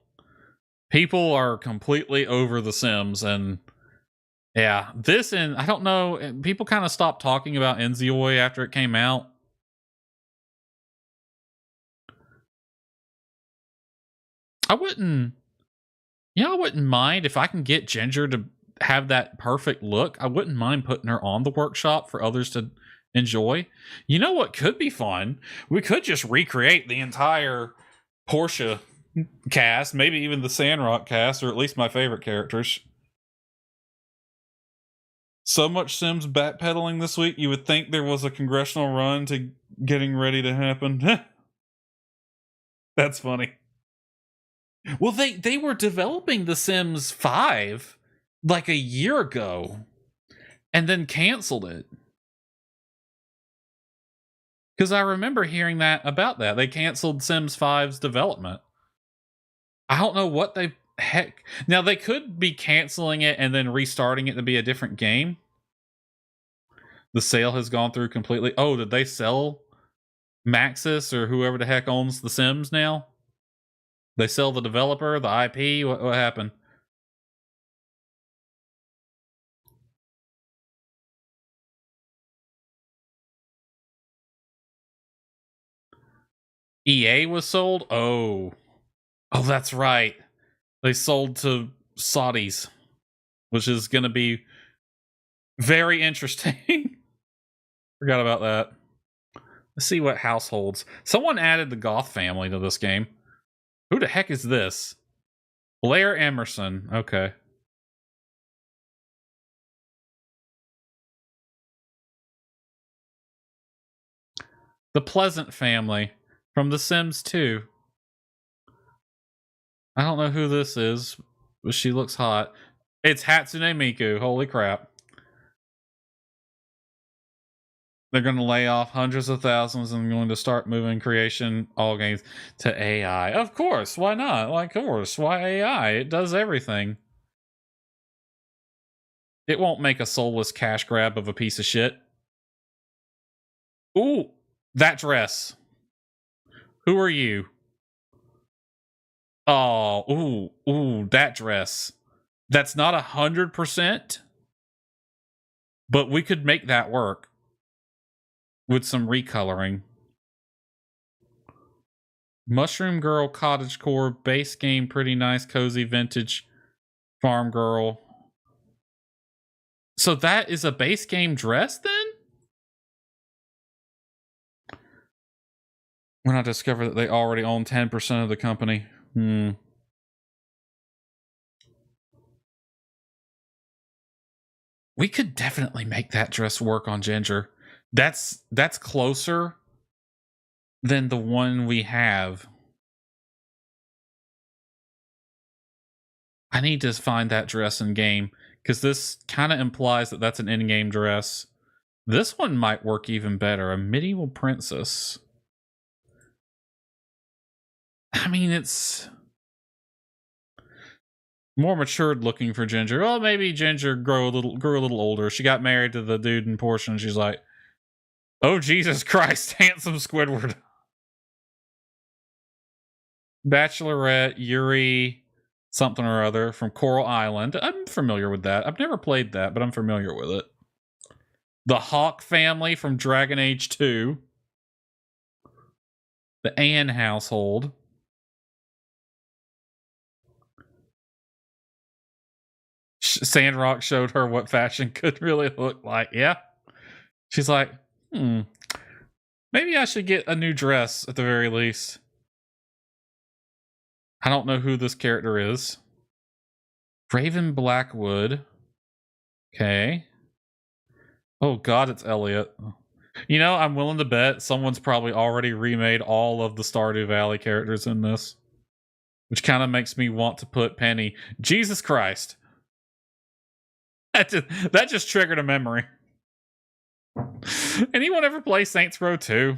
People are completely over The Sims, and yeah, this, and I don't know, people kind of stopped talking about Enzioi after it came out. I wouldn't mind if I can get Ginger to have that perfect look. I wouldn't mind putting her on the workshop for others to enjoy. You know what could be fun? We could just recreate the entire Portia cast, maybe even the Sandrock cast, or at least my favorite characters. So much Sims backpedaling this week, you would think there was a congressional run to getting ready to happen. That's funny. Well, they were developing The Sims 5 like a year ago and then canceled it. Because I remember hearing that about that. They canceled Sims 5's development. I don't know what they heck. Now, they could be canceling it and then restarting it to be a different game. The sale has gone through completely. Oh, did they sell Maxis or whoever the heck owns The Sims now? They sell the developer, the IP? What happened? EA was sold? Oh, that's right. They sold to Saudis, which is going to be very interesting. Forgot about that. Let's see what households. Someone added the Goth family to this game. Who the heck is this? Blair Emerson. Okay. The Pleasant family from The Sims 2. I don't know who this is, but she looks hot. It's Hatsune Miku. Holy crap. They're going to lay off hundreds of thousands and going to start moving creation all games to AI. Of course. Why not? Like, of course. Why AI? It does everything. It won't make a soulless cash grab of a piece of shit. Ooh, that dress. Who are you? Oh, ooh, that dress. That's not 100%, but we could make that work with some recoloring. Mushroom Girl, Cottagecore, base game, pretty nice, cozy, vintage, farm girl. So that is a base game dress then? When I discovered that they already own 10% of the company. We could definitely make that dress work on Ginger. That's closer than the one we have. I need to find that dress in game because this kind of implies that that's an in-game dress. This one might work even better. A medieval princess. I mean, it's more matured looking for Ginger. Well, maybe Ginger grew a little older. She got married to the dude in Portia, and she's like, "Oh Jesus Christ, handsome Squidward." Bachelorette Yuri something or other from Coral Island. I'm familiar with that. I've never played that, but I'm familiar with it. The Hawk family from Dragon Age 2. The Anne household. Sandrock showed her what fashion could really look like. Yeah. She's like, maybe I should get a new dress at the very least. I don't know who this character is. Raven Blackwood. Okay. Oh god, it's Elliot. You know, I'm willing to bet someone's probably already remade all of the Stardew Valley characters in this. Which kind of makes me want to put Penny. Jesus Christ. That just triggered a memory. Anyone ever play Saints Row 2?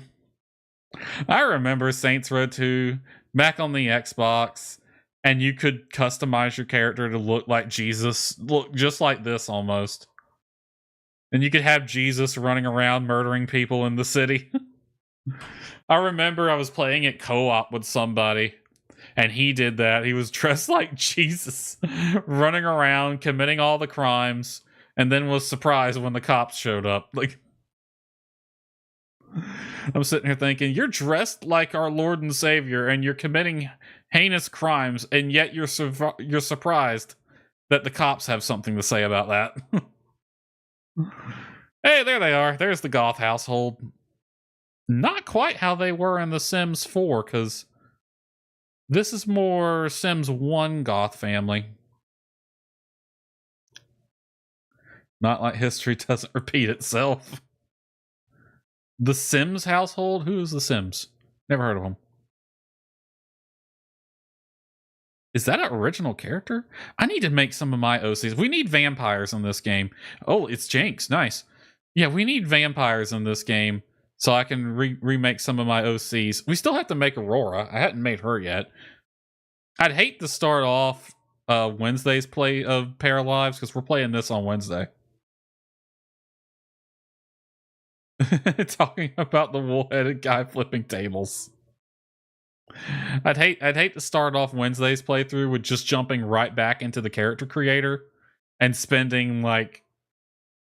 I remember Saints Row 2 back on the Xbox, and you could customize your character to look like Jesus, look just like this almost. And you could have Jesus running around murdering people in the city. I remember I was playing it co-op with somebody, and he did that. He was dressed like Jesus, running around, committing all the crimes, and then was surprised when the cops showed up. Like, I'm sitting here thinking, you're dressed like our Lord and Savior, and you're committing heinous crimes, and yet you're surprised that the cops have something to say about that. Hey, there they are. There's the Goth household. Not quite how they were in The Sims 4, because this is more Sims 1 Goth family. Not like history doesn't repeat itself. The Sims household? Who is the Sims? Never heard of them. Is that an original character? I need to make some of my OCs. We need vampires in this game. Oh, it's Jinx. Nice. Yeah, we need vampires in this game so I can remake some of my OCs. We still have to make Aurora. I hadn't made her yet. I'd hate to start off Wednesday's play of Pair of Lives because we're playing this on Wednesday. Talking about the wool-headed guy flipping tables. I'd hate to start off Wednesday's playthrough with just jumping right back into the character creator and spending like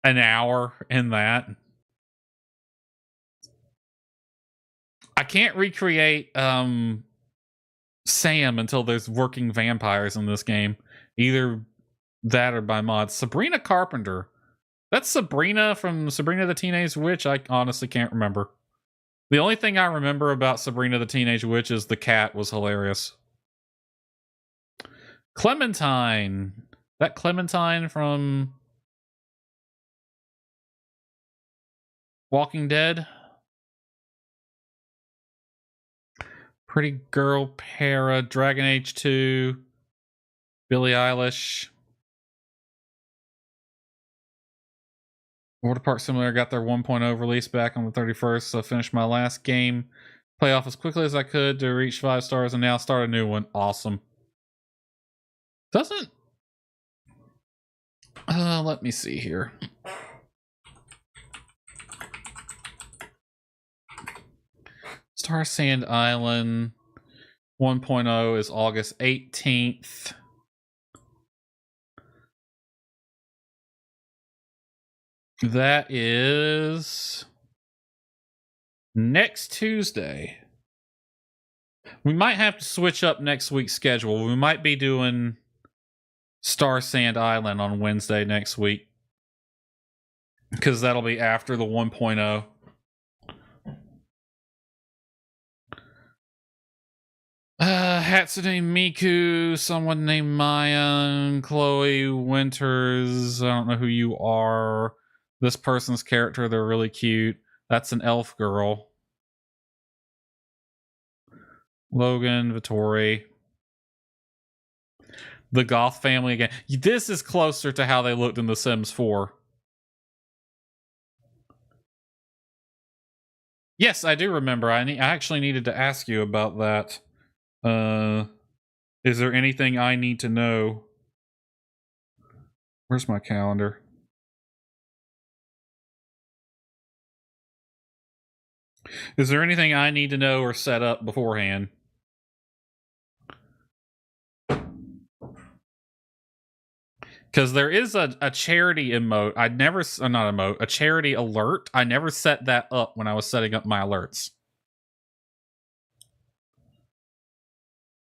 an hour in that. I can't recreate Sam until there's working vampires in this game. Either that or by mods. Sabrina Carpenter. That's Sabrina from Sabrina the Teenage Witch. I honestly can't remember. The only thing I remember about Sabrina the Teenage Witch is the cat was hilarious. Clementine. That Clementine from Walking Dead. Pretty Girl Para, Dragon Age 2, Billie Eilish. Water Park Simulator got their 1.0 release back on the 31st, so I finished my last game, play off as quickly as I could to reach 5 stars, and now start a new one. Awesome. Doesn't... let me see here. Star Sand Island 1.0 is August 18th. That is next Tuesday. We might have to switch up next week's schedule. We might be doing Star Sand Island on Wednesday next week, because that'll be after the 1.0. Hatsune Miku, someone named Maya, Chloe Winters. I don't know who you are. This person's character, they're really cute. That's an elf girl. Logan, Vittori. The Goth family again. This is closer to how they looked in The Sims 4. Yes, I do remember. I actually needed to ask you about that. Is there anything I need to know? Where's my calendar? Is there anything I need to know or set up beforehand? Because there is a charity emote. I'd never, not emote, a charity alert. I never set that up when I was setting up my alerts.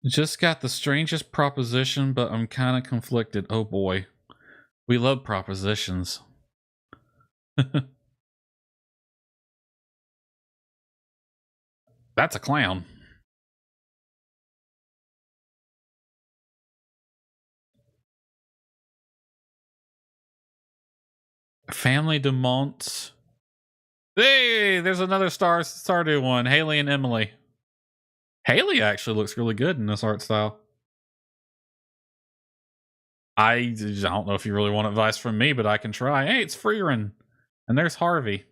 Just got the strangest proposition, but I'm kind of conflicted. Oh boy. We love propositions. That's a clown. Family de Mont. Hey, there's another Stardew one. Haley and Emily. Haley actually looks really good in this art style. I don't know if you really want advice from me, but I can try. Hey, it's Freerin. And there's Harvey.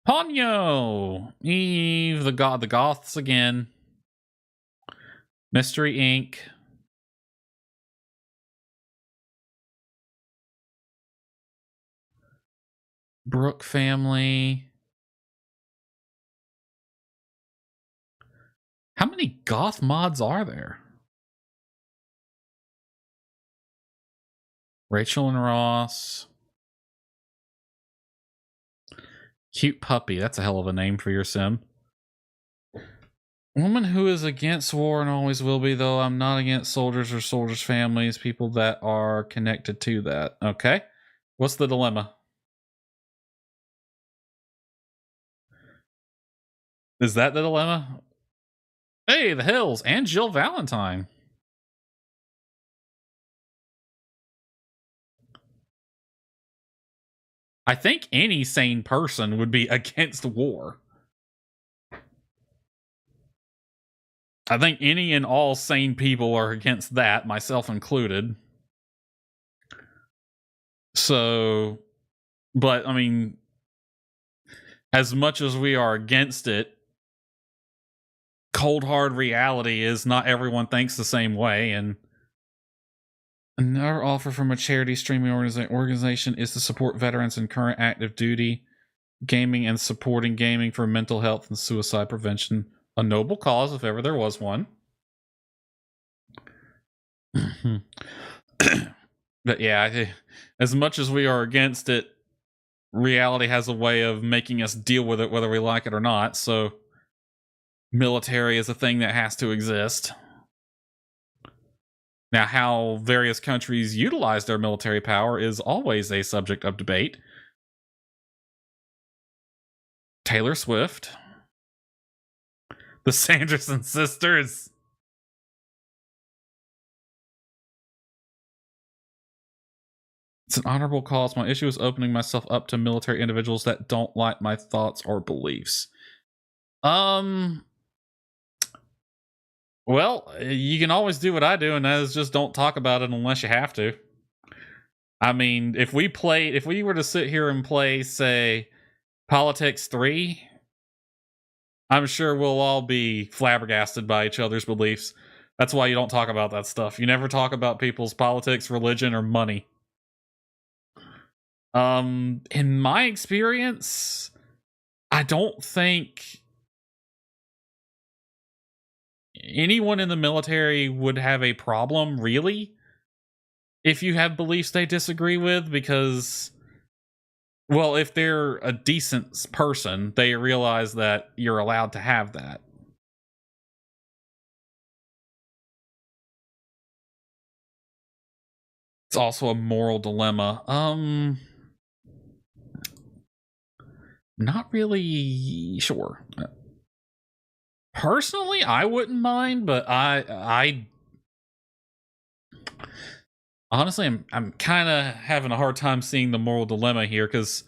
Ponyo! Eve, the Goths again. Mystery Inc. Brooke family. How many goth mods are there? Rachel and Ross. Cute puppy. That's a hell of a name for your sim. Woman who is against war and always will be, though I'm not against soldiers or soldiers' families, people that are connected to that. Okay. What's the dilemma? Is that the dilemma? Hey, the Hills and Jill Valentine. I think any sane person would be against war. I think any and all sane people are against that, myself included. So, but I mean, as much as we are against it, cold hard reality is not everyone thinks the same way. And another offer from a charity streaming organization is to support veterans in current active duty gaming and supporting gaming for mental health and suicide prevention. A noble cause, if ever there was one. But yeah, as much as we are against it, reality has a way of making us deal with it whether we like it or not. So military is a thing that has to exist. Now, how various countries utilize their military power is always a subject of debate. Taylor Swift. The Sanderson sisters. It's an honorable cause. My issue is opening myself up to military individuals that don't like my thoughts or beliefs. Well, you can always do what I do, and that is just don't talk about it unless you have to. I mean, if we were to sit here and play, say, Politics 3, I'm sure we'll all be flabbergasted by each other's beliefs. That's why you don't talk about that stuff. You never talk about people's politics, religion, or money. In my experience, I don't think anyone in the military would have a problem, really, if you have beliefs they disagree with, because, well, if they're a decent person, they realize that you're allowed to have that. It's also a moral dilemma. Not really sure. Personally, I wouldn't mind, but I honestly, I'm kind of having a hard time seeing the moral dilemma here, because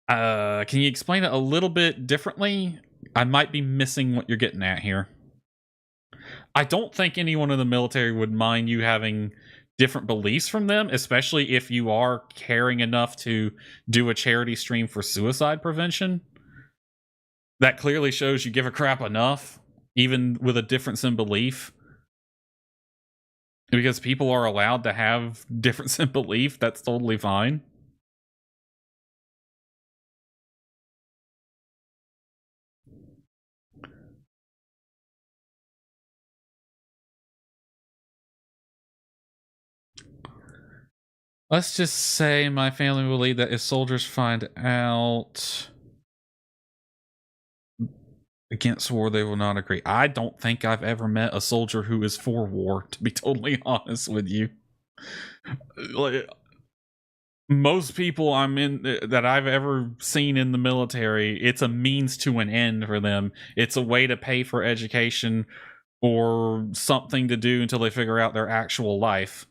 can you explain it a little bit differently? I might be missing what you're getting at here. I don't think anyone in the military would mind you having different beliefs from them, especially if you are caring enough to do a charity stream for suicide prevention. That clearly shows you give a crap enough, even with a difference in belief. Because people are allowed to have difference in belief, that's totally fine. Let's just say my family will believe that if soldiers find out against war, they will not agree. I don't think I've ever met a soldier who is for war, to be totally honest with you. Like, most people that I've ever seen in the military, it's a means to an end for them. It's a way to pay for education or something to do until they figure out their actual life.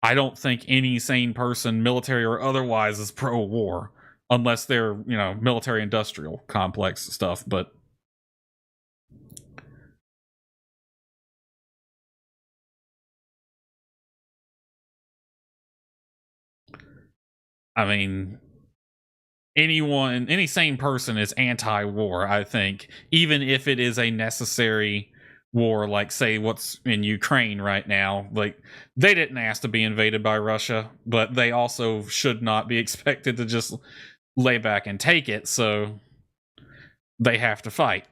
I don't think any sane person, military or otherwise, is pro-war, unless they're, military-industrial complex stuff, but I mean, any sane person is anti-war, I think, even if it is a necessary war, like, say, what's in Ukraine right now. Like, they didn't ask to be invaded by Russia, but they also should not be expected to just lay back and take it, so they have to fight.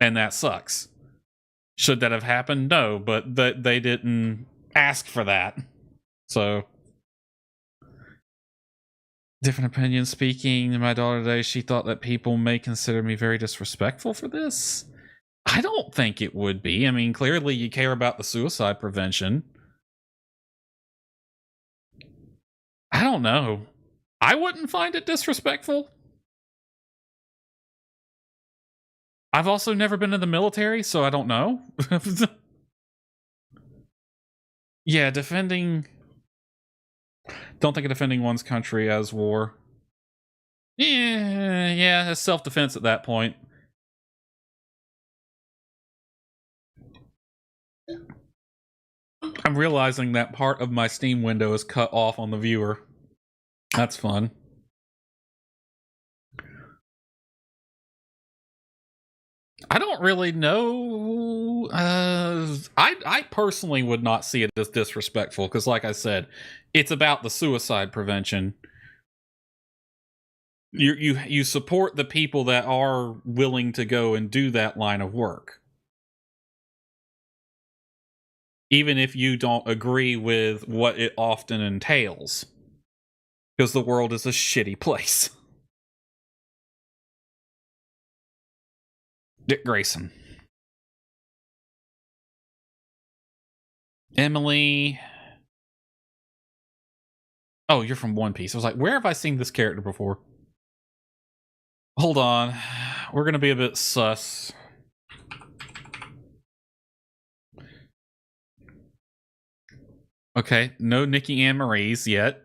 And that sucks. Should that have happened? No, but they didn't ask for that. So, different opinions speaking. My daughter today, she thought that people may consider me very disrespectful for this. I don't think it would be. I mean, clearly you care about the suicide prevention. I don't know. I wouldn't find it disrespectful. I've also never been in the military, so I don't know. Yeah, don't think of defending one's country as war. Yeah, it's self-defense at that point. I'm realizing that part of my Steam window is cut off on the viewer. That's fun. I don't really know. I personally would not see it as disrespectful because, like I said, it's about the suicide prevention. You support the people that are willing to go and do that line of work, even if you don't agree with what it often entails, because the world is a shitty place. Dick Grayson. Emily. Oh, you're from One Piece. I was like, where have I seen this character before? Hold on. We're going to be a bit sus. Okay, no Nikki Ann Marie's yet.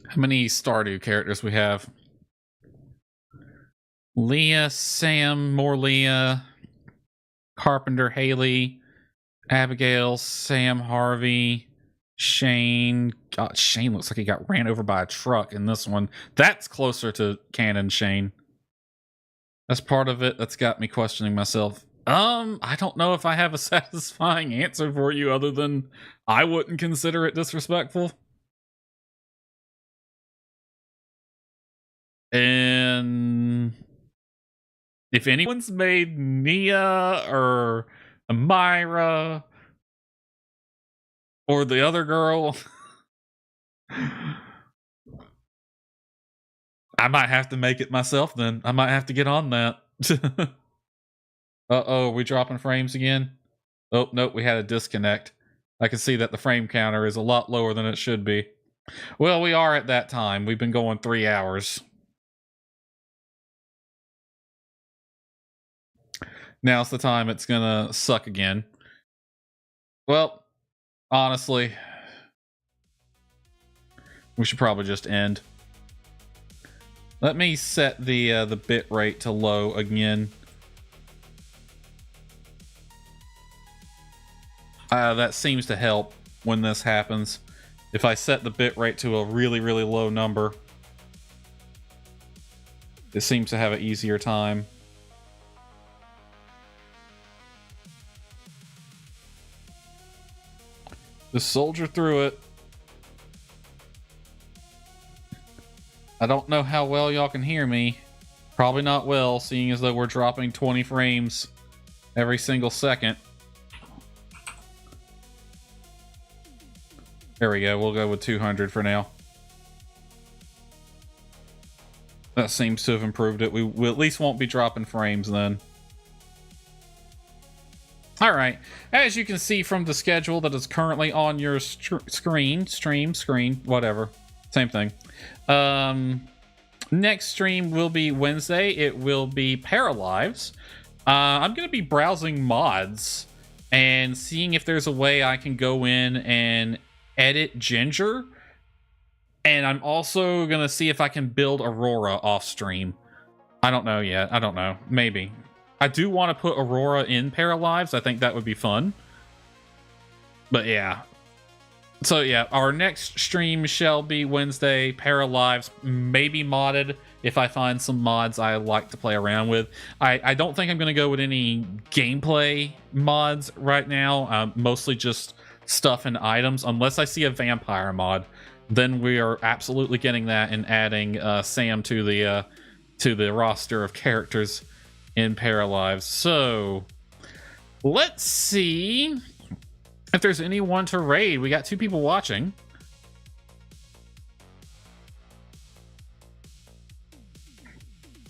How many Stardew characters we have? Leah, Sam, more Leah, Carpenter, Haley, Abigail, Sam, Harvey, Shane. God, Shane looks like he got ran over by a truck in this one. That's closer to canon Shane. That's part of it that's got me questioning myself. I don't know if I have a satisfying answer for you other than I wouldn't consider it disrespectful. And if anyone's made Nia or Amira or the other girl, I might have to make it myself then. I might have to get on that. Uh-oh, are we dropping frames again? Oh, nope, we had a disconnect. I can see that the frame counter is a lot lower than it should be. Well, we are at that time. We've been going 3 hours. Now's the time it's gonna suck again. Well, honestly, we should probably just end. Let me set the bit rate to low again. That seems to help when this happens. If I set the bit rate to a really, really low number, it seems to have an easier time. Just soldier through it. I don't know how well y'all can hear me. Probably not well, seeing as though we're dropping 20 frames every single second. There we go. We'll go with 200 for now. That seems to have improved it. We at least won't be dropping frames then. All right. As you can see from the schedule that is currently on your screen, whatever. Same thing. Next stream will be Wednesday. It will be Paralives. I'm going to be browsing mods and seeing if there's a way I can go in and edit Ginger. And I'm also going to see if I can build Aurora off stream. I don't know yet. I don't know. Maybe. I do want to put Aurora in Paralives. I think that would be fun. But yeah. So yeah, our next stream shall be Wednesday. Paralives, maybe modded if I find some mods I like to play around with. I don't think I'm going to go with any gameplay mods right now. Mostly just stuff and items. Unless I see a vampire mod. Then we are absolutely getting that and adding Sam to the roster of characters in Paralives. So let's see if there's anyone to raid. We got 2 people watching.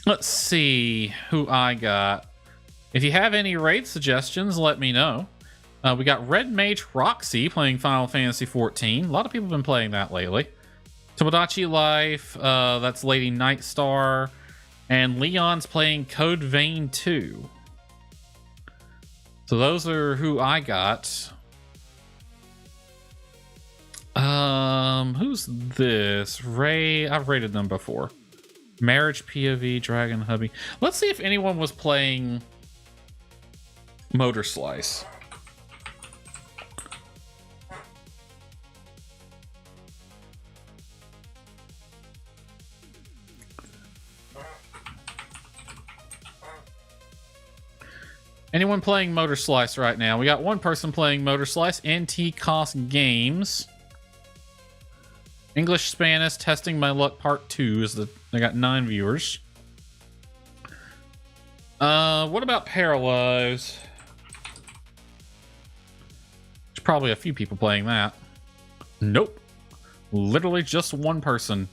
Let's see who I got. If you have any raid suggestions, let me know. We got Red Mage Roxy playing Final Fantasy XIV. A lot of people have been playing that lately. Tomodachi Life, that's Lady Nightstar. And Leon's playing Code Vein 2. So those are who I got. Who's this? Ray, I've rated them before. Marriage POV, Dragon Hubby. Let's see if anyone was playing Motor Slice. Anyone playing Motor Slice right now? We got one person playing Motor Slice. NT-Cost Games. English Spanish Testing My Luck Part 2 is they got 9 viewers. What about Paralives? There's probably a few people playing that. Nope. Literally just one person.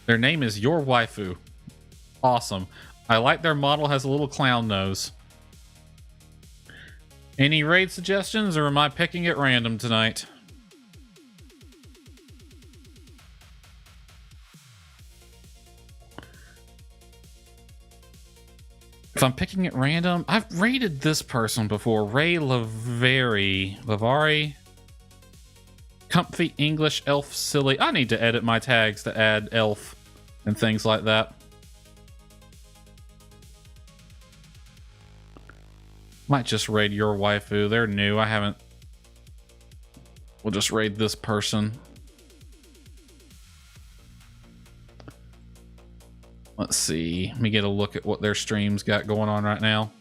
Their name is Your Waifu. Awesome. I like their model, has a little clown nose. Any raid suggestions, or am I picking at random tonight? If I'm picking at random, I've raided this person before. Ray Lavari. Comfy English Elf Silly. I need to edit my tags to add elf and things like that. Might just raid Your Waifu. They're new. I haven't. We'll just raid this person. Let's see. Let me get a look at what their streams got going on right now.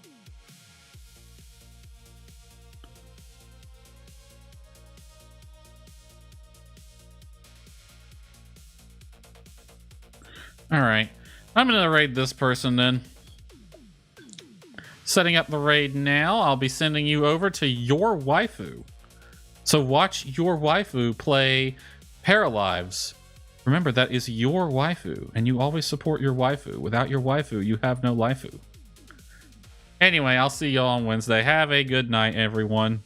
All right. I'm going to raid this person then. Setting up the raid now. I'll be sending you over to Your Waifu. So watch Your Waifu play Paralives. Remember, that is your waifu, and you always support your waifu. Without your waifu, you have no waifu. Anyway, I'll see y'all on Wednesday. Have a good night, everyone.